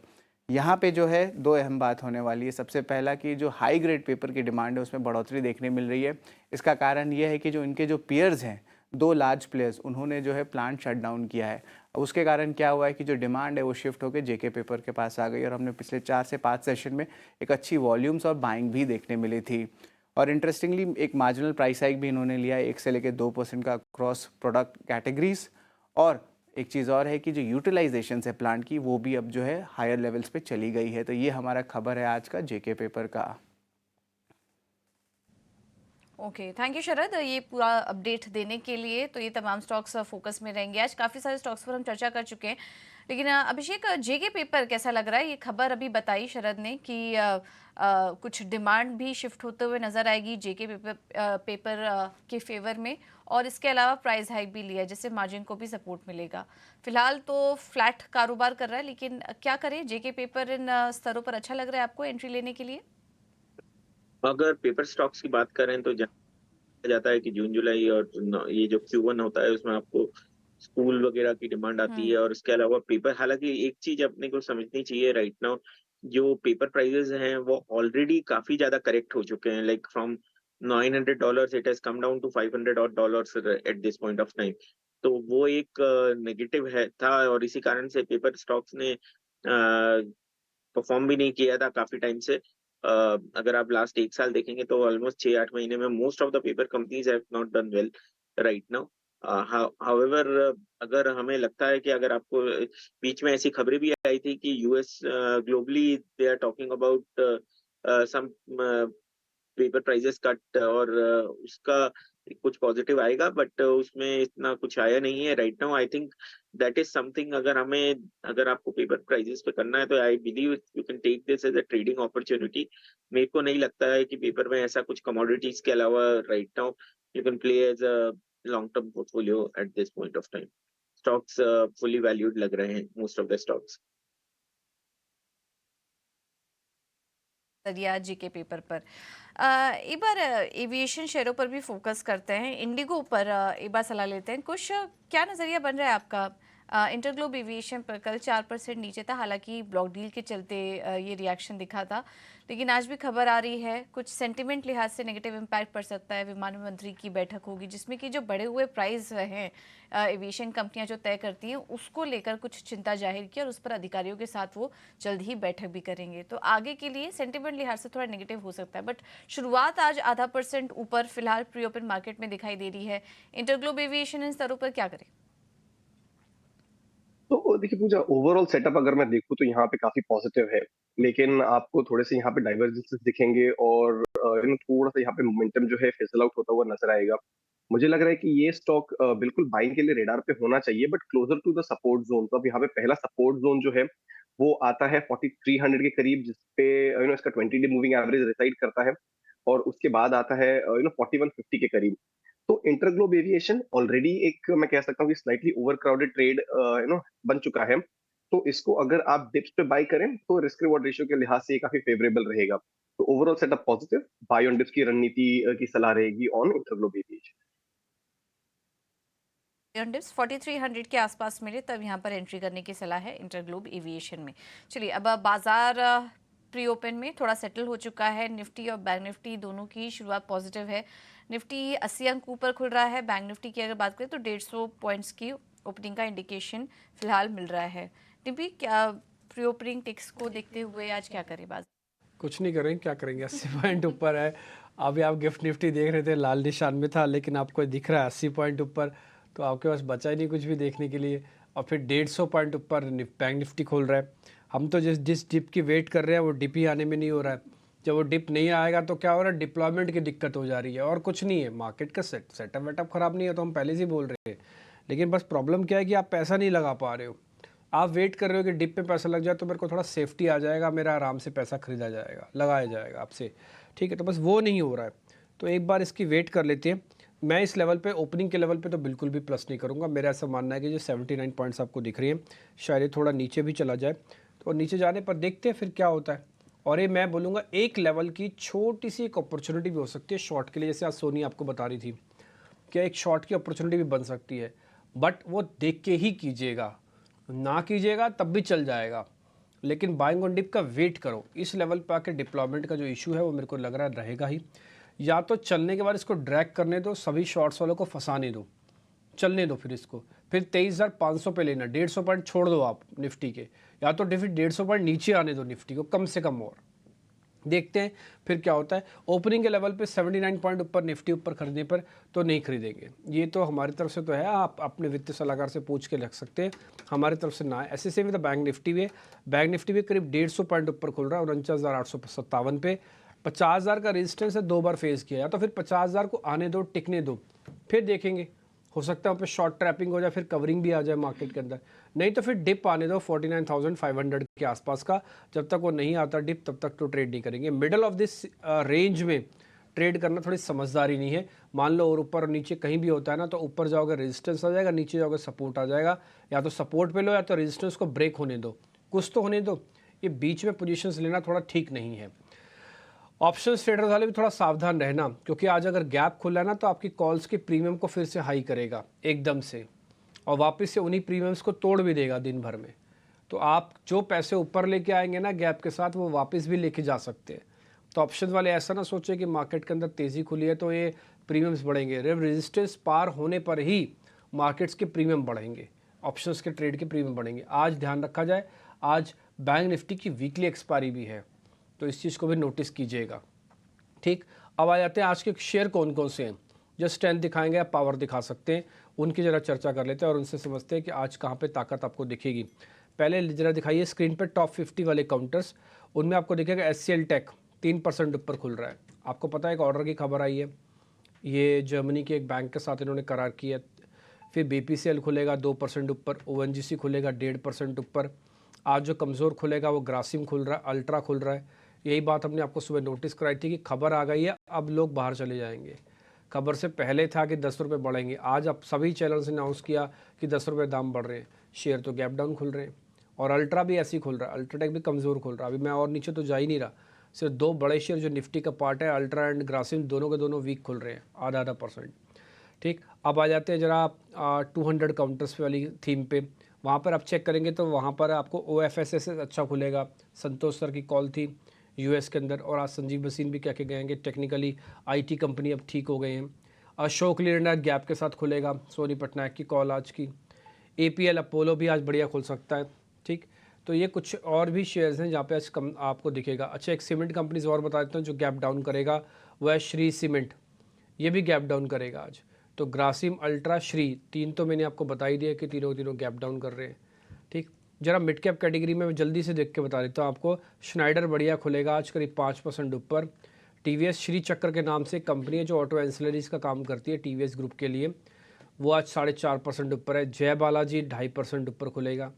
यहाँ पे जो है 2 अहम बात होने वाली है। सबसे पहला कि जो हाई ग्रेड पेपर की डिमांड है उसमें बढ़ोतरी देखने मिल रही है। इसका कारण ये है कि जो इनके जो पीयर्स हैं 2 लार्ज प्लेयर्स, उन्होंने जो है प्लांट शट डाउन किया है। उसके कारण क्या हुआ है कि जो डिमांड है वो शिफ्ट होकर JK पेपर के पास आ गई और हमने पिछले 4 से 5 सेशन में एक अच्छी वॉल्यूम्स और बाइंग भी देखने मिली थी। और इंटरेस्टिंगली एक मार्जिनल प्राइस हाइक भी इन्होंने लिया है 1 से लेकर 2% का क्रॉस प्रोडक्ट कैटेगरीज। और एक चीज़ और है कि जो यूटिलाइजेशन है प्लांट की वो भी अब जो है हायर लेवल्स पे चली गई है। तो ये हमारा खबर है आज का JK पेपर का। ओके, थैंक यू शरद ये पूरा अपडेट देने के लिए। तो ये तमाम स्टॉक्स फोकस में रहेंगे। आज काफ़ी सारे स्टॉक्स पर हम चर्चा कर चुके हैं, लेकिन अभिषेक JK पेपर कैसा लग रहा है? ये खबर अभी बताई शरद ने कि कुछ डिमांड भी शिफ्ट होते हुए नजर आएगी JK पेपर के फेवर में, और इसके अलावा प्राइस हाइक भी लिया है जिससे मार्जिन को भी सपोर्ट मिलेगा। फिलहाल तो फ्लैट कारोबार कर रहा है, लेकिन क्या करें? JK पेपर इन स्तरों पर अच्छा लग रहा है आपको एंट्री लेने के लिए? अगर पेपर स्टॉक्स की बात करें तो जाता है कि जून जुलाई और ये जो Q1 होता है उसमें आपको स्कूल वगैरह की डिमांड आती है और इसके अलावा पेपर। हालांकि एक चीज अपने को समझनी चाहिए राइट नाउ, जो पेपर प्राइसेस हैं वो ऑलरेडी काफी ज्यादा करेक्ट हो चुके हैं। Like from $900 it has come down to $500 at this point of time. तो वो एक नेगेटिव है था और इसी कारण से पेपर स्टॉक्स ने परफॉर्म भी नहीं किया था काफी टाइम से। अगर आप लास्ट 1 साल देखेंगे तो ऑलमोस्ट 6-8 महीने में most of the paper companies have not done well right now. However अगर हमें लगता है कि अगर आपको बीच में ऐसी खबरें भी आई थी कि US globally they are talking about some paper prices cut और उसका कुछ पॉजिटिव आएगा, बट उसमें इतना कुछ आया नहीं है right now. I think that is something, अगर आपको पेपर प्राइसेस पे करना है तो I believe you can take this as a trading opportunity. मेरे को नहीं लगता है कि पेपर में ऐसा कुछ कमोडिटीज के अलावा right now you can play as a long term portfolio at this point of time. Stocks fully valued लग रहे हैं मोस्ट ऑफ द स्टॉक्स। दिया JK पेपर पर। एक बार एविएशन शेयरों पर भी फोकस करते हैं। इंडिगो पर एक बार सलाह लेते हैं। कुछ क्या नज़रिया बन रहा है आपका? इंटरग्लोब एविएशन पर कल 4% नीचे था, हालांकि ब्लॉक डील के चलते ये रिएक्शन दिखा था, लेकिन आज भी खबर आ रही है कुछ सेंटिमेंट लिहाज से नेगेटिव इम्पैक्ट पड़ सकता है। विमान मंत्री की बैठक होगी जिसमें कि जो बढ़े हुए प्राइस हैं एविएशन कंपनियां जो तय करती हैं उसको लेकर कुछ चिंता जाहिर की और उस पर अधिकारियों के साथ वो जल्द ही बैठक भी करेंगे। तो आगे के लिए सेंटिमेंट लिहाज से थोड़ा नेगेटिव हो सकता है, बट शुरुआत आज 0.5% ऊपर फिलहाल प्री ओपन मार्केट में दिखाई दे रही है। इंटरग्लोब एविएशन इन स्तरों पर क्या करें? तो देखिए पूजा, ओवरऑल सेटअप अगर मैं देखूं तो यहाँ पे काफी पॉजिटिव है, लेकिन आपको थोड़े से यहाँ पे डाइवर्जेंसेस दिखेंगे और थोड़ा सा यहाँ पे मोमेंटम जो है फिसल आउट होता हुआ नजर आएगा। मुझे लग रहा है कि ये स्टॉक बिल्कुल बाइंग के लिए रेडार पे होना चाहिए, but closer to the support zone. तो अब यहाँ पे पहला सपोर्ट जोन जो है वो आता है 4300 के करीब, जिसपे इसका 20 डे मूविंग एवरेज रिसाइड करता है, और उसके बाद आता है 4150 के करीब। तो इंटरग्लोब एविएशन ऑलरेडी एक, मैं कह सकता हूँ कि स्लाइटली ओवर क्राउडेड ट्रेड बन चुका है। तो इसको अगर आप डिप्स पे बाय करें तो रिस्क रिवॉर्ड रेशियो के लिहाज से ये काफी फेवरेबल रहेगा। तो overall setup positive, buy on dips की रणनीति की सलाह रहेगी ऑन इंटरग्लोब एविएशन। डिप्स 4300 के आसपास मिले तब यहाँ पर एंट्री करने की सलाह है इंटरग्लोब एविएशन में। चलिए अब बाजार प्री ओपन में थोड़ा सेटल हो चुका है। निफ्टी और बैंक निफ्टी दोनों की शुरुआत पॉजिटिव है। निफ्टी 80 अंक ऊपर खुल रहा है। बैंक निफ्टी की अगर बात करें तो 150 पॉइंट्स की ओपनिंग का इंडिकेशन फिलहाल मिल रहा है। टिम्पी, क्या प्री ओपनिंग टिक्स को देखते हुए आज क्या करें बाजार? कुछ नहीं करेंगे, क्या करेंगे, 80 पॉइंट ऊपर है। अभी आप गिफ्ट निफ्टी देख रहे थे, लाल निशान में था, लेकिन आपको दिख रहा है 80 पॉइंट ऊपर, तो आपके पास बचा ही नहीं कुछ भी देखने के लिए। और फिर 150 पॉइंट ऊपर बैंक निफ्टी खोल रहा है। हम तो जिस डिप की वेट कर रहे हैं वो डिप ही आने में नहीं हो रहा है। जब वो डिप नहीं आएगा तो क्या हो रहा है, डिप्लॉयमेंट की दिक्कत हो जा रही है और कुछ नहीं है। मार्केट का सेटअप वेटअप खराब नहीं है तो हम पहले से ही बोल रहे हैं, लेकिन बस प्रॉब्लम क्या है कि आप पैसा नहीं लगा पा रहे हो। आप वेट कर रहे हो कि डिप पे पैसा लग जाए तो मेरे को थोड़ा सेफ्टी आ जाएगा, मेरा आराम से पैसा खरीदा जाएगा, लगाया जाएगा आपसे, ठीक है। तो बस वो नहीं हो रहा है, तो एक बार इसकी वेट कर लेते हैं। मैं इस लेवल पे, ओपनिंग के लेवल पे तो बिल्कुल भी प्लस नहीं करूँगा। मेरा ऐसा मानना है कि जो 79 पॉइंट्स आपको दिख रही हैं शायद ये थोड़ा नीचे भी चला जाए, तो नीचे जाने पर देखते हैं फिर क्या होता है। और ये मैं बोलूँगा एक लेवल की छोटी सी एक अपॉर्चुनिटी भी हो सकती है शॉर्ट के लिए, जैसे आज सोनी आपको बता रही थी कि एक शॉर्ट की अपॉर्चुनिटी भी बन सकती है, बट वो देख के ही कीजिएगा, ना कीजिएगा तब भी चल जाएगा। लेकिन बाइंग ऑन डिप का वेट करो। इस लेवल पे आके डिप्लॉयमेंट का जो इशू है वो मेरे को लग रहा है रहेगा ही। या तो चलने के बाद इसको ड्रैग करने दो, सभी शॉर्ट्स वालों को फंसाने दो, चलने दो, फिर इसको फिर 23,500 पे लेना। 150 पॉइंट छोड़ दो आप निफ्टी के, या तो 150 पॉइंट नीचे आने दो निफ्टी को कम से कम, और देखते हैं फिर क्या होता है। ओपनिंग के लेवल पे 79 पॉइंट ऊपर निफ्टी ऊपर खरीदने पर तो नहीं खरीदेंगे, ये तो हमारी तरफ से तो है। आप अपने वित्तीय सलाहकार से पूछ के रख सकते हैं, हमारी तरफ से ना है। ऐसे से भी तो बैंक निफ्टी भी है, बैंक निफ्टी भी करीब 150 पॉइंट ऊपर खुल रहा है 49,857 पे। 50,000 का रेजिस्टेंस है, 2 बार फेस किया, या तो फिर 50,000 को आने दो, टिकने दो, फिर देखेंगे। हो सकता है वहाँ पे शॉर्ट ट्रैपिंग हो जाए, फिर कवरिंग भी आ जाए मार्केट के अंदर, नहीं तो फिर डिप आने दो 49,500 के आसपास का। जब तक वो नहीं आता डिप तब तक तो ट्रेड नहीं करेंगे। मिडल ऑफ दिस रेंज में ट्रेड करना थोड़ी समझदारी नहीं है। मान लो और ऊपर और नीचे कहीं भी होता है ना, तो ऊपर जाओगे रेजिस्टेंस आ जाएगा, नीचे जाओगे सपोर्ट आ जाएगा। या तो सपोर्ट पे लो या तो रेजिस्टेंस को ब्रेक होने दो, कुछ तो होने दो। ये बीच में पोजीशंस लेना थोड़ा ठीक नहीं है। ऑप्शंस ट्रेडर वाले भी थोड़ा सावधान रहना, क्योंकि आज अगर गैप खुला ना तो आपकी कॉल्स के प्रीमियम को फिर से हाई करेगा एकदम से, और वापस से उन्हीं प्रीमियम्स को तोड़ भी देगा दिन भर में। तो आप जो पैसे ऊपर लेके आएंगे ना गैप के साथ, वो वापस भी लेके जा सकते हैं। तो ऑप्शन वाले ऐसा ना सोचे कि मार्केट के अंदर तेज़ी खुली है तो ये प्रीमियम्स बढ़ेंगे। रेजिस्टेंस पार होने पर ही मार्केट्स के प्रीमियम बढ़ेंगे, ऑप्शंस के ट्रेड के प्रीमियम बढ़ेंगे। आज ध्यान रखा जाए, आज बैंक निफ्टी की वीकली एक्सपायरी भी है, तो इस चीज़ को भी नोटिस कीजिएगा, ठीक। अब आ जाते हैं आज के शेयर कौन कौन से हैं जो स्ट्रेंथ दिखाएंगे या पावर दिखा सकते हैं, उनकी ज़रा चर्चा कर लेते हैं और उनसे समझते हैं कि आज कहाँ पे ताकत आपको दिखेगी। पहले ज़रा दिखाइए स्क्रीन पे टॉप 50 वाले काउंटर्स, उनमें आपको दिखेगा HCL टेक 3% ऊपर खुल रहा है। आपको पता है एक ऑर्डर की खबर आई है, ये जर्मनी के एक बैंक के साथ इन्होंने करार किया। फिर BPCL खुलेगा 2% ऊपर, ONGC खुलेगा 1.5% ऊपर। आज जो कमज़ोर खुलेगा वो ग्रासिम खुल रहा है, अल्ट्रा खुल रहा है। यही बात हमने आपको सुबह नोटिस कराई थी कि खबर आ गई है, अब लोग बाहर चले जाएंगे। खबर से पहले था कि 10 रुपये बढ़ेंगे, आज अब सभी चैनल्स ने अनाउंस किया कि 10 रुपये दाम बढ़ रहे हैं, शेयर तो गैप डाउन खुल रहे हैं। और अल्ट्रा भी ऐसे ही खुल रहा है, अल्ट्राटेक भी कमज़ोर खुल रहा है। अभी मैं और नीचे तो जा ही नहीं रहा, सिर्फ 2 बड़े शेयर जो निफ्टी का पार्ट है, अल्ट्रा एंड ग्रासिम, दोनों के दोनों वीक खुल रहे हैं, आधा %, ठीक। अब आ जाते हैं जरा 200 काउंटर्स वाली थीम पे। वहाँ पर आप चेक करेंगे तो वहाँ पर आपको OFSS अच्छा खुलेगा। संतोष सर की कॉल थी US के अंदर, और आज संजीव बसीन भी कह के गए हैं कि टेक्निकली IT कंपनी अब ठीक हो गए हैं। अशोक लीलैंड गैप के साथ खुलेगा, सोनी पटनायक की कॉल आज की। APL अपोलो भी आज बढ़िया खुल सकता है, ठीक। तो ये कुछ और भी शेयर्स हैं जहाँ पे आज कम आपको दिखेगा। अच्छा, एक सीमेंट कंपनीज और बता देता हूँ जो गैप डाउन करेगा, वह है श्री सीमेंट, ये भी गैप डाउन करेगा आज। तो ग्रासिम, अल्ट्रा, श्री, 3 तो मैंने आपको बता ही दिया कि तीनों गैप डाउन कर रहे हैं, ठीक। जरा मिड कैप कैटेगरी में जल्दी से देख के बता देता हूँ आपको। स्नाइडर बढ़िया खुलेगा आज करीब 5% ऊपर। TVS श्री चक्र के नाम से कंपनी है जो ऑटो एंसिलरीज का काम करती है TVS ग्रुप के लिए, वो आज 4.5% ऊपर है। जय बालाजी 2.5% ऊपर खुलेगा।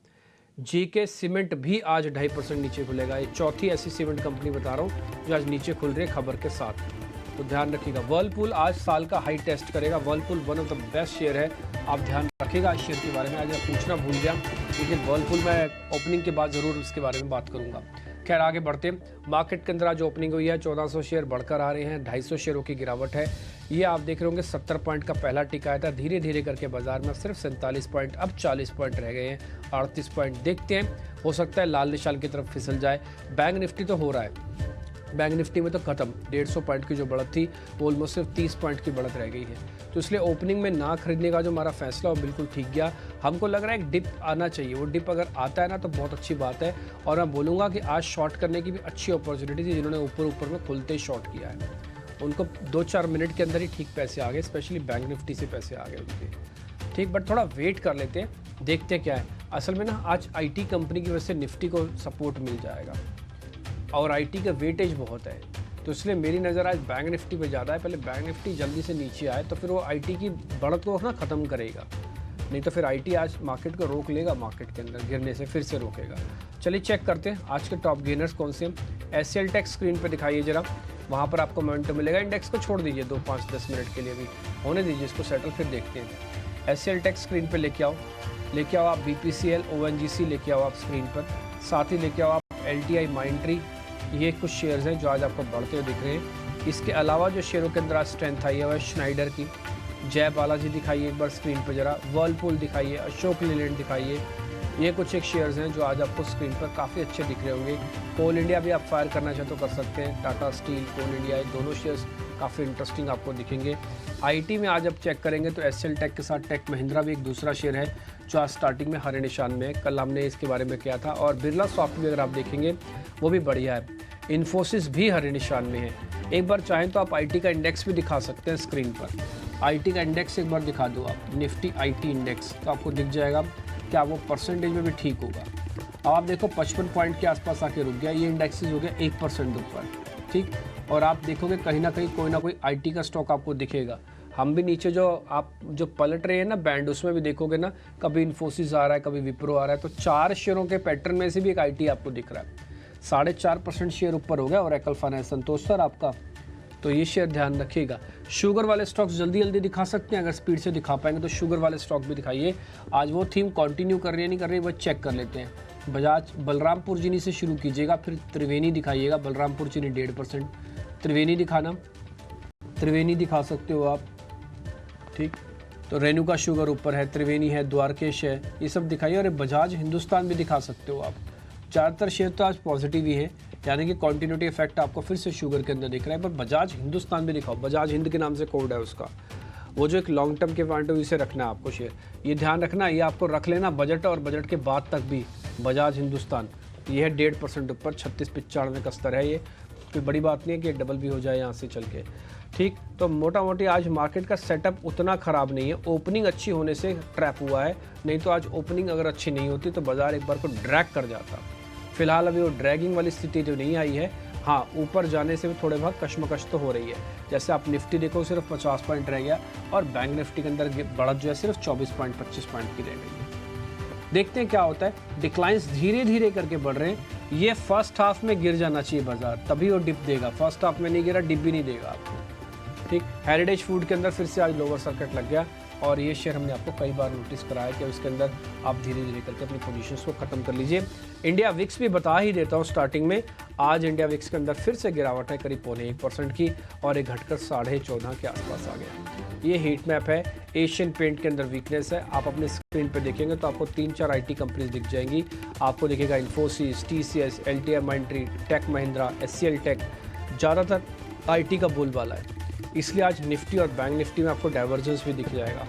GK सीमेंट भी आज 2.5% नीचे खुलेगा। ये चौथी ऐसी सीमेंट कंपनी बता रहा हूँ जो आज नीचे खुल रही है खबर के साथ, तो ध्यान रखिएगा। वर्लपूल आज साल का हाई टेस्ट करेगा। Whirlpool one of the best share है, आप ध्यान रखिएगा इस शेयर के बारे में। आज मैं पूछना भूल गया, लेकिन वर्लपूल मैं ओपनिंग के बाद ज़रूर इसके बारे में बात करूंगा। खैर आगे बढ़ते हैं। मार्केट के अंदर आज ओपनिंग हुई है, 1400 शेयर बढ़कर आ रहे हैं, 250 शेयरों की गिरावट है। ये आप देख रहे होंगे 70 पॉइंट का पहला टिक आया था, धीरे धीरे करके बाजार में सिर्फ 47 पॉइंट, अब 40 पॉइंट रह गए हैं, 38 पॉइंट देखते हैं, हो सकता है लाल निशान की तरफ फिसल जाए। बैंक निफ्टी तो हो रहा है, बैंक निफ्टी में तो खत्म, 150 पॉइंट की जो बढ़त थी वो ऑलमोस्ट सिर्फ 30 पॉइंट की बढ़त रह गई है। तो इसलिए ओपनिंग में ना खरीदने का जो हमारा फैसला वो बिल्कुल ठीक गया। हमको लग रहा है एक डिप आना चाहिए, वो डिप अगर आता है ना तो बहुत अच्छी बात है। और मैं बोलूँगा कि आज शॉर्ट करने की भी अच्छी अपॉर्चुनिटी थी, जिन्होंने ऊपर में खुलते ही शॉर्ट किया है उनको 2-4 मिनट के अंदर ही ठीक पैसे आ गए, स्पेशली बैंक निफ्टी से पैसे आ गए उनके। ठीक, बट थोड़ा वेट कर लेते हैं, देखते क्या है। असल में ना आज IT कंपनी की वजह से निफ्टी को सपोर्ट मिल जाएगा और IT का वेटेज बहुत है, तो इसलिए मेरी नज़र आज बैंक निफ्टी पे ज़्यादा है। पहले बैंक निफ्टी जल्दी से नीचे आए तो फिर वो IT की बढ़त को ना ख़त्म करेगा, नहीं तो फिर IT आज मार्केट को रोक लेगा, मार्केट के अंदर गिरने से फिर से रोकेगा। चलिए चेक करते हैं आज के टॉप गेनर्स कौन से हैं। SCL टेक स्क्रीन पे दिखाइए जरा, वहाँ पर आपको मोमेंटम मिलेगा। इंडेक्स को छोड़ दीजिए 2, 5, 10 मिनट के लिए भी होने दीजिए इसको सेटल, फिर देखते हैं। SCL टेक स्क्रीन पर लेके आओ आप BPCL ONGC लेके आओ आप स्क्रीन पर, साथ ही लेके आओ आप LTI माइंट्री। ये कुछ शेयर्स हैं जो आज आपको बढ़ते हुए दिख रहे हैं। इसके अलावा जो शेयरों के अंदर आज स्ट्रेंथ आई है वह श्नाइडर की, जय बालाजी दिखाइए एक बार स्क्रीन पर जरा, वर्लपूल दिखाइए, अशोक लीलैंड दिखाइए। ये कुछ एक शेयर्स हैं जो आज आपको स्क्रीन पर काफ़ी अच्छे दिख रहे होंगे। कोल इंडिया भी आप फायर करना चाहे तो कर सकते हैं, टाटा स्टील, कोल इंडिया, ये दोनों शेयर्स काफ़ी इंटरेस्टिंग आपको दिखेंगे। IT में आज आप चेक करेंगे तो SCL टेक के साथ टेक महिंद्रा भी एक दूसरा शेयर है जो आज स्टार्टिंग में हरे निशान में है, कल हमने इसके बारे में किया था। और बिरला सॉफ्ट भी अगर आप देखेंगे वो भी बढ़िया है। इन्फोसिस भी हरे निशान में है। एक बार चाहें तो आप IT का इंडेक्स भी दिखा सकते हैं स्क्रीन पर। IT का इंडेक्स एक बार दिखा दो आप, निफ्टी IT इंडेक्स, तो आपको दिख जाएगा क्या वो परसेंटेज में भी ठीक होगा। अब आप देखो 55 पॉइंट के आसपास आके रुक गया, ये इंडेक्सेस हो गया 1% ऊपर, ठीक। और आप देखोगे कहीं ना कहीं कोई ना कोई IT का स्टॉक आपको दिखेगा। हम भी नीचे जो आप जो पलट रहे हैं ना बैंड, उसमें भी देखोगे ना, कभी इन्फोसिस आ रहा है, कभी विप्रो आ रहा है, तो 4 शेयरों के पैटर्न में से भी एक IT आपको दिख रहा है। 4.5% शेयर ऊपर हो गया। और ओरेकल फाइनेंस, संतोष सर आपका, तो ये शेयर ध्यान रखिएगा। शुगर वाले स्टॉक्स जल्दी जल्दी दिखा सकते हैं, अगर स्पीड से दिखा पाएंगे तो शुगर वाले स्टॉक भी दिखाइए। आज वो थीम कंटिन्यू कर रही है नहीं कर रही है, वो चेक कर लेते हैं। बजाज बलरामपुर चीनी से शुरू कीजिएगा, फिर त्रिवेणी दिखाइएगा। बलरामपुर चीनी 1.5%, त्रिवेणी दिखाना, त्रिवेणी दिखा सकते हो आप, ठीक। तो रेणुका शुगर ऊपर है, त्रिवेणी है, द्वारकेश है, ये सब दिखाइए। और बजाज हिंदुस्तान भी दिखा सकते हो आप। ज़्यादातर शेयर तो आज पॉजिटिव ही है, यानी कि कॉन्टिन्यूटी इफेक्ट आपको फिर से शुगर के अंदर दिख रहा है। पर बजाज हिंदुस्तान भी दिखाओ, बजाज हिंद के नाम से कोड है उसका, वो जो एक लॉन्ग टर्म के पॉइंट ऑफ व्यू से रखना है आपको शेयर, ये ध्यान रखना, ये आपको रख लेना बजट और बजट के बाद तक भी। बजाज हिंदुस्तान ये है 1.5% ऊपर, 36.95 का स्तर है। ये कोई बड़ी बात नहीं है कि डबल भी हो जाए यहाँ से चल के, ठीक। तो मोटा मोटी आज मार्केट का सेटअप उतना ख़राब नहीं है, ओपनिंग अच्छी होने से ट्रैप हुआ है, नहीं तो आज ओपनिंग अगर अच्छी नहीं होती तो बाजार एक बार को ड्रैग कर जाता। फिलहाल अभी वो ड्रैगिंग वाली स्थिति तो नहीं आई है। हाँ, ऊपर जाने से भी थोड़े बहुत कशमकश तो हो रही है। जैसे आप निफ्टी देखो सिर्फ 50 पॉइंट रह गया, और बैंक निफ्टी के अंदर बढ़त जो है सिर्फ 24 पॉइंट 25 पॉइंट की रह गई है। देखते हैं क्या होता है। डिक्लाइंस धीरे धीरे करके बढ़ रहे हैं। ये फर्स्ट हाफ में गिर जाना चाहिए बाजार, तभी वो डिप देगा। फर्स्ट हाफ में नहीं गिरा, डिप भी नहीं देगा आपको, ठीक। हेरिटेज फूड के अंदर फिर से आज लोअर सर्किट लग गया, और ये शेयर हमने आपको कई बार नोटिस कराया कि उसके अंदर आप धीरे धीरे करके अपनी पोजीशंस को ख़त्म कर लीजिए। इंडिया विक्स भी बता ही देता हूँ स्टार्टिंग में, आज इंडिया विक्स के अंदर फिर से गिरावट है करीब 0.25% की, और एक घटकर 14.5 के आसपास आ गया। ये हीट मैप है। एशियन पेंट के अंदर वीकनेस है। आप अपने स्क्रीन पर देखेंगे तो आपको 3-4 IT कंपनीज दिख जाएंगी। आपको दिखेगा Infosys, TCS, LTI Mindtree, Tech Mahindra, SCL Tech, ज़्यादातर IT का बोलबाला है। इसलिए आज निफ्टी और बैंक निफ्टी में आपको डाइवर्जेंस भी दिख जाएगा,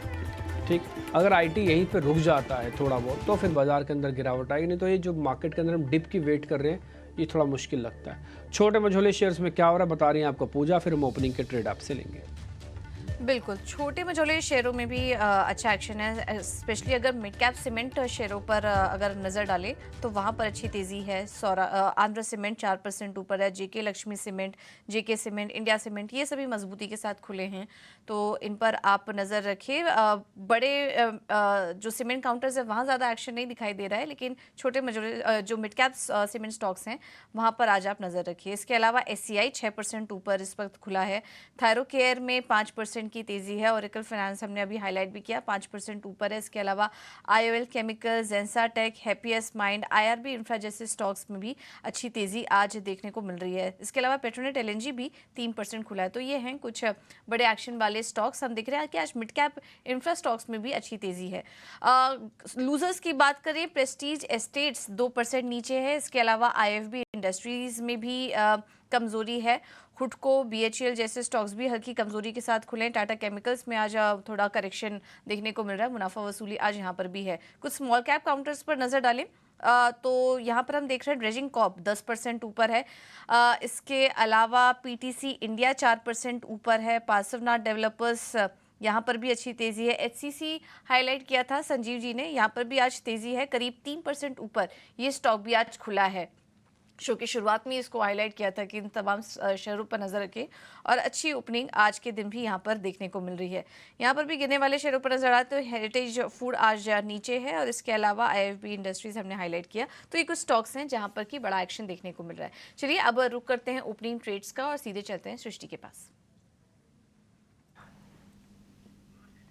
ठीक। अगर IT यहीं पे रुक जाता है थोड़ा बहुत तो फिर बाजार के अंदर गिरावट आएगी, नहीं तो ये जो मार्केट के अंदर हम डिप की वेट कर रहे हैं ये थोड़ा मुश्किल लगता है। छोटे मझोले शेयर्स में क्या हो रहा है बता रही हैं आपको पूजा, फिर हम ओपनिंग के ट्रेड आपसे लेंगे। बिल्कुल, छोटे मझोले शेयरों में भी अच्छा एक्शन है, स्पेशली अगर मिड कैप सीमेंट शेयरों पर अगर नज़र डालें तो वहाँ पर अच्छी तेज़ी है। आंध्र सीमेंट 4% ऊपर है, JK Lakshmi cement, JK cement, India cement, ये सभी मजबूती के साथ खुले हैं, तो इन पर आप नज़र रखिए। बड़े जो सीमेंट काउंटर्स है वहाँ ज़्यादा एक्शन नहीं दिखाई दे रहा है, लेकिन छोटे मझोले जो मिड कैप सीमेंट स्टॉक्स हैं वहाँ पर आज आप नज़र रखिए। इसके अलावा SCI 6% ऊपर इस वक्त खुला है। थायरोकेयर में 5% की तेजी है। ओरेकल फाइनेंस हमने अभी हाईलाइट भी किया, 5% ऊपर है। इसके अलावा IOL chemical, Zensartech, happiest minds, IRB infra जैसे स्टॉक्स में भी अच्छी तेजी आज देखने को मिल रही है। इसके अलावा पेट्रोनेट LNG भी 3% खुला है। तो ये हैं कुछ बड़े एक्शन वाले स्टॉक्स। हम देख रहे हैं कि आज मिड कैप इंफ्रा स्टॉक्स में भी अच्छी तेजी है। लूजर्स की बात करें, प्रेस्टीज एस्टेट्स 2% नीचे है। इसके अलावा IFB इंडस्ट्रीज में भी कमजोरी है। हुडको, BHEL जैसे स्टॉक्स भी हल्की कमजोरी के साथ खुले हैं। टाटा केमिकल्स में आज थोड़ा करेक्शन देखने को मिल रहा है। मुनाफा वसूली आज यहाँ पर भी है। कुछ स्मॉल कैप काउंटर्स पर नजर डालें तो यहाँ पर हम देख रहे हैं ड्रेजिंग कॉर्प 10% ऊपर है। इसके अलावा PTC इंडिया 4% ऊपर है। पार्श्वनाथ डेवलपर्स यहाँ पर भी अच्छी तेजी है। HCC हाईलाइट किया था संजीव जी ने, यहाँ पर भी आज तेजी है, करीब 3% ऊपर ये स्टॉक भी आज खुला है। शो की शुरुआत में इसको हाईलाइट किया था कि इन तमाम शेयरों पर नजर रखें और अच्छी ओपनिंग आज के दिन भी यहाँ पर देखने को मिल रही है। यहाँ पर भी गिरने वाले शेयरों पर नजर आते तो हेरिटेज फूड आज नीचे है और इसके अलावा IFB इंडस्ट्रीज हमने हाईलाइट किया। तो ये कुछ स्टॉक्स हैं जहाँ पर कि बड़ा एक्शन देखने को मिल रहा है। चलिए अब रुक करते हैं ओपनिंग ट्रेड्स का और सीधे चलते हैं सृष्टि के पास।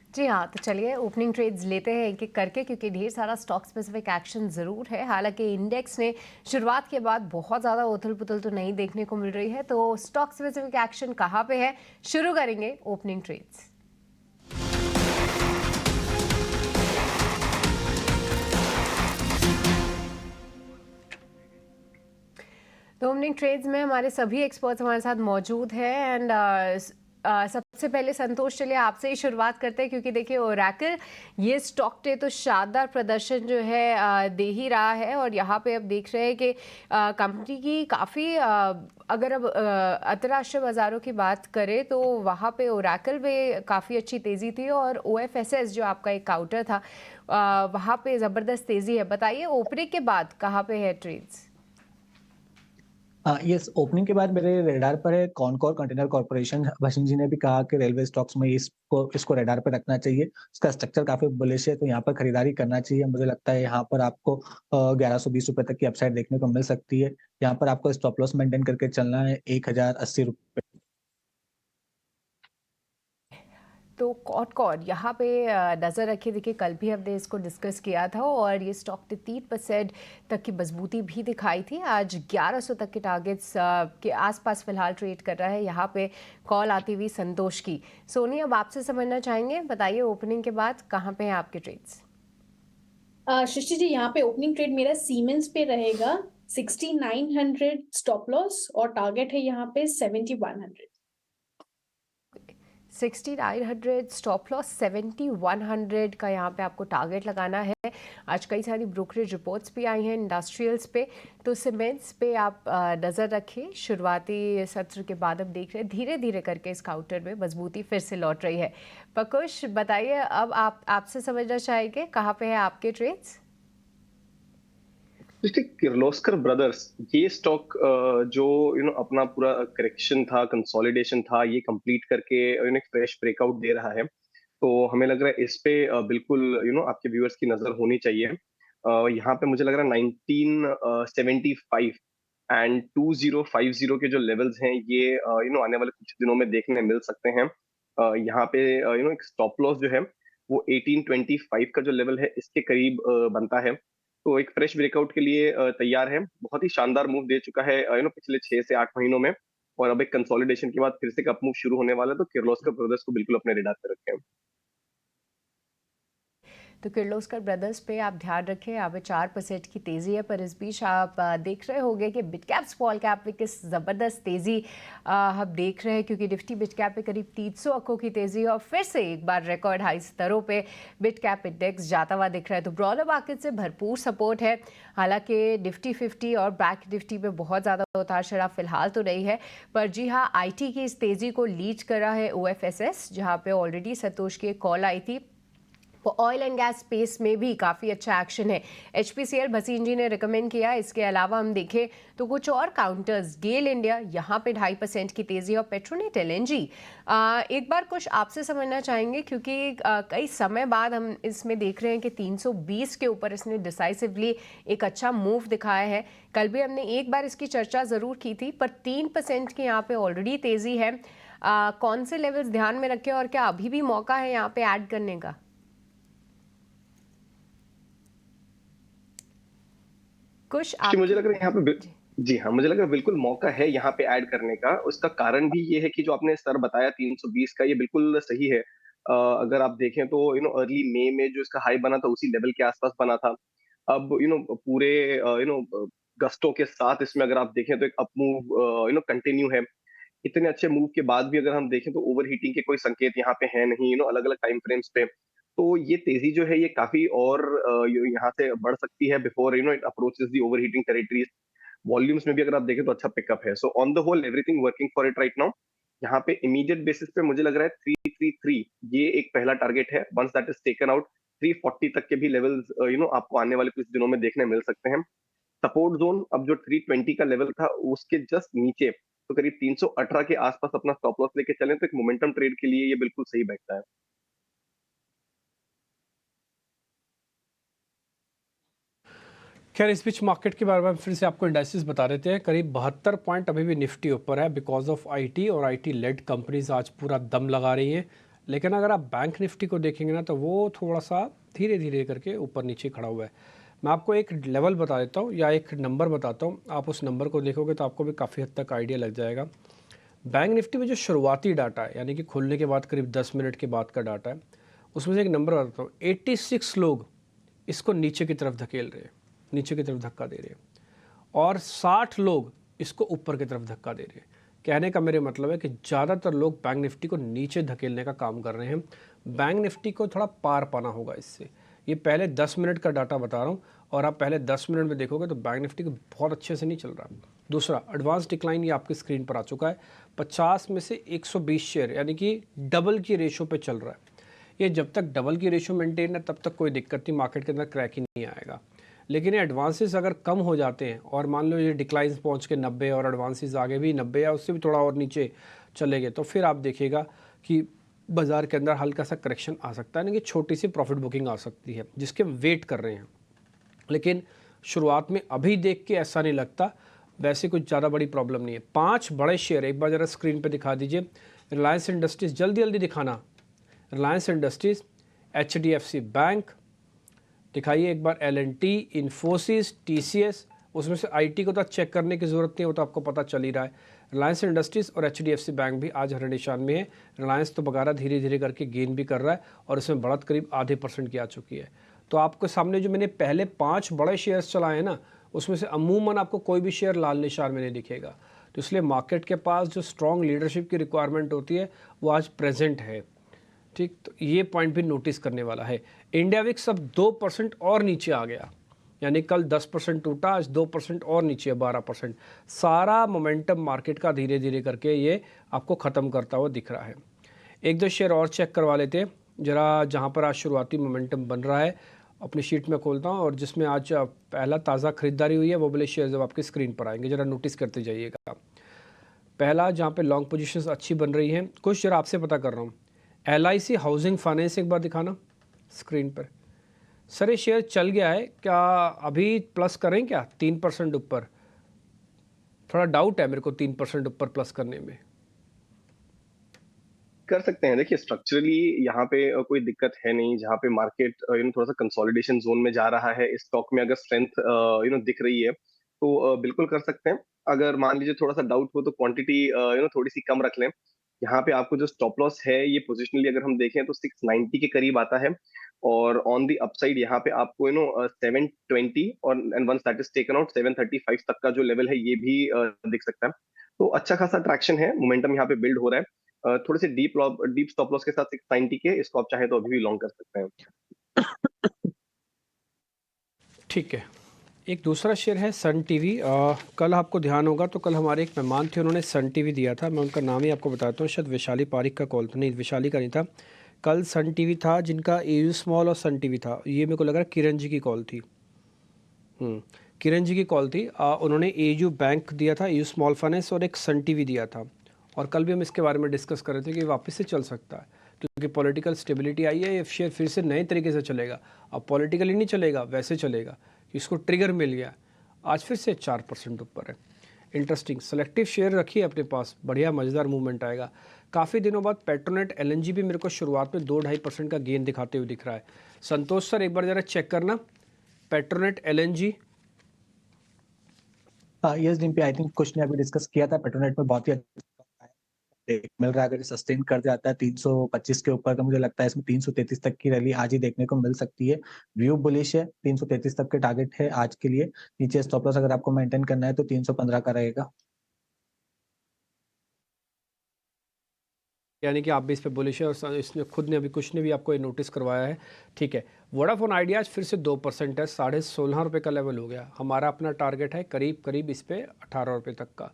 जी हाँ, तो चलिए ओपनिंग ट्रेड्स लेते हैं एक एक करके, क्योंकि ढेर सारा स्टॉक स्पेसिफिक एक्शन ज़रूर है। हालांकि इंडेक्स ने शुरुआत के बाद बहुत ज़्यादा उथल पुथल तो नहीं देखने को मिल रही है। तो स्टॉक स्पेसिफिक एक्शन कहाँ पे है, शुरू करेंगे ओपनिंग ट्रेड्स। तो ओपनिंग ट्रेड्स में हमारे सभी एक्सपर्ट्स हमारे साथ मौजूद हैं एंड सबसे पहले संतोष, चलिए आपसे ही शुरुआत करते हैं, क्योंकि देखिए ओरेकल ये स्टॉक ने तो शानदार प्रदर्शन जो है दे ही रहा है और यहाँ पे अब देख रहे हैं कि कंपनी की काफ़ी अगर अब अंतर्राष्ट्रीय बाज़ारों की बात करें तो वहाँ पे ओरेकल में काफ़ी अच्छी तेज़ी थी और OFSS जो आपका एक काउंटर था वहाँ पे ज़बरदस्त तेज़ी है। बताइए ओपनिंग के बाद कहाँ पे है ट्रेड्स? यस, ओपनिंग के बाद मेरे रेडार पर है कॉनकोर कंटेनर कॉर्पोरेशन। भसीन जी ने भी कहा कि रेलवे स्टॉक्स में इसको रेडार पर रखना चाहिए। इसका स्ट्रक्चर काफी बुलिश है, तो यहाँ पर खरीदारी करना चाहिए। मुझे लगता है यहाँ पर आपको 1120 रुपए तक की अपसाइड देखने को मिल सकती है। यहाँ पर आपको स्टॉप लॉस मेंटेन करके चलना है 1080 रुपए। तो कॉनकोर यहाँ पे नज़र रखिए। देखिए कल भी हमने इसको डिस्कस किया था और ये स्टॉक ने 3% तक की मजबूती भी दिखाई थी। आज 1100 तक के टारगेट्स के आसपास फिलहाल ट्रेड कर रहा है। यहाँ पे कॉल आती हुई संतोष की। सोनी, अब आपसे समझना चाहेंगे, बताइए ओपनिंग के बाद कहाँ पे हैं आपके ट्रेड्स? सृष्टि जी, यहाँ पे ओपनिंग ट्रेड मेरा सीमेंस पे रहेगा 6900 स्टॉप लॉस और टारगेट है यहाँ पे 7100। 6900 स्टॉप लॉस, 7100 का यहाँ पे आपको टारगेट लगाना है। आज कई सारी ब्रोकरेज रिपोर्ट्स भी आई हैं इंडस्ट्रियल्स पे, तो सीमेंट्स पे आप नज़र रखें। शुरुआती सत्र के बाद अब देख रहे हैं धीरे धीरे करके इस काउंटर में मजबूती फिर से लौट रही है। पकुश, बताइए अब आपसे समझना चाहेंगे कहाँ पे है आपके ट्रेड्स? किर्लोस्कर ब्रदर्स, ये स्टॉक जो अपना पूरा करेक्शन था, कंसोलिडेशन था, ये कंप्लीट करके एक फ्रेश ब्रेकआउट दे रहा है। तो हमें लग रहा है इस पे बिल्कुल आपके व्यूअर्स की नजर होनी चाहिए। यहाँ पे मुझे लग रहा है 1975 एंड 2050 के जो लेवल्स हैं ये आने वाले कुछ दिनों में देखने मिल सकते हैं। यहाँ पे एक स्टॉप लॉस जो है वो 1825 का जो लेवल है इसके करीब बनता है। तो एक फ्रेश ब्रेकआउट के लिए तैयार है। बहुत ही शानदार मूव दे चुका है पिछले 6 से 8 महीनों में, और अब एक कंसोलिडेशन के बाद फिर से अप मूव शुरू होने वाला है। तो किर्लोस्कर ब्रदर्स को बिल्कुल अपने रेडार पे रखें। तो किर्लोस्कर ब्रदर्स पे आप ध्यान रखें। यहाँ पे 4% की तेज़ी है, पर इस बीच आप देख रहे होंगे कि मिड कैप स्मॉल कैप में किस ज़बरदस्त तेज़ी हम देख रहे हैं, क्योंकि निफ्टी मिड कैप पे करीब 300 अंकों की तेज़ी और फिर से एक बार रिकॉर्ड हाई स्तरों पे मिड कैप इंडेक्स जाता हुआ दिख रहा है। तो ब्रॉडर मार्केट से भरपूर सपोर्ट है। हालांकि निफ्टी 50 और बैंक निफ्टी में बहुत ज़्यादा उतार चढ़ाव फिलहाल तो नहीं है, पर जी हाँ, IT की इस तेज़ी को लीड कर रहा है OFSS, जहाँ पे ऑलरेडी संतोष की कॉल आई थी। ऑयल एंड गैस स्पेस में भी काफ़ी अच्छा एक्शन है। HPCL भसीन जी ने रिकमेंड किया। इसके अलावा हम देखें तो कुछ और काउंटर्स, गेल इंडिया यहाँ पे 2.5% की तेज़ी और पेट्रोनेट LNG। एक बार कुछ आपसे समझना चाहेंगे, क्योंकि कई समय बाद हम इसमें देख रहे हैं कि 320 के ऊपर इसने डिसाइसिवली एक अच्छा मूव दिखाया है। कल भी हमने एक बार इसकी चर्चा ज़रूर की थी, पर 3% की यहाँ पे ऑलरेडी तेज़ी है। कौन से लेवल्स ध्यान में रखें और क्या अभी भी मौका है यहाँ पे ऐड करने का? कुछ मुझे लग रहा है यहाँ पे जी हाँ, मुझे लग रहा है बिल्कुल मौका है यहाँ पे ऐड करने का। उसका कारण भी ये है कि जो आपने स्तर बताया 320 का, ये बिल्कुल सही है। अगर आप देखें तो अर्ली मई में जो इसका हाई बना था उसी लेवल के आसपास बना था। अब पूरे गस्टों के साथ इसमें अगर आप देखें तो एक अप मूव कंटिन्यू है। इतने अच्छे मूव के बाद भी अगर हम देखें तो ओवरहीटिंग के कोई संकेत यहाँ पे है नहीं, अलग अलग टाइम फ्रेम्स पे। तो ये तेजी जो है ये काफी और यहाँ से बढ़ सकती है before it approaches the overheating territories. Volumes में भी अगर आप देखें तो अच्छा पिकअप है। So on the whole everything working for it right now. यहाँ पे इमीडिएट बेसिस पे मुझे लग रहा है 333 ये एक पहला टारगेट है। Once that is taken out 340 तक के भी लेवल्स आपको आने वाले कुछ दिनों में देखने मिल सकते हैं। सपोर्ट जोन अब जो 320 का लेवल था उसके जस्ट नीचे, तो करीब 318 के आसपास अपना स्टॉप लॉस लेके चलें तो एक मोमेंटम ट्रेड के लिए ये बिल्कुल सही बैठता है। खैर इस बीच मार्केट के बारे में फिर से आपको इंडाइसिस बता देते हैं। करीब 72 पॉइंट अभी भी निफ्टी ऊपर है बिकॉज ऑफ आईटी और आईटी लेड कंपनीज आज पूरा दम लगा रही हैं। लेकिन अगर आप बैंक निफ्टी को देखेंगे ना तो वो थोड़ा सा धीरे धीरे करके ऊपर नीचे खड़ा हुआ है। मैं आपको एक लेवल बता देता हूँ या एक नंबर बताता हूँ, आप उस नंबर को देखोगे तो आपको भी काफ़ी हद तक आइडिया लग जाएगा। बैंक निफ्टी में जो शुरुआती डाटा है यानी कि खुलने के बाद करीब 10 मिनट के बाद का डाटा है, उसमें से एक नंबर बताता हूँ। 86 लोग इसको नीचे की तरफ धकेल रहे हैं, नीचे की तरफ धक्का दे रहे हैं, और 60 लोग इसको ऊपर की तरफ धक्का दे रहे हैं। कहने का मेरे मतलब है कि ज़्यादातर लोग बैंक निफ्टी को नीचे धकेलने का काम कर रहे हैं। बैंक निफ्टी को थोड़ा पार पाना होगा इससे। ये पहले 10 मिनट का डाटा बता रहा हूँ और आप पहले 10 मिनट में देखोगे तो बैंक निफ्टी को बहुत अच्छे से नहीं चल रहा। दूसरा एडवांस डिक्लाइन ये आपकी स्क्रीन पर आ चुका है। 50 में से 120 शेयर यानी कि डबल की रेशो पे चल रहा है। ये जब तक डबल की रेशो मेंटेन है तब तक कोई दिक्कत नहीं, मार्केट के अंदर क्रैक ही नहीं आएगा। लेकिन ये एडवांसेस अगर कम हो जाते हैं और मान लो ये डिक्लाइंस पहुंच के 90 और एडवांसेस आगे भी 90 या उससे भी थोड़ा और नीचे चले गए तो फिर आप देखिएगा कि बाज़ार के अंदर हल्का सा करेक्शन आ सकता है, यानी कि छोटी सी प्रॉफिट बुकिंग आ सकती है जिसके वेट कर रहे हैं। लेकिन शुरुआत में अभी देख के ऐसा नहीं लगता, वैसे कुछ ज़्यादा बड़ी प्रॉब्लम नहीं है। 5 बड़े शेयर एक बार ज़रा स्क्रीन पे दिखा दीजिए। रिलायंस इंडस्ट्रीज़, जल्दी जल्दी दिखाना। रिलायंस इंडस्ट्रीज़, HDFC बैंक दिखाइए एक बार, L&T, इन्फोसिस, TCS। उसमें से IT को तो चेक करने की ज़रूरत नहीं, वो तो आपको पता चल ही रहा है। रिलायंस इंडस्ट्रीज़ और HDFC बैंक भी आज हरे निशान में है। रिलायंस तो बगारा धीरे धीरे करके गेन भी कर रहा है और इसमें बढ़त करीब ½ % की आ चुकी है। तो आपके सामने जो मैंने पहले 5 बड़े शेयर्स चलाए हैं ना, उसमें से अमूमन आपको कोई भी शेयर लाल निशान में नहीं दिखेगा। तो इसलिए मार्केट के पास जो स्ट्रॉन्ग लीडरशिप की रिक्वायरमेंट होती है वो आज प्रेजेंट है। ठीक, तो ये पॉइंट भी नोटिस करने वाला है। इंडिया विक्स अब 2% और नीचे आ गया, यानी कल 10% टूटा, आज 2% और नीचे 12%। सारा मोमेंटम मार्केट का धीरे धीरे करके ये आपको ख़त्म करता हुआ दिख रहा है। एक दो शेयर और चेक करवा लेते हैं ज़रा, जहाँ पर आज शुरुआती मोमेंटम बन रहा है। अपनी शीट में खोलता हूँ और जिसमें आज पहला ताज़ा खरीदारी हुई है वो वाले शेयर जब आपकी स्क्रीन पर आएंगे ज़रा नोटिस करते जाइएगा। पहला जहाँ पे लॉन्ग पोजीशंस अच्छी बन रही हैं, कुछ ज़रा आपसे पता कर रहा हूँ। LIC हाउसिंग फाइनेंस एक बार दिखाना स्क्रीन पर। सर ये शेयर चल गया है, क्या अभी प्लस करें क्या 3% ऊपर? थोड़ा डाउट है मेरे को 3% ऊपर प्लस करने में। कर सकते हैं। देखिए स्ट्रक्चरली यहाँ पे कोई दिक्कत है नहीं। जहाँ पे मार्केट थोड़ा सा कंसोलिडेशन जोन में जा रहा है, इस स्टॉक में अगर स्ट्रेंथ दिख रही है तो बिल्कुल कर सकते हैं। अगर मान लीजिए थोड़ा सा डाउट हो तो क्वांटिटी थोड़ी सी कम रख लें। यहाँ पे आपको जो स्टॉप लॉस है ये पोजिशनली अगर हम देखें तो 690 के करीब आता है, और ऑन दी अपसाइड यहाँ पे आपको 720 और once that is taken out 735 तक का जो लेवल है ये भी दिख सकता है। तो अच्छा खासा ट्रैक्शन है, मोमेंटम यहाँ पे बिल्ड हो रहा है। थोड़े से डीप स्टॉप लॉस के साथ 690 के, इसको आप चाहे तो अभी भी लॉन्ग कर सकते हैं। ठीक है, एक दूसरा शेयर है सन टीवी। कल आपको ध्यान होगा तो कल हमारे एक मेहमान थे, उन्होंने सन टीवी दिया था। मैं उनका नाम ही आपको बताता हूँ, शायद वैशाली पारिक का कॉल था, नहीं वैशाली का नहीं था। कल सन टीवी था जिनका AU स्मॉल और सन टीवी था। ये मेरे को लग रहा है किरण जी की कॉल थी। किरण जी की कॉल थी। उन्होंने AU बैंक दिया था, AU स्मॉल फाइनेंस और एक सन टीवी दिया था। और कल भी हम इसके बारे में डिस्कस कर रहे थे कि वापस से चल सकता है क्योंकि पॉलिटिकल स्टेबिलिटी आई है। ये शेयर फिर से नए तरीके से चलेगा। अब पॉलिटिकली नहीं चलेगा, वैसे चलेगा। इसको ट्रिगर मिल गया, आज फिर से 4% ऊपर है। इंटरेस्टिंग, सेलेक्टिव शेयर रखिए अपने पास, बढ़िया मज़ेदार मूवमेंट आएगा। काफ़ी दिनों बाद पेट्रोनेट एलएनजी भी मेरे को शुरुआत में 2-2.5% का गेन दिखाते हुए दिख रहा है। संतोष सर एक बार ज़रा चेक करना Petronet LNG. Yes Dimpy, I think कुछ ने अभी डिस्कस किया था, पेट्रोनेट में बहुत ही मिल रहा है। अगर सस्टेन कर जाता है 325 के ऊपर, तो मुझे लगता है इसमें 333 तक की रैली आज ही देखने को मिल सकती है। व्यू बुलिश है, 333 तक के टारगेट है आज के लिए। नीचे स्टॉप लॉस अगर आपको मेंटेन करना है तो 315 का रहेगा। यानी कि आप भी इस पे बुलिश है और इसने खुद ने अभी कुछ ने भी आपको ये नोटिस करवाया है। ठीक है, वोडाफोन आइडिया आज फिर से 2% है, 16.5 रुपये का लेवल हो गया। हमारा अपना टारगेट है करीब करीब इस पे 18 रुपये तक का,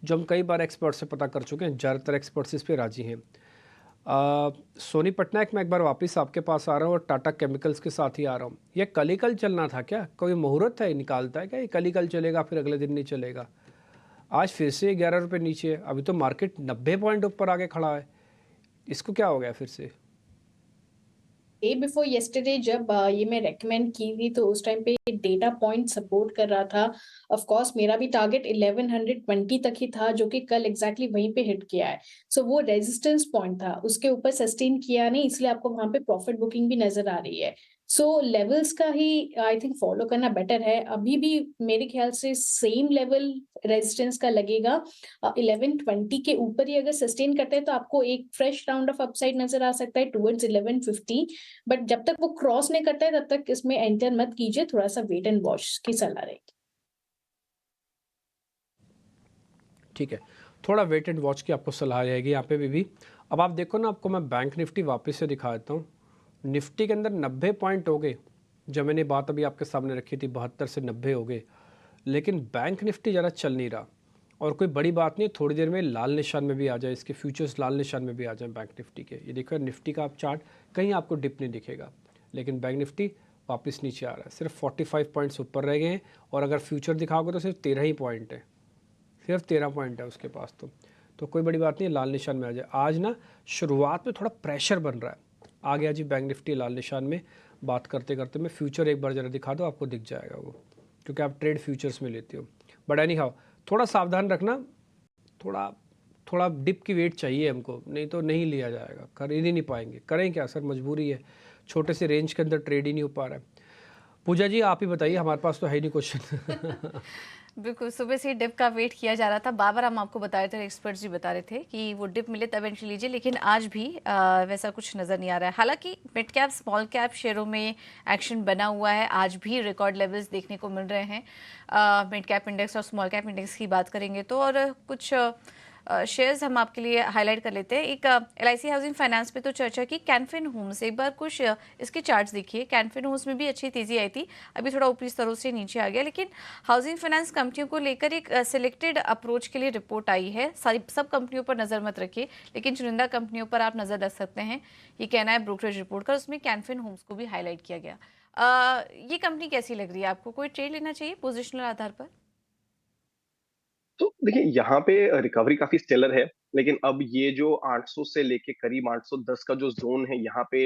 जो हम कई बार एक्सपर्ट से पता कर चुके हैं। ज़्यादातर एक्सपर्ट्स इस पे राजी हैं। सोनी पटनायक, मैं एक बार वापस आपके पास आ रहा हूँ और टाटा केमिकल्स के साथ ही आ रहा हूँ। ये कल ही कल चलना था क्या? कोई मुहूर्त है निकालता है क्या? ये कल ही कल चलेगा फिर अगले दिन नहीं चलेगा? आज फिर से 11 रुपये नीचे है। अभी तो मार्केट 90 पॉइंट ऊपर आके खड़ा है, इसको क्या हो गया फिर से? डे बिफोर येस्टरडे जब ये मैं रेकमेंड की थी तो उस टाइम पे डेटा पॉइंट सपोर्ट कर रहा था। ऑफ कोर्स मेरा भी टारगेट 1120 तक ही था, जो कि कल एग्जैक्टली वहीं पे हिट किया है। सो वो रेजिस्टेंस पॉइंट था, उसके ऊपर सस्टेन किया नहीं, इसलिए आपको वहां पे प्रॉफिट बुकिंग भी नजर आ रही है। सो लेवल्स का ही आई थिंक फॉलो करना बेटर है। अभी भी मेरे ख्याल से सेम लेवल रेजिस्टेंस का लगेगा। 1120 के ऊपर ही अगर सस्टेन करते हैं तो आपको एक फ्रेश राउंड ऑफ अपसाइड नजर आ सकता है टुवर्ड्स 1150। बट जब तक वो क्रॉस नहीं करता है तब तक इसमें एंटर मत कीजिए, थोड़ा सा वेट एंड वॉच की सलाह रहेगी। ठीक है, थोड़ा वेट एंड वॉच की आपको सलाह रहेगी यहाँ पे भी। अब आप देखो ना, आपको मैं बैंक निफ्टी वापस से दिखा देता हूँ। निफ्टी के अंदर 90 पॉइंट हो गए, जब मैंने बात अभी आपके सामने रखी थी 72 से 90 हो गए, लेकिन बैंक निफ्टी ज़रा चल नहीं रहा। और कोई बड़ी बात नहीं, थोड़ी देर में लाल निशान में भी आ जाए, इसके फ्यूचर्स लाल निशान में भी आ जाए बैंक निफ्टी के। ये देखो निफ्टी का आप चार्ट, कहीं आपको डिप नहीं दिखेगा, लेकिन बैंक निफ्टी वापस नीचे आ रहा है। सिर्फ 45 पॉइंट्स ऊपर रह गए हैं, और अगर फ्यूचर दिखाओगे तो सिर्फ 13 ही पॉइंट है, सिर्फ 13 पॉइंट है उसके पास। तो कोई बड़ी बात नहीं, लाल निशान में आ जाए। आज ना शुरुआत में थोड़ा प्रेशर बन रहा है। आ गया जी बैंक निफ्टी लाल निशान में। बात करते करते मैं फ्यूचर एक बार ज़रा दिखा दो, आपको दिख जाएगा वो, क्योंकि आप ट्रेड फ्यूचर्स में लेते हो। बट एनी हाउ, थोड़ा सावधान रखना, थोड़ा डिप की वेट चाहिए हमको, नहीं तो नहीं लिया जाएगा, खरीद ही नहीं पाएंगे। करें क्या सर, मजबूरी है, छोटे से रेंज के अंदर ट्रेड ही नहीं हो पा रहा है। पूजा जी आप ही बताइए, हमारे पास तो है नहीं क्वेश्चन। बिल्कुल, सुबह से डिप का वेट किया जा रहा था। बार-बार हम आपको बता रहे थे, एक्सपर्ट्स भी बता रहे थे कि वो डिप मिले तब एंट्री लीजिए, लेकिन आज भी वैसा कुछ नज़र नहीं आ रहा है। हालांकि मिड कैप स्मॉल कैप शेयरों में एक्शन बना हुआ है, आज भी रिकॉर्ड लेवल्स देखने को मिल रहे हैं। मिड कैप इंडेक्स और स्मॉल कैप इंडेक्स की बात करेंगे तो, और कुछ शेयर्स हम आपके लिए हाईलाइट कर लेते हैं। एक LIC हाउसिंग फाइनेंस पे तो चर्चा की। कैनफिन होम्स, एक बार कुछ इसके चार्ट्स देखिए। कैनफिन होम्स में भी अच्छी तेज़ी आई थी, अभी थोड़ा ऊपरी स्तरों से नीचे आ गया, लेकिन हाउसिंग फाइनेंस कंपनियों को लेकर एक सिलेक्टेड अप्रोच के लिए रिपोर्ट आई है। सारी सब कंपनियों पर नज़र मत रखिए, लेकिन चुनिंदा कंपनियों पर आप नज़र रख सकते हैं, ये कहना है ब्रोकरेज रिपोर्ट का। उसमें कैनफिन होम्स को भी हाईलाइट किया गया। ये कंपनी कैसी लग रही है आपको? कोई ट्रेड लेना चाहिए पोजिशनल आधार पर? तो देखिए यहाँ पे रिकवरी काफी स्टेलर है, लेकिन अब ये जो 800 से लेके करीब 810 का जो जोन है, यहाँ पे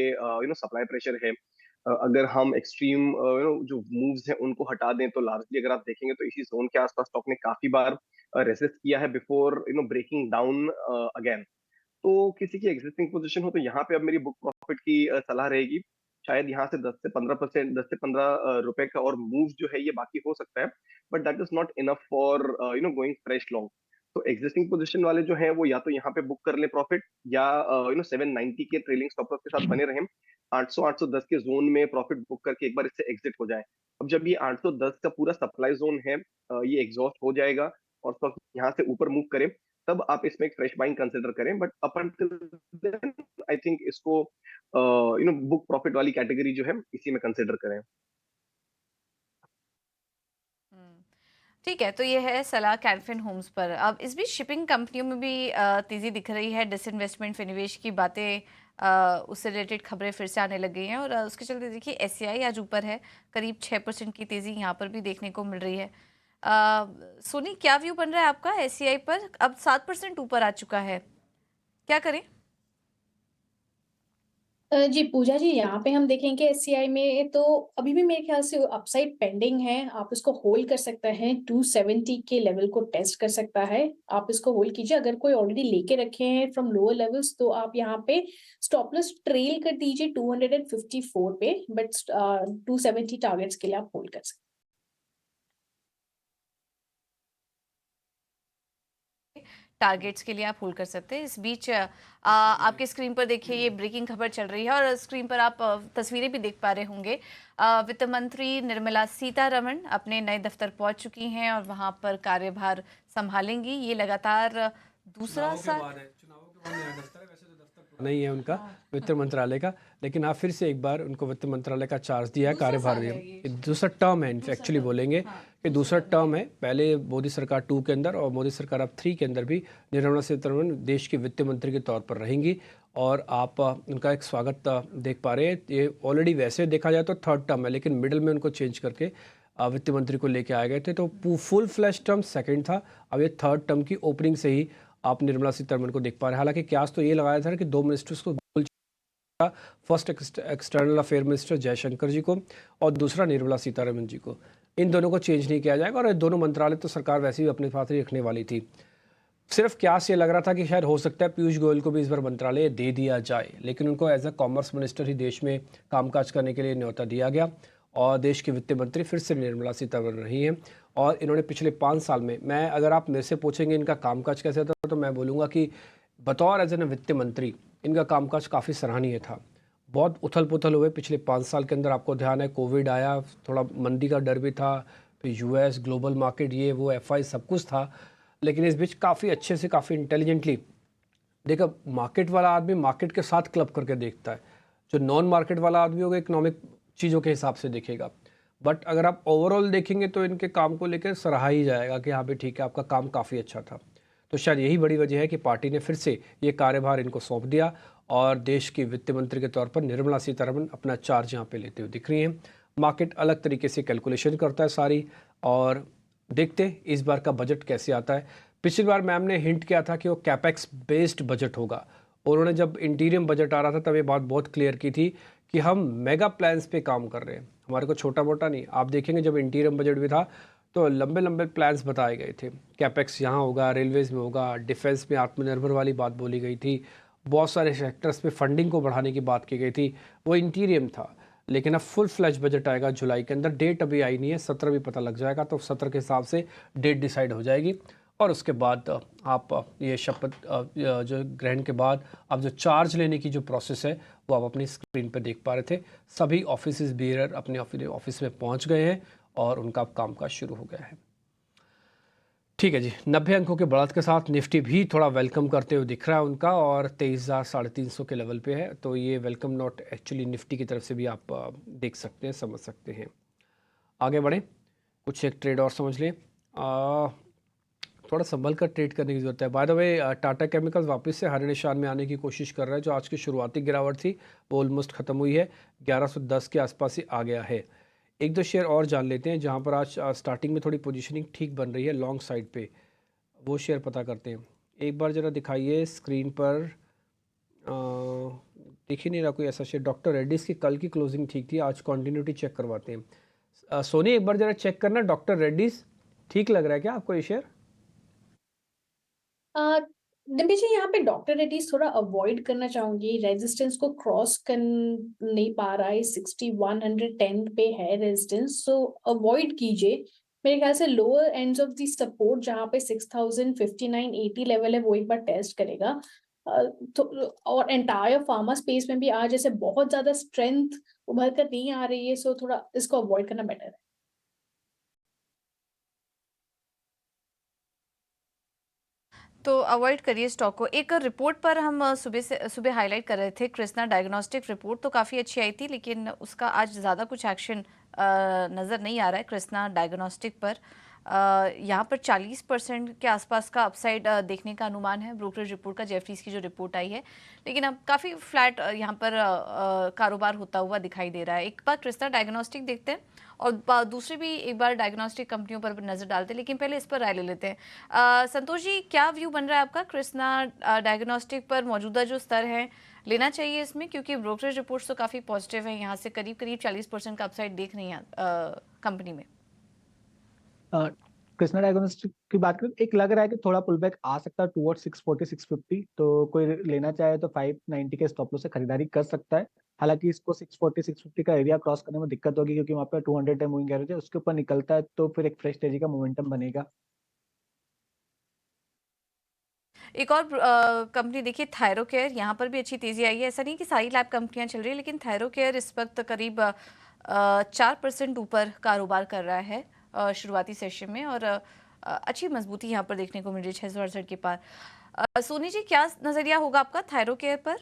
सप्लाई प्रेशर है। अगर हम एक्सट्रीम जो मूव्स हैं उनको हटा दें तो लार्जली अगर आप देखेंगे तो इसी जोन के आसपास स्टॉक ने काफी बार रेसिस्ट किया है बिफोर ब्रेकिंग डाउन अगेन। तो किसी की एग्जिस्टिंग पोजीशन हो तो यहाँ पे अब मेरी बुक प्रॉफिट की सलाह रहेगी। शायद यहाँ से 10 से 15 रुपए का और मूव जो है ये बाकी हो सकता है, but that is not enough for going fresh long. तो एग्जिस्टिंग पोजीशन वाले जो हैं वो या तो यहाँ पे बुक कर ले प्रॉफिट, या 790 के ट्रेलिंग स्टॉप लॉस के साथ बने रहें। 800 810 के जोन में प्रॉफिट बुक करके एक बार इससे एग्जिट हो जाए। अब जब ये 810 का पूरा सप्लाई जोन है, ये एग्जॉस्ट हो जाएगा और स्टॉक यहाँ से ऊपर मूव करे, तब आप इसमें एक फ्रेश बाइंग कंसिडर करें। But up until then I think इसको बुक प्रॉफिट वाली कैटेगरी जो है इसी में कंसिडर करें। ठीक है, तो ये है सलाह कैनफिन होम्स पर। अब इस बीच शिपिंग कंपनियों में भी तेज़ी दिख रही है। डिसइन्वेस्टमेंट, विनिवेश की बातें, उससे रिलेटेड खबरें फिर से आने लग गई हैं, और उसके चलते देखिए SCI आज ऊपर है, करीब 6% की तेज़ी यहाँ पर भी देखने को मिल रही है। सोनी, क्या व्यू बन रहा है आपका SCI पर? अब 7% ऊपर आ चुका है, क्या करें? जी पूजा जी, यहाँ पे हम देखेंगे एससीआई में तो अभी भी मेरे ख्याल से अपसाइड पेंडिंग है। आप इसको होल्ड कर सकते हैं, 270 के लेवल को टेस्ट कर सकता है। आप इसको होल्ड कीजिए। अगर कोई ऑलरेडी लेके रखे हैं फ्रॉम लोअर लेवल्स तो आप यहाँ पे स्टॉप लॉस ट्रेल कर दीजिए 254 पे, बट 270 टारगेट्स के लिए आप होल्ड कर सकते हैं। टारगेट्स के लिए आप होल्ड कर सकते हैं। इस बीच आपके स्क्रीन पर देखिए ये ब्रेकिंग खबर चल रही है और स्क्रीन पर आप तस्वीरें भी देख पा रहे होंगे। वित्त मंत्री निर्मला सीतारमण अपने नए दफ्तर पहुंच चुकी हैं और वहां पर कार्यभार संभालेंगी। ये लगातार दूसरा साल नहीं है उनका वित्त मंत्रालय का, लेकिन आप फिर से एक बार उनको वित्त मंत्रालय का चार्ज दिया है, कार्यभार दिया है। दूसरा टर्म है, एक्चुअली बोलेंगे कि दूसरा टर्म है। पहले मोदी सरकार 2 के अंदर और मोदी सरकार अब 3 के अंदर भी निर्मला सीतारमण देश की वित्त मंत्री के तौर पर रहेंगी और आप उनका एक स्वागत देख पा रहे हैं। ये ऑलरेडी वैसे देखा जाए तो 3rd टर्म है, लेकिन मिडिल में उनको चेंज करके वित्त मंत्री को लेके आए गए थे, तो फुल फ्लैश टर्म 2nd था। अब ये 3rd टर्म की ओपनिंग से ही आप निर्मला सीतारमण को देख पा रहे हैं। हालांकि क्यास तो ये लगाया था कि 2 मिनिस्टर्स को, first external affair minister Jaishankar ji को और दूसरा निर्मला सीतारमण जी को, इन दोनों को चेंज नहीं किया जाएगा। और दोनों मंत्रालय तो सरकार वैसे ही अपने पास ही रखने वाली थी। सिर्फ क्यास ये लग रहा था कि शायद हो सकता है पीयूष गोयल को भी इस बार मंत्रालय दे दिया जाए, लेकिन उनको एज अ कॉमर्स मिनिस्टर ही देश में कामकाज करने के लिए न्योता दिया गया और देश की वित्त मंत्री फिर से निर्मला सीतारमण रही हैं। और इन्होंने पिछले 5 साल में, मैं अगर आप मेरे से पूछेंगे इनका कामकाज कैसे था तो मैं बोलूँगा कि बतौर एज एन वित्त मंत्री इनका कामकाज काफ़ी सराहनीय था। बहुत उथल पुथल हुए पिछले 5 साल के अंदर, आपको ध्यान है कोविड आया, थोड़ा मंदी का डर भी था, फिर यूएस ग्लोबल मार्केट ये वो एफआई सब कुछ था, लेकिन इस बीच काफ़ी अच्छे से काफ़ी इंटेलिजेंटली देखा। मार्केट वाला आदमी मार्केट के साथ क्लब करके देखता है, जो नॉन मार्केट वाला आदमी होगा इकोनॉमिक चीज़ों के हिसाब से देखेगा। बट अगर आप ओवरऑल देखेंगे तो इनके काम को लेकर सराहा ही जाएगा कि हाँ भाई ठीक है, आपका काम काफ़ी अच्छा था। तो शायद यही बड़ी वजह है कि पार्टी ने फिर से ये कार्यभार इनको सौंप दिया और देश की वित्त मंत्री के तौर पर निर्मला सीतारमण अपना चार्ज यहाँ पे लेते हुए दिख रही हैं। मार्केट अलग तरीके से कैलकुलेशन करता है सारी, और देखते इस बार का बजट कैसे आता है। पिछली बार मैम ने हिंट किया था कि वो कैपेक्स बेस्ड बजट होगा, और उन्होंने जब इंटीरियम बजट आ रहा था तब ये बात बहुत क्लियर की थी कि हम मेगा प्लान्स पे काम कर रहे हैं, हमारे को छोटा मोटा नहीं। आप देखेंगे जब इंटीरियम बजट भी था तो लंबे लंबे प्लान्स बताए गए थे, कैपेक्स यहाँ होगा, रेलवेज़ में होगा, डिफेंस में आत्मनिर्भर वाली बात बोली गई थी, बहुत सारे सेक्टर्स पे फंडिंग को बढ़ाने की बात की गई थी। वो इंटीरियम था, लेकिन अब फुल फ्लैश बजट आएगा जुलाई के अंदर। डेट अभी आई नहीं है, 17 भी पता लग जाएगा, तो 17 के हिसाब से डेट डिसाइड हो जाएगी। और उसके बाद आप ये शपथ जो ग्रहण के बाद अब जो चार्ज लेने की जो प्रोसेस है वो आप अपनी स्क्रीन पर देख पा रहे थे। सभी ऑफिस बियरर अपने ऑफिस में पहुंच गए हैं और उनका कामकाज शुरू हो गया है। ठीक है जी, 90 अंकों के बढ़त के साथ निफ्टी भी थोड़ा वेलकम करते हुए दिख रहा है उनका, और 23,350 के लेवल पे है। तो ये वेलकम नोट एक्चुअली निफ्टी की तरफ से भी आप देख सकते हैं, समझ सकते हैं। आगे बढ़ें, कुछ एक ट्रेड और समझ लें। थोड़ा संभल कर ट्रेड करने की ज़रूरत है। By the way Tata chemicals वापस से हरे निशान में आने की कोशिश कर रहा है। जो आज की शुरुआती गिरावट थी वो ऑलमोस्ट ख़त्म हुई है, 1110 के आसपास ही आ गया है। एक दो शेयर और जान लेते हैं जहां पर आज स्टार्टिंग में थोड़ी पोजीशनिंग ठीक बन रही है लॉन्ग साइड पे, वो शेयर पता करते हैं। एक बार ज़रा दिखाइए स्क्रीन पर, दिख ही नहीं रहा कोई ऐसा शेयर। डॉक्टर रेड्डीज़ की कल की क्लोजिंग ठीक थी, आज कंटिन्यूटी चेक करवाते हैं। सोनी एक बार ज़रा चेक करना, डॉक्टर रेड्डीज़ ठीक लग रहा है क्या आपको ये शेयर? डिम्पी जी, यहाँ पे डॉक्टर रेड्डीज थोड़ा अवॉइड करना चाहूंगी। रेजिस्टेंस को क्रॉस कर नहीं पा रहा है, 6110 पे है रेजिस्टेंस, सो अवॉइड कीजिए। मेरे ख्याल से lower ends of the support जहाँ पे 6059-80 लेवल है वो एक बार टेस्ट करेगा। तो और एंटायर फार्मा स्पेस में भी आज जैसे बहुत ज्यादा स्ट्रेंथ उभर कर नहीं आ रही है, सो थोड़ा इसको अवॉइड करना बेटर है। तो अवॉइड करिए स्टॉक को। एक रिपोर्ट पर हम सुबह हाईलाइट कर रहे थे, कृष्णा डायग्नोस्टिक रिपोर्ट तो काफ़ी अच्छी आई थी, लेकिन उसका आज ज़्यादा कुछ एक्शन नज़र नहीं आ रहा है कृष्णा डायग्नोस्टिक पर। यहाँ पर 40% के आसपास का अपसाइड देखने का अनुमान है ब्रोकरेज रिपोर्ट का, जेफरीज की जो रिपोर्ट आई है, लेकिन अब काफ़ी फ्लैट यहाँ पर कारोबार होता हुआ दिखाई दे रहा है। एक बार कृष्णा डायग्नोस्टिक देखते हैं और दूसरी भी एक बार डायग्नोस्टिक कंपनियों पर नज़र डालते हैं, लेकिन पहले इस पर राय ले लेते हैं। संतोष जी, क्या व्यू बन रहा है आपका कृष्णा डायग्नोस्टिक पर? मौजूदा जो स्तर है लेना चाहिए इसमें, क्योंकि ब्रोकरेज रिपोर्ट्स तो काफ़ी पॉजिटिव है, यहाँ से करीब करीब 40% का अपसाइड देख रही हैं कंपनी में। कृष्णा डायग्नोस्टिक की बात करें, एक लग रहा है कि थोड़ा पुल बैक आ सकता है टुवर्ड्स 640 650, तो कोई लेना चाहे तो 590 के स्टॉप लॉस से खरीदारी कर सकता है। हालांकि इसको 640 650 का एरिया क्रॉस करने में दिक्कत होगी, क्योंकि वहाँ पे 200 डे मूविंग एवरेज है, उसके ऊपर निकलता है तो फिर एक फ्रेश तेजी का मोमेंटम बनेगा। एक और कंपनी देखिए थायरोकेयर, यहाँ पर भी अच्छी तेजी आई है। ऐसा नहीं कि सारी लैब कंपनियां चल रही है, लेकिन थायरोकेयर इस वक्त करीब 4% ऊपर कारोबार कर रहा है शुरुआती सेशन में, और अच्छी मजबूती यहाँ पर देखने को मिल रही है 668 के पार। सोनी जी, क्या नजरिया होगा आपका थायरोकेयर पर?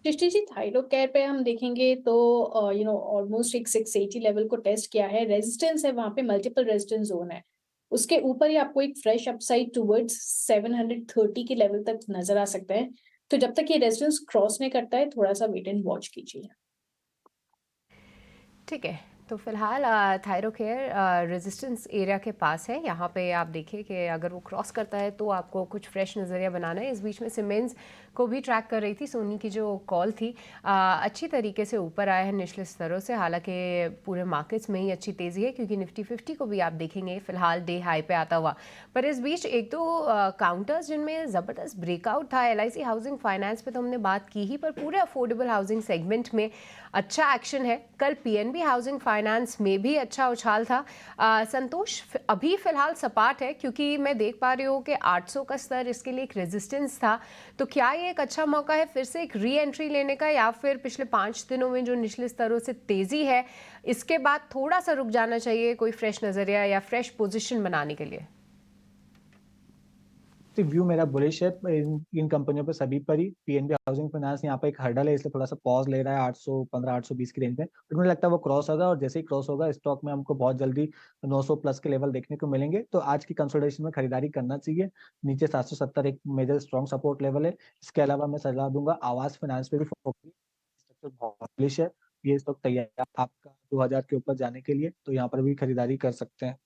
सृष्टि जी, थाइरोकेयर पे हम देखेंगे तो ऑलमोस्ट एक 680 लेवल को टेस्ट किया है, रेजिस्टेंस है वहां पे, मल्टीपल रेजिस्टेंस जोन है, उसके ऊपर ही आपको एक फ्रेश अपसाइड टुवर्ड्स 730 के लेवल तक नजर आ सकता है। तो जब तक ये रेजिस्टेंस क्रॉस नहीं करता है, थोड़ा सा वेट एंड वॉच कीजिए। ठीक है, तो फिलहाल थायरोकेयर रेजिस्टेंस एरिया के पास है। यहाँ पे आप देखिए कि अगर वो क्रॉस करता है तो आपको कुछ फ्रेश नज़रिया बनाना है। इस बीच में सीमेंस को भी ट्रैक कर रही थी, सोनी की जो कॉल थी अच्छी तरीके से ऊपर आया है निचले स्तरों से। हालांकि पूरे मार्केट्स में ही अच्छी तेज़ी है, क्योंकि निफ्टी 50 को भी आप देखेंगे फिलहाल डे हाई पे आता हुआ। पर इस बीच एक दो काउंटर्स जिनमें ज़बरदस्त ब्रेकआउट था, LIC हाउसिंग फाइनेंस पे तो हमने बात की ही, पर पूरे अफोर्डेबल हाउसिंग सेगमेंट में अच्छा एक्शन है। कल PNB हाउसिंग फाइनेंस में भी अच्छा उछाल था। संतोष अभी फिलहाल सपाट है, क्योंकि मैं देख पा रही हूँ कि 800 का स्तर इसके लिए एक रेजिस्टेंस था। तो क्या ये एक अच्छा मौका है फिर से एक री एंट्री लेने का, या फिर पिछले 5 दिनों में जो निचले स्तरों से तेजी है इसके बाद थोड़ा सा रुक जाना चाहिए कोई फ्रेश नजरिया या फ्रेश पोजीशन बनाने के लिए? व्यू मेरा बुलिश है इन कंपनियों पे सभी पर ही। PNB हाउसिंग फाइनेंस यहाँ पे एक हर्डल है, इसलिए थोड़ा सा पॉज ले रहा है 815 820 की रेंज में, तो मुझे लगता है वो क्रॉस होगा, और जैसे ही क्रॉस होगा स्टॉक में हमको बहुत जल्दी 900 प्लस के लेवल देखने को मिलेंगे। तो आज की कंसोलिडेशन में खरीदारी करना चाहिए। नीचे 770 एक मेजर स्ट्रॉन्ग सपोर्ट लेवल है। इसके अलावा मैं सलाह दूंगा आवास फाइनेंस पे भी फोकस, स्ट्रक्चर बहुत बुलिश है, ये स्टॉक तैयार है आपका 2000 के ऊपर जाने के लिए, तो यहाँ पर भी खरीदारी कर सकते हैं।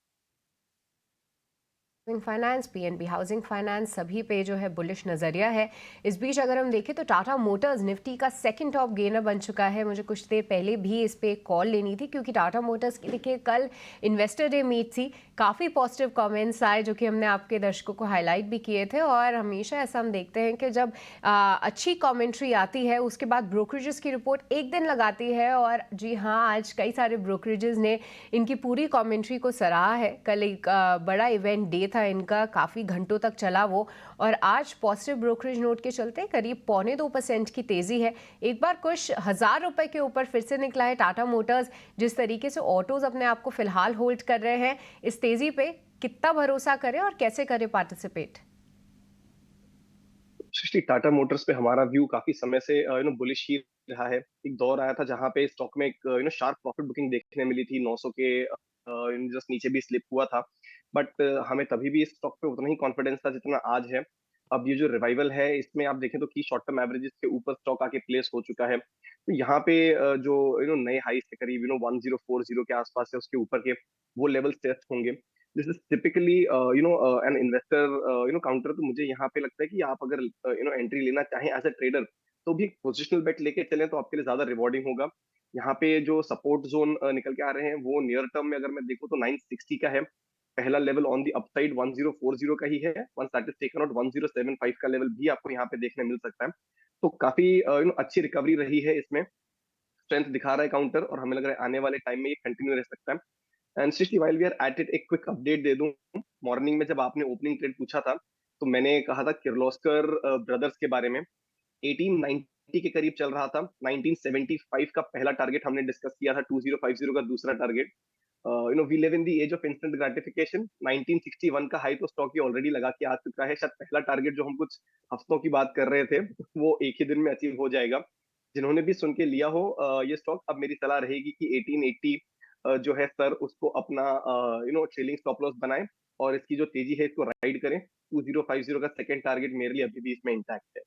फाइनेंस, PNB हाउसिंग फाइनेंस सभी पे जो है बुलिश नज़रिया है। इस बीच अगर हम देखें तो टाटा मोटर्स निफ्टी का सेकंड टॉप गेनर बन चुका है। मुझे कुछ देर पहले भी इस पे कॉल लेनी थी, क्योंकि टाटा मोटर्स की देखिए कल इन्वेस्टर डे मीट थी, काफ़ी पॉजिटिव कमेंट्स आए जो कि हमने आपके दर्शकों को हाईलाइट भी किए थे। और हमेशा ऐसा हम देखते हैं कि जब अच्छी कॉमेंट्री आती है उसके बाद ब्रोकरेजेस की रिपोर्ट एक दिन लगाती है, और जी हाँ, आज कई सारे ब्रोकरेजेस ने इनकी पूरी कॉमेंट्री को सराहा है। कल एक बड़ा इवेंट डे था इनका, काफ़ी घंटों तक चला वो, और आज पॉजिटिव ब्रोकरेज नोट के चलते करीब 2.25% की तेज़ी है। एक बार कुछ हज़ार रुपए के ऊपर फिर से निकला है टाटा मोटर्स। जिस तरीके से ऑटोज अपने आप को फिलहाल होल्ड कर रहे हैं, इस तेज़ी पे कितना भरोसा करें और कैसे करें पार्टिसिपेट? सृष्टि, टाटा मोटर्स पे हमारा व्यू काफी समय से बुलिश ही रहा है। एक दौर आया था जहां पे स्टॉक में एक शार्प प्रॉफिट बुकिंग देखने मिली थी, 900 के जस्ट नीचे भी स्लिप हुआ था, बट हमें तभी भी इस स्टॉक पे उतना ही कॉन्फिडेंस था जितना आज है। अब ये जो रिवाइवल है इसमें आप देखें तो की शॉर्ट टर्म एवरेजेस के ऊपर स्टॉक आके प्लेस हो चुका है। तो यहाँ पे जो नए हाई से करीब 1040 के आसपास है, उसके ऊपर के वो लेवल टेस्ट होंगे। This is typically an investor counter. तो मुझे यहाँ पे लगता है कि आप अगर एंट्री लेना चाहें एज अ ट्रेडर, तो भी पोजिशनल बेट लेके चलें तो आपके लिए ज्यादा रिवॉर्डिंग होगा। यहाँ पे जो सपोर्ट जोन निकल के आ रहे हैं वो नियर टर्म में अगर मैं देखूँ तो 960 का है। पहला लेवल ऑन दी अपसाइड 1040 का ही है। Once that is taken out 1075 का लेवल भी आपको यहाँ पे देखने मिल सकता है। तो काफी अच्छी रिकवरी रही है इसमें, स्ट्रेंथ दिखा रहा है काउंटर, और हमें लग रहा है आने वाले टाइम में ये कंटिन्यू रह सकता है। And Srishti, while we are at it, एक क्विक अपडेट दे दूं। मॉर्निंग में जब आपने ओपनिंग ट्रेड पूछा था तो मैंने कहा था किर्लोस्कर ब्रदर्स के बारे में। 1890 के करीब चल रहा था। 1975 का पहला टारगेट हमने डिस्कस किया था, 2050 का दूसरा टारगेट। We live in the age of instant gratification. 1961 का हाई तो स्टॉक ही ऑलरेडी लगा के आ चुका है। शायद पहला टारगेट जो हम कुछ हफ्तों की बात कर रहे थे वो एक ही दिन में अचीव हो जाएगा। जिन्होंने भी सुन के लिया हो ये स्टॉक, अब मेरी सलाह रहेगी कि 1880 जो है सर उसको अपना ट्रेलिंग स्टॉप लॉस बनाएं, और इसकी जो तेजी है इसको राइड करें। 2050 का सेकंड टारगेट मेरे लिए अभी भी इसमें इंटैक्ट है।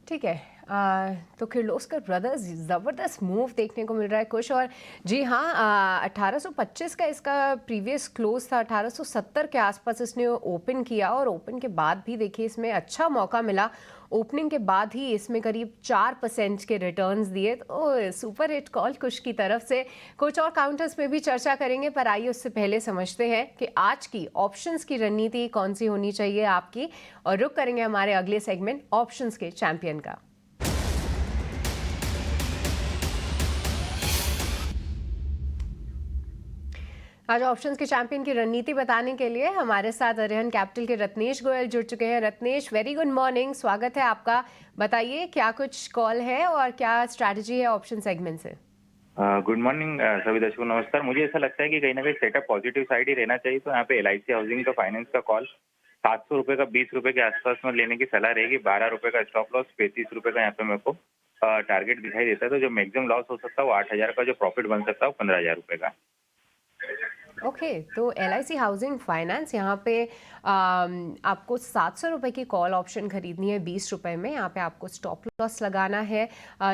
ठीक है, तो किर्लोस्कर ब्रदर्स ज़बरदस्त मूव देखने को मिल रहा है कुछ। और जी हाँ, 1825 का इसका प्रीवियस क्लोज था, 1870 के आसपास इसने ओपन किया और ओपन के बाद भी देखिए इसमें अच्छा मौका मिला। ओपनिंग के बाद ही इसमें करीब 4% के रिटर्न्स दिए, तो सुपर हिट कॉल कुछ की तरफ से। कुछ और काउंटर्स पे भी चर्चा करेंगे, पर आइए उससे पहले समझते हैं कि आज की ऑप्शंस की रणनीति कौन सी होनी चाहिए आपकी, और रुक करेंगे हमारे अगले सेगमेंट ऑप्शंस के चैंपियन का। आज ऑप्शंस के चैंपियन की रणनीति बताने के लिए हमारे साथ अरिहंत कैपिटल के रत्नेश गोयल जुड़ चुके हैं। रत्नेश, वेरी गुड मॉर्निंग, स्वागत है आपका। बताइए क्या कुछ कॉल है और क्या स्ट्रैटेजी है ऑप्शन सेगमेंट से। गुड मॉर्निंग सभी दर्शकों, नमस्कार। मुझे ऐसा लगता है कि कहीं ना कहीं सेटअप पॉजिटिव साइड ही रहना चाहिए, तो यहाँ पे LIC हाउसिंग का फाइनेंस का कॉल 700 रुपये का 20 रुपये के आसपास में लेने की सलाह रहेगी। 12 रुपये का स्टॉप लॉस, 35 रुपये का यहाँ पे मेरे को टारगेट दिखाई देता है। तो जो मैक्सिमम लॉस हो सकता है वो 8,000 का, जो प्रॉफिट बन सकता है वो 15,000 रुपये का। ओके, तो LIC हाउसिंग फाइनेंस यहाँ पे आपको 700 रुपये की कॉल ऑप्शन खरीदनी है 20 रुपये में। यहाँ पे आपको स्टॉप लॉस लगाना है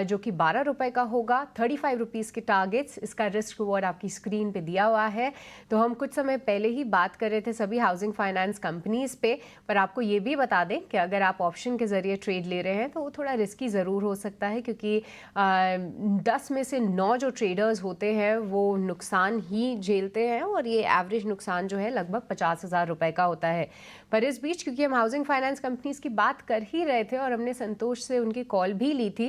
जो कि 12 रुपये का होगा। 35 रुपीज़ के टारगेट्स, इसका रिस्क रिवॉर्ड आपकी स्क्रीन पे दिया हुआ है। तो हम कुछ समय पहले ही बात कर रहे थे सभी हाउसिंग फाइनेंस कंपनीज़ पे, पर आपको ये भी बता दें कि अगर आप ऑप्शन के ज़रिए ट्रेड ले रहे हैं तो वो थोड़ा रिस्की ज़रूर हो सकता है, क्योंकि 10 में से 9 जो ट्रेडर्स होते हैं वो नुकसान ही झेलते हैं, और ये एवरेज नुकसान जो है लगभग 50,000 रुपये का होता है। पर इस बीच क्योंकि हम हाउसिंग फाइनेंस कंपनीज की बात कर ही रहे थे और हमने संतोष से उनकी कॉल भी ली थी,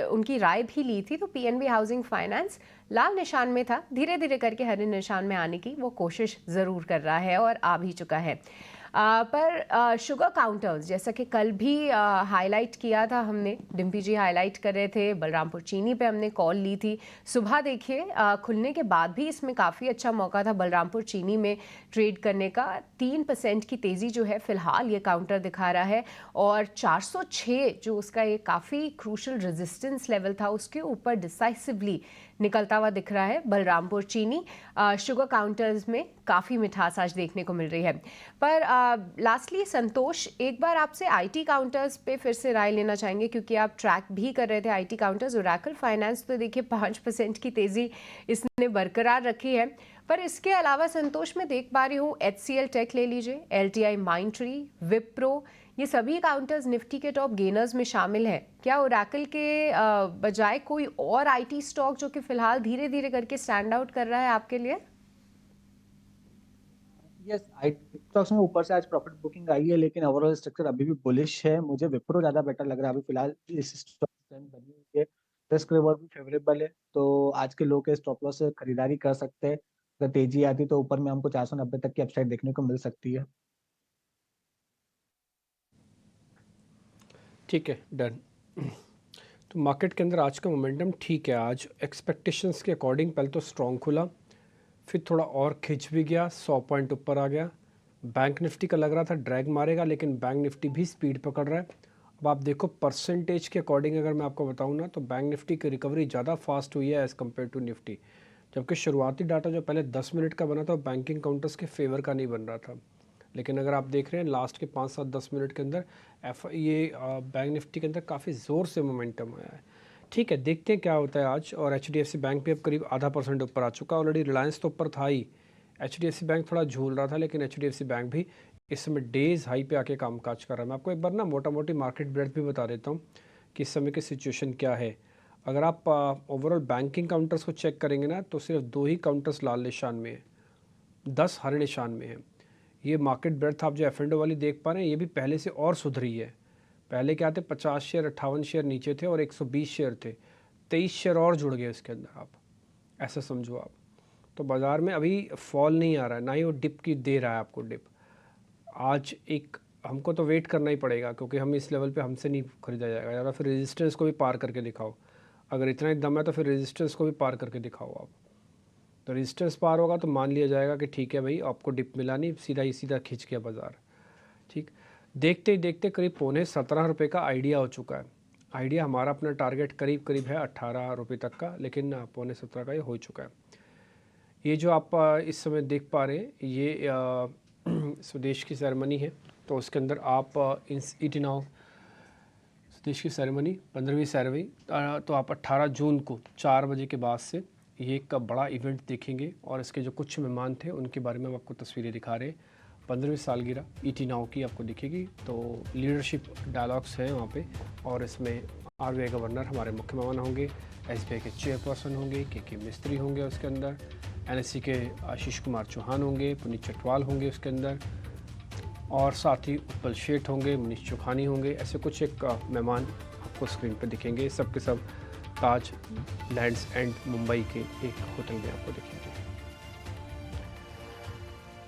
उनकी राय भी ली थी, तो PNB हाउसिंग फाइनेंस लाल निशान में था, धीरे धीरे करके हरे निशान में आने की वो कोशिश ज़रूर कर रहा है और आ भी चुका है। पर शुगर काउंटर्स, जैसा कि कल भी हाईलाइट किया था हमने, डिम्पी जी हाईलाइट कर रहे थे, बलरामपुर चीनी पे हमने कॉल ली थी। सुबह देखिए खुलने के बाद भी इसमें काफ़ी अच्छा मौका था बलरामपुर चीनी में ट्रेड करने का। 3% की तेज़ी जो है फ़िलहाल ये काउंटर दिखा रहा है, और 406 जो उसका एक काफ़ी क्रूशल रेजिस्टेंस लेवल था उसके ऊपर डिसाइसिवली निकलता हुआ दिख रहा है बलरामपुर चीनी। शुगर काउंटर्स में काफ़ी मिठास आज देखने को मिल रही है। पर लास्टली संतोष, एक बार आपसे IT काउंटर्स पे फिर से राय लेना चाहेंगे, क्योंकि आप ट्रैक भी कर रहे थे IT काउंटर्स। ओरेकल फाइनेंस तो देखिए 5% की तेज़ी इसने बरकरार रखी है, पर इसके अलावा संतोष मैं देख पा रही हूँ HCL टेक ले लीजिए, LTI माइंडट्री, विप्रो, ये सभी काउंटर्स निफ्टी के टॉप गेनर्स में शामिल है। क्या ओरेकल के बजाय कोई और IT स्टॉक जो कि फिलहाल धीरे धीरे करके स्टैंड आउट कर रहा है आपके लिए? यस, IT स्टॉक्स में ऊपर से आज प्रॉफिट बुकिंग आई है, लेकिन ओवरऑल स्ट्रक्चर अभी भी बुलिश है। मुझे विप्रो ज़्यादा बेटर लग रहा है अभी फिलहाल। इस स्टॉक ट्रेंड बनी हुई है, रिस्क रिवॉर्ड भी फेवरेबल है, तो आज के लो के स्टॉप लॉस से खरीदारी कर सकते हैं। अगर तेजी आती तो ऊपर में हमको 490 तक की अपसाइड देखने को मिल सकती है। ठीक है, डन। तो मार्केट के अंदर आज का मोमेंटम ठीक है। आज एक्सपेक्टेशंस के अकॉर्डिंग पहले तो स्ट्रॉन्ग खुला, फिर थोड़ा और खिंच भी गया, 100 पॉइंट ऊपर आ गया। बैंक निफ्टी का लग रहा था ड्रैग मारेगा, लेकिन बैंक निफ्टी भी स्पीड पकड़ रहा है। अब आप देखो परसेंटेज के अकॉर्डिंग अगर मैं आपको बताऊं ना, तो बैंक निफ्टी की रिकवरी ज़्यादा फास्ट हुई है एज़ कम्पेयर टू निफ्टी, जबकि शुरुआती डाटा जो पहले 10 मिनट का बना था बैंकिंग काउंटर्स के फेवर का नहीं बन रहा था। लेकिन अगर आप देख रहे हैं लास्ट के 5-7-10 मिनट के अंदर ये बैंक निफ्टी के अंदर काफ़ी ज़ोर से मोमेंटम आया है। ठीक है, देखते हैं क्या होता है आज। और HDFC बैंक भी अब करीब 0.5% ऊपर आ चुका है ऑलरेडी। रिलायंस तो ऊपर था ही, HDFC बैंक थोड़ा झूल रहा था, लेकिन HDFC बैंक भी इस समय डेज हाई पे आके कामकाज कर रहा है। मैं आपको एक बार ना मोटा मोटी मार्केट ब्रेथ भी बता देता हूँ कि इस समय की सिचुएशन क्या है। अगर आप ओवरऑल बैंकिंग काउंटर्स को चेक करेंगे ना, तो सिर्फ 2 ही काउंटर्स लाल निशान में है, 10 हरे निशान में है। ये मार्केट ब्रेथ आप जो F&O वाली देख पा रहे हैं, ये भी पहले से और सुधरी है। पहले क्या थे, 50 शेयर 58 शेयर नीचे थे और 120 शेयर थे, 23 शेयर और जुड़ गए इसके अंदर। आप ऐसा समझो आप, तो बाज़ार में अभी फॉल नहीं आ रहा है, ना ही वो डिप की दे रहा है आपको डिप। आज एक हमको तो वेट करना ही पड़ेगा, क्योंकि हम इस लेवल पे हमसे नहीं खरीदा जाएगा, या फिर रेजिस्टेंस को भी पार करके दिखाओ। अगर इतना ही दम है तो फिर रेजिस्टेंस को भी पार करके दिखाओ आप। तो रेजिस्टेंस पार होगा तो मान लिया जाएगा कि ठीक है भाई, आपको डिप मिला नहीं, सीधा खींच गया बाज़ार। ठीक, देखते ही देखते करीब 17.25 रुपये का आइडिया हो चुका है। आइडिया हमारा अपना टारगेट करीब है 18 रुपये तक का, लेकिन 17.25 का ये हो चुका है। ये जो आप इस समय देख पा रहे हैं, ये स्वदेश की सेरेमनी है, तो उसके अंदर आप ईट नाउ देश की सेरेमनी 15वीं सेरेमनी तो आप 18 जून को 4 बजे के बाद से ये एक बड़ा इवेंट देखेंगे और इसके जो कुछ मेहमान थे उनके बारे में हम आपको तस्वीरें दिखा रहे हैं। 15वीं सालगिरह ईटी नाउ की आपको दिखेगी, तो लीडरशिप डायलॉग्स हैं वहाँ पे और इसमें आरबीआई गवर्नर हमारे मुख्य मेहमान होंगे, एसबीआई के चेयरपर्सन होंगे, के मिस्त्री होंगे उसके अंदर, एनएससी के आशीष कुमार चौहान होंगे, पुनीत चटवाल होंगे उसके अंदर और साथ ही उत्पल शेठ होंगे, मनीष चौखानी होंगे। ऐसे कुछ एक मेहमान आपको स्क्रीन पर दिखेंगे, सब के सब ताज लैंड्स एंड मुंबई के एक होटल में आपको दिखेंगे।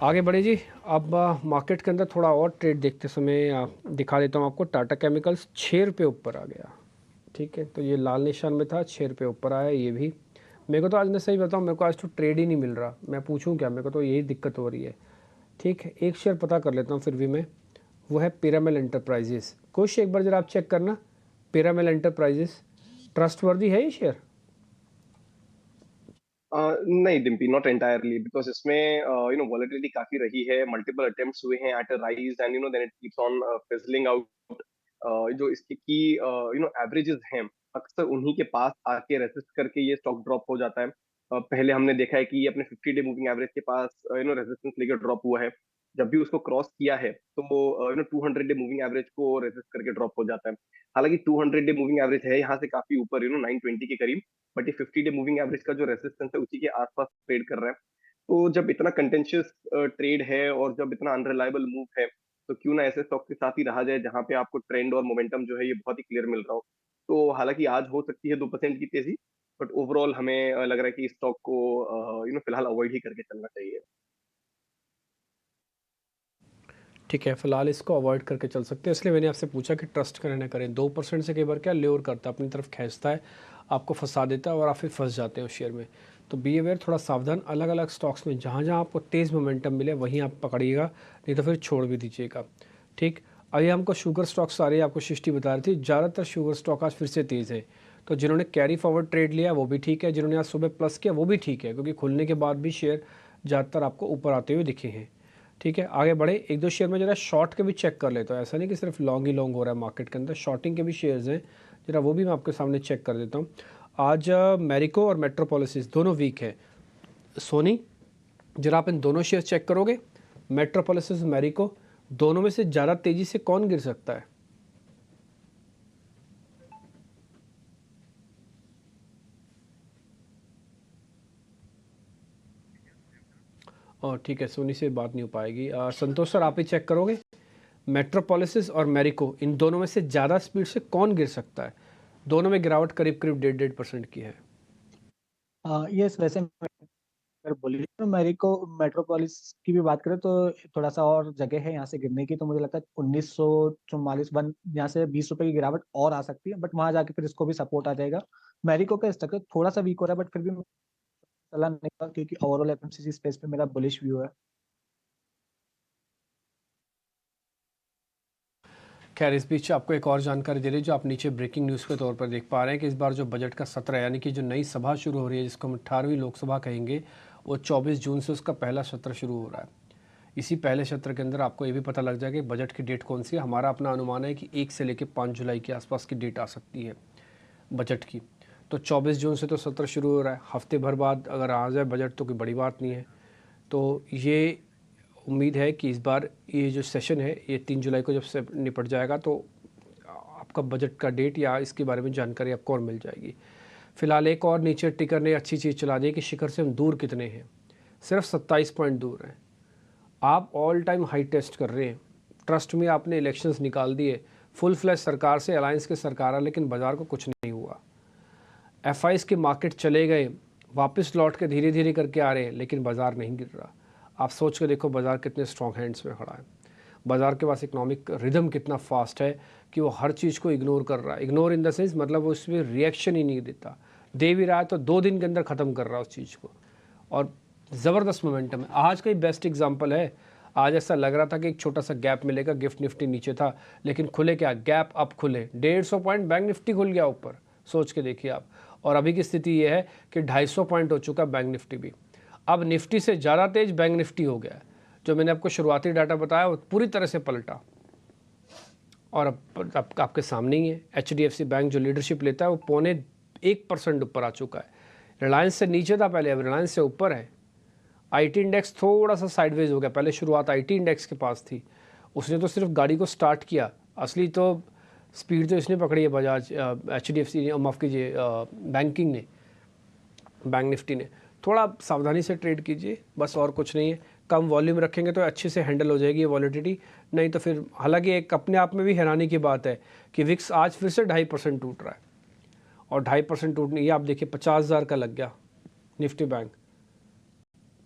आगे बढ़े जी, अब मार्केट के अंदर थोड़ा और ट्रेड देखते समय दिखा देता हूँ आपको। टाटा केमिकल्स 6 रुपये ऊपर आ गया, ठीक है, तो ये लाल निशान में था, 6 रुपये ऊपर आया। ये भी मेरे को तो आज मैं सही बताऊँ, मेरे को आज तो ट्रेड ही नहीं मिल रहा, मैं पूछूं क्या, मेरे को तो यही दिक्कत हो रही है। ठीक है, एक शेयर पता कर लेता हूँ फिर भी मैं, वो है पिरामिल एंटरप्राइजेस। कुछ एक बार जरा आप चेक करना, पिरामिल एंटरप्राइजेस ट्रस्टवर्दी है ये शेयर? नहीं डिम्पी, नॉट एंटायरली, बिकॉज इसमें वॉलेटिलिटी काफी रही है, मल्टीपल अटेम्प्ट्स हुए हैं at a rise and then it keeps on fizzling out. जो इसकी की एवरेजेस हैं अक्सर उन्हीं के पास आके रेसिस्ट करके ये स्टॉक ड्रॉप हो जाता है। पहले हमने देखा है कि ये अपने 50 डे मूविंग एवरेज के पास रेजिस्टेंस लेकर ड्रॉप हुआ है। जब भी उसको क्रॉस किया है तो 200 डे मूविंग एवरेज को रेजिस्ट करके ड्रॉप हो जाता है। हालांकि 200 डे मूविंग एवरेज है यहाँ से काफी ऊपर 920 के करीब, बट ये 50 डे मूविंग एवरेज का जो रेजिस्टेंस है उसी के आसपास ट्रेड कर रहा है। तो जब इतना कंटेंशियस ट्रेड है और जब इतना अनरिलायबल मूव है तो क्यों ना ऐसे स्टॉक के साथ ही रहा जाए जहां पे आपको ट्रेंड और मोमेंटम जो है ये बहुत ही क्लियर मिल रहा हो। तो हालांकि आज हो सकती है 2% की तेजी, बट ओवरऑल हमें लग रहा है कि इस स्टॉक को फिलहाल अवॉइड ही करके चलना चाहिए। ठीक है, फिलहाल इसको अवॉइड करके चल सकते हैं, इसलिए मैंने आपसे पूछा कि ट्रस्ट करें ना करें। 2% से कई बार क्या ल्योर करता है, अपनी तरफ खींचता है, आपको फंसा देता है और आप फिर फंस जाते हैं उस शेयर में। तो बी अवेयर, थोड़ा सावधान। अलग अलग स्टॉक्स में जहाँ जहाँ आपको तेज़ मोमेंटम मिले वहीं आप पकड़िएगा, नहीं तो फिर छोड़ भी दीजिएगा। ठीक, अभी हमको शुगर स्टॉक्स आ रही है, आपको सृष्टि बता रही थी, ज़्यादातर शुगर स्टॉक आज फिर से तेज़ है। तो जिन्होंने कैरी फॉरवर्ड ट्रेड लिया वो भी ठीक है, जिन्होंने आज सुबह प्लस किया वो भी ठीक है, क्योंकि खुलने के बाद भी शेयर ज़्यादातर आपको ऊपर आते हुए दिखे हैं। ठीक है, आगे बढ़े। एक दो शेयर में जरा शॉर्ट के भी चेक कर लेता हूँ, ऐसा नहीं कि सिर्फ लॉन्ग ही लॉन्ग हो रहा है मार्केट के अंदर, शॉर्टिंग के भी शेयर्स हैं, जरा वो भी मैं आपके सामने चेक कर देता हूँ। आज मैरिको और मेट्रोपोलिस दोनों वीक है। सोनी, जरा आप इन दोनों शेयर चेक करोगे, मेट्रोपोलिस मैरिको, दोनों में से ज़्यादा तेज़ी से कौन गिर सकता है? और ठीक है, सोनी से बात नहीं हो पाएगी। संतोष सर, आप ही चेक करोगे, मेट्रोपोलिस और मैरिको, इन दोनों में से ज़्यादा स्पीड से कौन गिर सकता है? दोनों में गिरावट करीब करीब 1.5% की है। यस, वैसे अगर बोलिए तो मैरिको मेट्रोपोलिस की भी बात करें तो थोड़ा सा और जगह है यहाँ से गिरने की, तो मुझे लगता है 1944 यहाँ से 20 रुपए की गिरावट और आ सकती है, बट वहां जाके फिर इसको भी सपोर्ट आ जाएगा। मैरिको का स्ट्रक्चर थोड़ा सा वीक हो रहा है, बट फिर भी सलाह नहीं का, क्योंकि ओवरऑल एफएमसीजी स्पेस पे मेरा बुलिश व्यू है। खैर, इस बीच आपको एक और जानकारी दे रही जो आप नीचे ब्रेकिंग न्यूज़ के तौर पर देख पा रहे हैं कि इस बार जो बजट का सत्र है, यानी कि जो नई सभा शुरू हो रही है, जिसको हम 18वीं लोकसभा कहेंगे, वो 24 जून से उसका पहला सत्र शुरू हो रहा है। इसी पहले सत्र के अंदर आपको ये भी पता लग जाएगा कि बजट की डेट कौन सी है। हमारा अपना अनुमान है कि 1 से लेकर 5 जुलाई के आसपास की डेट आ सकती है बजट की। तो 24 जून से तो सत्र शुरू हो रहा है, हफ्ते भर बाद अगर आ जाए बजट तो कोई बड़ी बात नहीं है। तो ये उम्मीद है कि इस बार ये जो सेशन है ये 3 जुलाई को जब से निपट जाएगा तो आपका बजट का डेट या इसके बारे में जानकारी आपको और मिल जाएगी। फिलहाल एक और नीचे टिकर ने अच्छी चीज़ चला दी कि शिखर से हम दूर कितने हैं, सिर्फ 27 पॉइंट दूर हैं। आप ऑल टाइम हाई टेस्ट कर रहे हैं। ट्रस्ट में आपने इलेक्शंस निकाल दिए, फुल फ्लैश सरकार से अलायंस के सरकार, लेकिन बाज़ार को कुछ नहीं हुआ। FIs के मार्केट चले गए, वापस लौट के धीरे धीरे करके आ रहे हैं, लेकिन बाज़ार नहीं गिर रहा। आप सोच के देखो बाज़ार कितने स्ट्रॉन्ग हैंड्स में खड़ा है, बाज़ार के पास इकोनॉमिक रिदम कितना फास्ट है कि वो हर चीज़ को इग्नोर कर रहा है। इग्नोर इन द सेंस मतलब वो उसमें रिएक्शन ही नहीं देता, दे भी रहा है तो 2 दिन के अंदर ख़त्म कर रहा है उस चीज़ को, और ज़बरदस्त मोमेंटम है। आज का ही बेस्ट एग्जाम्पल है, आज ऐसा लग रहा था कि एक छोटा सा गैप मिलेगा, गिफ्ट निफ्टी नीचे था, लेकिन खुले क्या, गैप अप खुले, 150 पॉइंट बैंक निफ्टी खुल गया ऊपर, सोच के देखिए आप। और अभी की स्थिति ये है कि 250 पॉइंट हो चुका बैंक निफ्टी भी। अब निफ्टी से ज़्यादा तेज बैंक निफ्टी हो गया है। जो मैंने आपको शुरुआती डाटा बताया वो पूरी तरह से पलटा, और अब आपके सामने ही है HDFC बैंक जो लीडरशिप लेता है वो 0.1% ऊपर आ चुका है। रिलायंस से नीचे था पहले, अब रिलायंस से ऊपर है। IT इंडेक्स थोड़ा सा साइडवेज हो गया, पहले शुरुआत IT इंडेक्स के पास थी, उसने तो सिर्फ गाड़ी को स्टार्ट किया, असली तो स्पीड तो इसने पकड़ी है बजाज HDFC माफ़ कीजिए बैंकिंग ने, बैंक निफ्टी ने। थोड़ा सावधानी से ट्रेड कीजिए बस, और कुछ नहीं है। कम वॉल्यूम रखेंगे तो अच्छे से हैंडल हो जाएगी ये वॉलिडिटी, नहीं तो फिर हालांकि एक अपने आप में भी हैरानी की बात है कि विक्स आज फिर से 2.5% टूट रहा है, और 2.5% टूटने ये आप देखिए 50,000 का लग गया निफ्टी बैंक,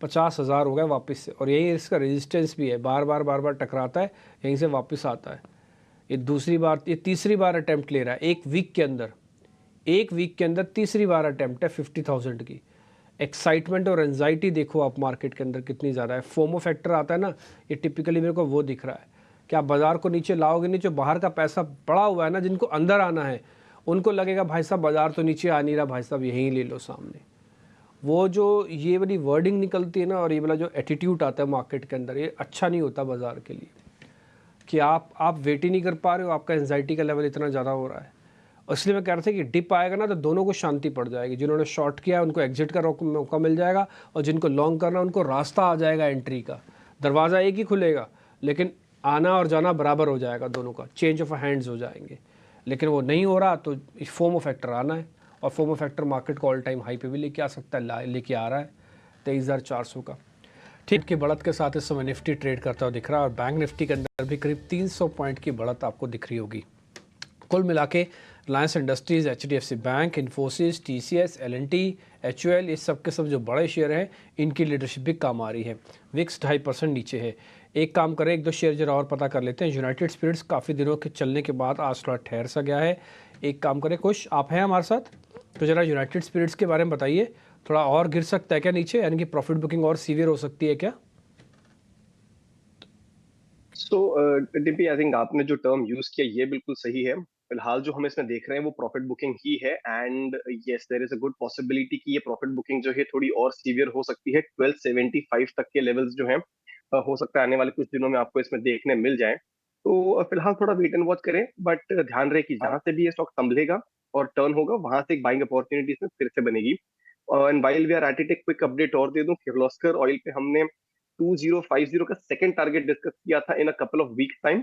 50,000 हो गया वापस से, और यही इसका रेजिस्टेंस भी है, बार बार टकराता है, यहीं से वापस आता है। ये तीसरी बार अटैम्प्ट ले रहा है एक वीक के अंदर तीसरी बार अटैम्प्ट है 50,000 की। एक्साइटमेंट और एंजाइटी देखो आप मार्केट के अंदर कितनी ज़्यादा है। फोमो फैक्टर आता है ना, ये टिपिकली मेरे को वो दिख रहा है कि आप बाज़ार को नीचे लाओगे नहीं, जो बाहर का पैसा पड़ा हुआ है ना, जिनको अंदर आना है उनको लगेगा भाई साहब बाज़ार तो नीचे आ नहीं रहा, भाई साहब यहीं ले लो सामने। वो जो ये वाली वर्डिंग निकलती है ना, और ये वाला जो एटीट्यूड आता है मार्केट के अंदर, ये अच्छा नहीं होता बाज़ार के लिए, कि आप वेट ही नहीं कर पा रहे हो, आपका एंजाइटी का लेवल इतना ज़्यादा हो रहा है। इसलिए मैं कह रहा था कि डिप आएगा ना तो दोनों को शांति पड़ जाएगी, जिन्होंने शॉर्ट किया उनको एग्जिट का मौका मिल जाएगा, और जिनको लॉन्ग करना उनको रास्ता आ जाएगा एंट्री का। दरवाज़ा एक ही खुलेगा लेकिन आना और जाना बराबर हो जाएगा, दोनों का चेंज ऑफ हैंड्स हो जाएंगे। लेकिन वो नहीं हो रहा तो फोमो फैक्टर आना है, और फोमो फैक्टर मार्केट को ऑल टाइम हाई पे भी लेके आ सकता है, लेके आ रहा है 23,400 का। ठीक की बढ़त के साथ इस समय निफ्टी ट्रेड करता हुआ दिख रहा है, और बैंक निफ्टी के अंदर भी करीब 300 पॉइंट की बढ़त आपको दिख रही होगी। कुल मिला के Reliance industries, HDFC bank, Infosys, TCS, L&T, HUL, ये सब के सब जो बड़े शेयर हैं इनकी लीडरशिप भी काम आ रही है। विक्स 2.5% नीचे है। एक काम करें, एक दो शेयर जरा और पता कर लेते हैं। यूनाइटेड स्पिरिट्स काफ़ी दिनों के चलने के बाद आज थोड़ा ठहर सा गया है। एक काम करें, खुश आप हैं हमारे साथ, तो ज़रा यूनाइटेड स्पिरिट्स के बारे में बताइए, थोड़ा और गिर सकता है क्या नीचे, यानी कि प्रॉफिट बुकिंग और सीवियर हो सकती है क्या? डिम्पी, आई थिंक आपने जो टर्म यूज किया ये बिल्कुल सही है। फिलहाल जो हम इसमें देख रहे हैं वो प्रॉफिट बुकिंग ही है, and yes there is a good possibility कि ये प्रॉफिट बुकिंग जो है थोड़ी और सीवियर हो सकती है। 1275 तक के लेवल्स जो हैं हो सकता है आने वाले कुछ दिनों में आपको इसमें देखने मिल जाए। तो फिलहाल थोड़ा वेट एंड वॉच करें, बट ध्यान रहे कि जहां से भी ये स्टॉक संभलेगा और टर्न होगा वहां से एक बाइंग अपॉर्चुनिटी इसमें फिर से बनेगी। And while we are at it, एक क्विक अपडेट और दे दूं, किर्लोस्कर ऑयल पे हमने 2050 का सेकंड टारगेट डिस्कस किया था in a couple of weeks time.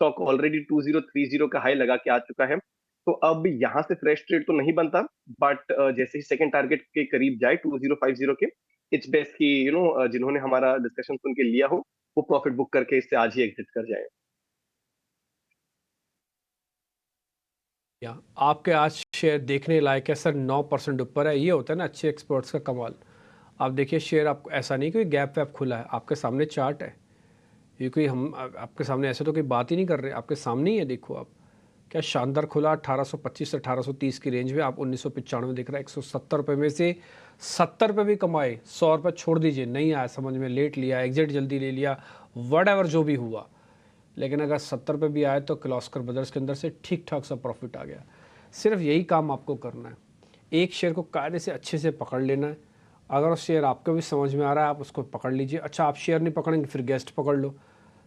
Stock already 2030 का हाई लगा के आ चुका है, तो अब यहां से फ्रेश ट्रेड तो नहीं बनता, बट जैसे ही सेकंड टारगेट के करीब जाए 2050 के, इट्स बेस्ट कि जिन्होंने हमारा डिस्कशन सुन के लिया हो वो प्रॉफिट बुक करके इससे आज ही एग्जिट कर जाए। आपके आज शेयर देखने लायक है सर, 9% ऊपर है। ये होता है ना अच्छे एक्सपर्ट्स का कमाल। आप देखिए शेयर, आपको ऐसा नहीं कोई गैप वैप खुला है, आपके सामने चार्ट है, ये कोई हम आपके सामने ऐसे तो कोई बात ही नहीं कर रहे, आपके सामने ही है। देखो आप क्या शानदार खुला, 1825 से 1830 की रेंज में, आप 1995 दिख रहा है। 170 रुपये में से 70 रुपये भी कमाए, 100 रुपये छोड़ दीजिए, नहीं आया समझ में, लेट लिया, एग्जिट जल्दी ले लिया, वट जो भी हुआ, लेकिन अगर 70 रुपये भी आए तो किर्लोस्कर ब्रदर्स के अंदर से ठीक ठाक सा प्रॉफिट आ गया। सिर्फ यही काम आपको करना है, एक शेयर को कायदे से अच्छे से पकड़ लेना है। अगर उस शेयर आपको भी समझ में आ रहा है आप उसको पकड़ लीजिए। अच्छा, आप शेयर नहीं पकड़ेंगे फिर गेस्ट पकड़ लो।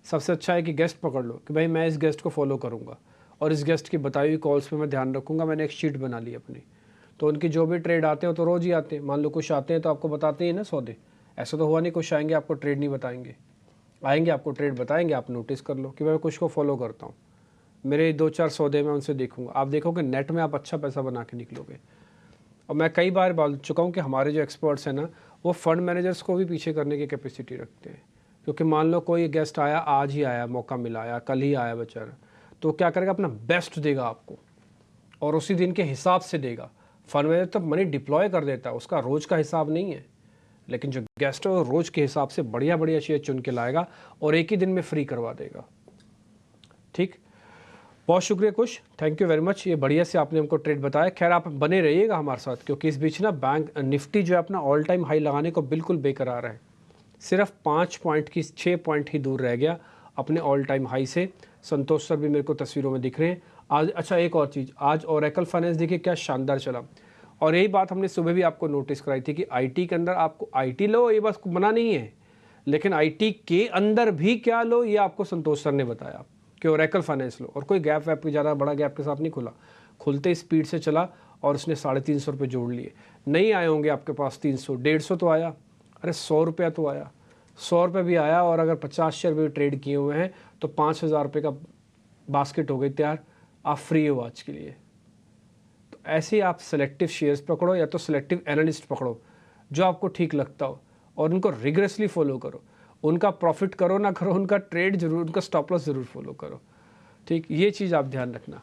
सबसे अच्छा है कि गेस्ट पकड़ लो कि भाई मैं इस गेस्ट को फॉलो करूँगा और इस गेस्ट की बताई हुई कॉल्स पे मैं ध्यान रखूँगा। मैंने एक शीट बना ली अपनी, तो उनकी जो भी ट्रेड आते हैं तो रोज़ ही आते हैं। मान लो कुछ आते हैं तो आपको बताते हैं ना सौदे, ऐसा तो हुआ नहीं कुछ आएंगे आपको ट्रेड नहीं बताएंगे, आएंगे आपको ट्रेड बताएंगे, आप नोटिस कर लो कि मैं कुछ को फॉलो करता हूँ। मेरे 2-4 सौदे में उनसे देखूँगा, आप देखोगे नेट में आप अच्छा पैसा बना के निकलोगे। और मैं कई बार बोल चुका हूँ कि हमारे जो एक्सपर्ट्स हैं ना, वो फंड मैनेजर्स को भी पीछे करने की कैपेसिटी रखते हैं। क्योंकि मान लो कोई गेस्ट आया, आज ही आया, मौका मिला, या कल ही आया बेचारा, तो क्या करेगा, अपना बेस्ट देगा आपको और उसी दिन के हिसाब से देगा। फंड मैनेजर तो मनी डिप्लॉय कर देता है, उसका रोज़ का हिसाब नहीं है, लेकिन जो गेस्ट है वो रोज़ के हिसाब से बढ़िया बढ़िया शेयर चुन के लाएगा और एक ही दिन में फ्री करवा देगा। ठीक, बहुत शुक्रिया कुश, थैंक यू वेरी मच, ये बढ़िया से आपने हमको ट्रेड बताया। खैर आप बने रहिएगा हमारे साथ, क्योंकि इस बीच ना बैंक निफ्टी जो है अपना ऑल टाइम हाई लगाने को बिल्कुल बेकरार है। सिर्फ 5 पॉइंट की 6 पॉइंट ही दूर रह गया अपने ऑल टाइम हाई से। संतोष सर भी मेरे को तस्वीरों में दिख रहे हैं आज। अच्छा, एक और चीज़, आज ओरेकल फाइनेंस देखिए क्या शानदार चला, और यही बात हमने सुबह भी आपको नोटिस कराई थी कि आईटी के अंदर आपको आईटी लो, ये बस मना नहीं है, लेकिन आईटी के अंदर भी क्या लो ये आपको संतोष सर ने बताया। कि ओरेकल फाइनेंस लो, और कोई गैप वैप ज़्यादा बड़ा गैप के साथ नहीं खुला, खुलते स्पीड से चला और उसने 350 रुपये जोड़ लिए। नहीं आए होंगे आपके पास 300, 150 तो आया, अरे 100 रुपया तो आया, 100 रुपये भी आया, और अगर 50 शेयर भी ट्रेड किए हुए हैं तो 5000 रुपये का बास्केट हो गई तैयार, आप फ्री हो आज के लिए। तो ऐसे ही आप सेलेक्टिव शेयर्स पकड़ो या तो सेलेक्टिव एनालिस्ट पकड़ो जो आपको ठीक लगता हो, और उनको रिग्रेसली फॉलो करो। उनका प्रॉफिट करो ना करो, उनका ट्रेड जरूर, उनका स्टॉप लॉस ज़रूर फॉलो करो। ठीक, ये चीज़ आप ध्यान रखना।